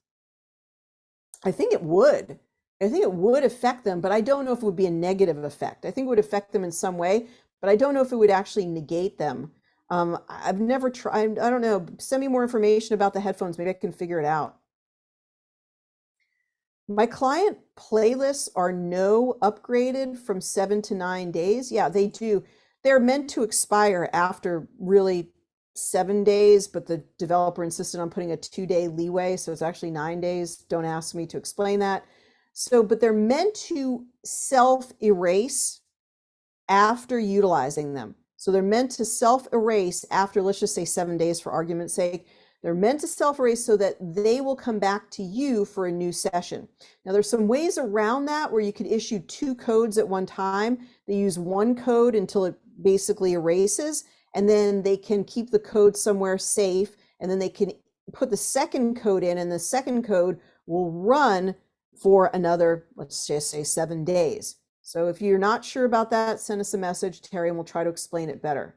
I think it would. I think it would affect them, but I don't know if it would be a negative effect. I think it would affect them in some way, but I don't know if it would actually negate them. I've never tried, I don't know, send me more information about the headphones. Maybe I can figure it out. My client playlists are no upgraded from 7 to 9 days. Yeah, they do. They're meant to expire after really 7 days, but the developer insisted on putting a 2-day leeway. So it's actually 9 days. Don't ask me to explain that. So, but they're meant to self-erase after utilizing them. So they're meant to self-erase after, let's just say 7 days for argument's sake. They're meant to self-erase so that they will come back to you for a new session. Now, there's some ways around that where you could issue 2 codes at one time. They use 1 code until it basically erases, and then they can keep the code somewhere safe, and then they can put the second code in, and the second code will run for another, let's just say 7 days. So if you're not sure about that, send us a message, Terry, and we'll try to explain it better.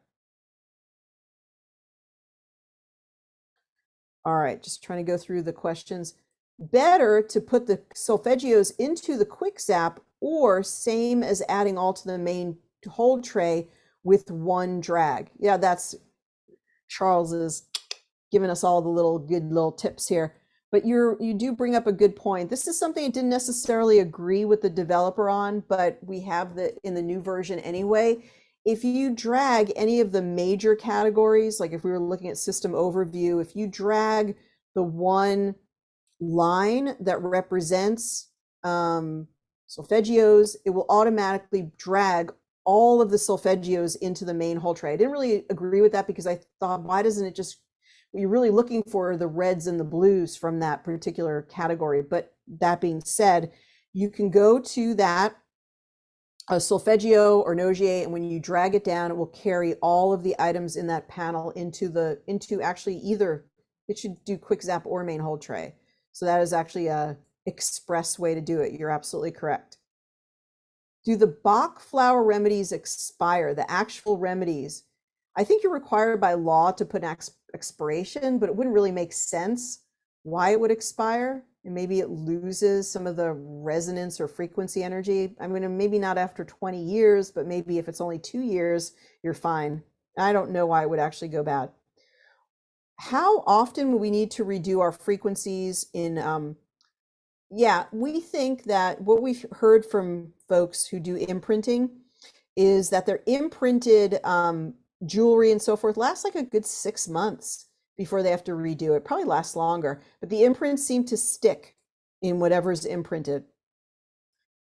All right, just trying to go through the questions. Better to put the solfeggios into the quick zap, or same as adding all to the main hold tray with 1 drag. Yeah, that's Charles is giving us all the good little tips here. But you do bring up a good point. This is something I didn't necessarily agree with the developer on, but we have in the new version anyway. If you drag any of the major categories, like if we were looking at system overview, if you drag the 1 line that represents solfeggios, it will automatically drag all of the solfeggios into the main whole tray. I didn't really agree with that because I thought, why doesn't it just, you're really looking for the reds and the blues from that particular category. But that being said, you can go to that solfeggio or Nogier, and when you drag it down, it will carry all of the items in that panel into actually either, it should do quick zap or main hold tray. So that is actually a express way to do it. You're absolutely correct. Do the Bach flower remedies expire, the actual remedies? I think you're required by law to put an expiration, but it wouldn't really make sense why it would expire. And maybe it loses some of the resonance or frequency energy. I mean, maybe not after 20 years, but maybe if it's only 2 years, you're fine. I don't know why it would actually go bad. How often will we need to redo our frequencies in, yeah, we think that what we've heard from folks who do imprinting is that their imprinted jewelry and so forth lasts like a good 6 months before they have to redo it. Probably lasts longer, but the imprints seem to stick in whatever's imprinted.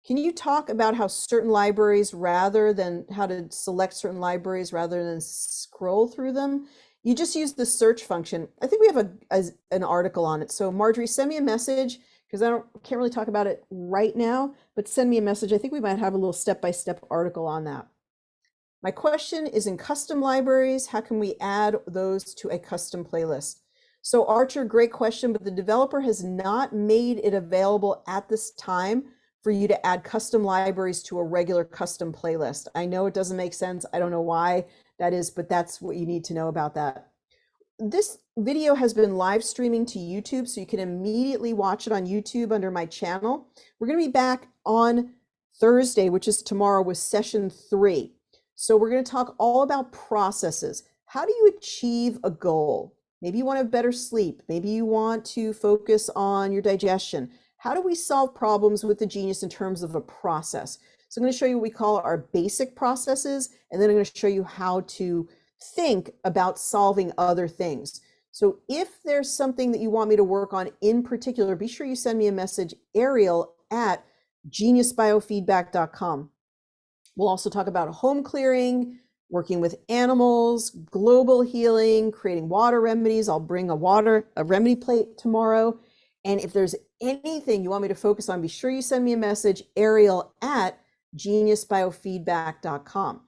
Can you talk about how certain libraries, rather than how to select certain libraries rather than scroll through them? You just use the search function. I think we have an article on it. So Marjorie, send me a message because can't really talk about it right now, but send me a message. I think we might have a little step-by-step article on that. My question is, in custom libraries, how can we add those to a custom playlist? So Archer, great question, but the developer has not made it available at this time for you to add custom libraries to a regular custom playlist. I know it doesn't make sense. I don't know why that is, but that's what you need to know about that. This video has been live streaming to YouTube, so you can immediately watch it on YouTube under my channel. We're going to be back on Thursday, which is tomorrow, with session 3. So we're going to talk all about processes. How do you achieve a goal? Maybe you want to have better sleep. Maybe you want to focus on your digestion. How do we solve problems with the Genius in terms of a process? So I'm going to show you what we call our basic processes, and then I'm going to show you how to think about solving other things. So if there's something that you want me to work on in particular, be sure you send me a message, Ariel at geniusbiofeedback.com. We'll also talk about home clearing, working with animals, global healing, creating water remedies. I'll bring a remedy plate tomorrow. And if there's anything you want me to focus on, be sure you send me a message, Ariel at geniusbiofeedback.com.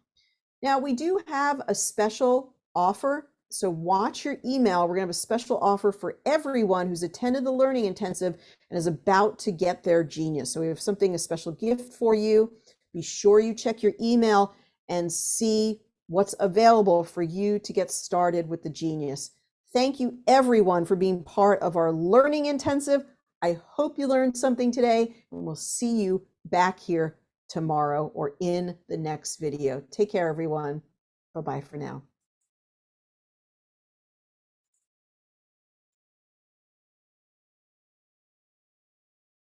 Now, we do have a special offer, so watch your email. We're going to have a special offer for everyone who's attended the Learning Intensive and is about to get their Genius. So we have a special gift for you. Be sure you check your email and see what's available for you to get started with the Genius. Thank you, everyone, for being part of our Learning Intensive. I hope you learned something today, and we'll see you back here tomorrow or in the next video. Take care, everyone. Bye-bye for now.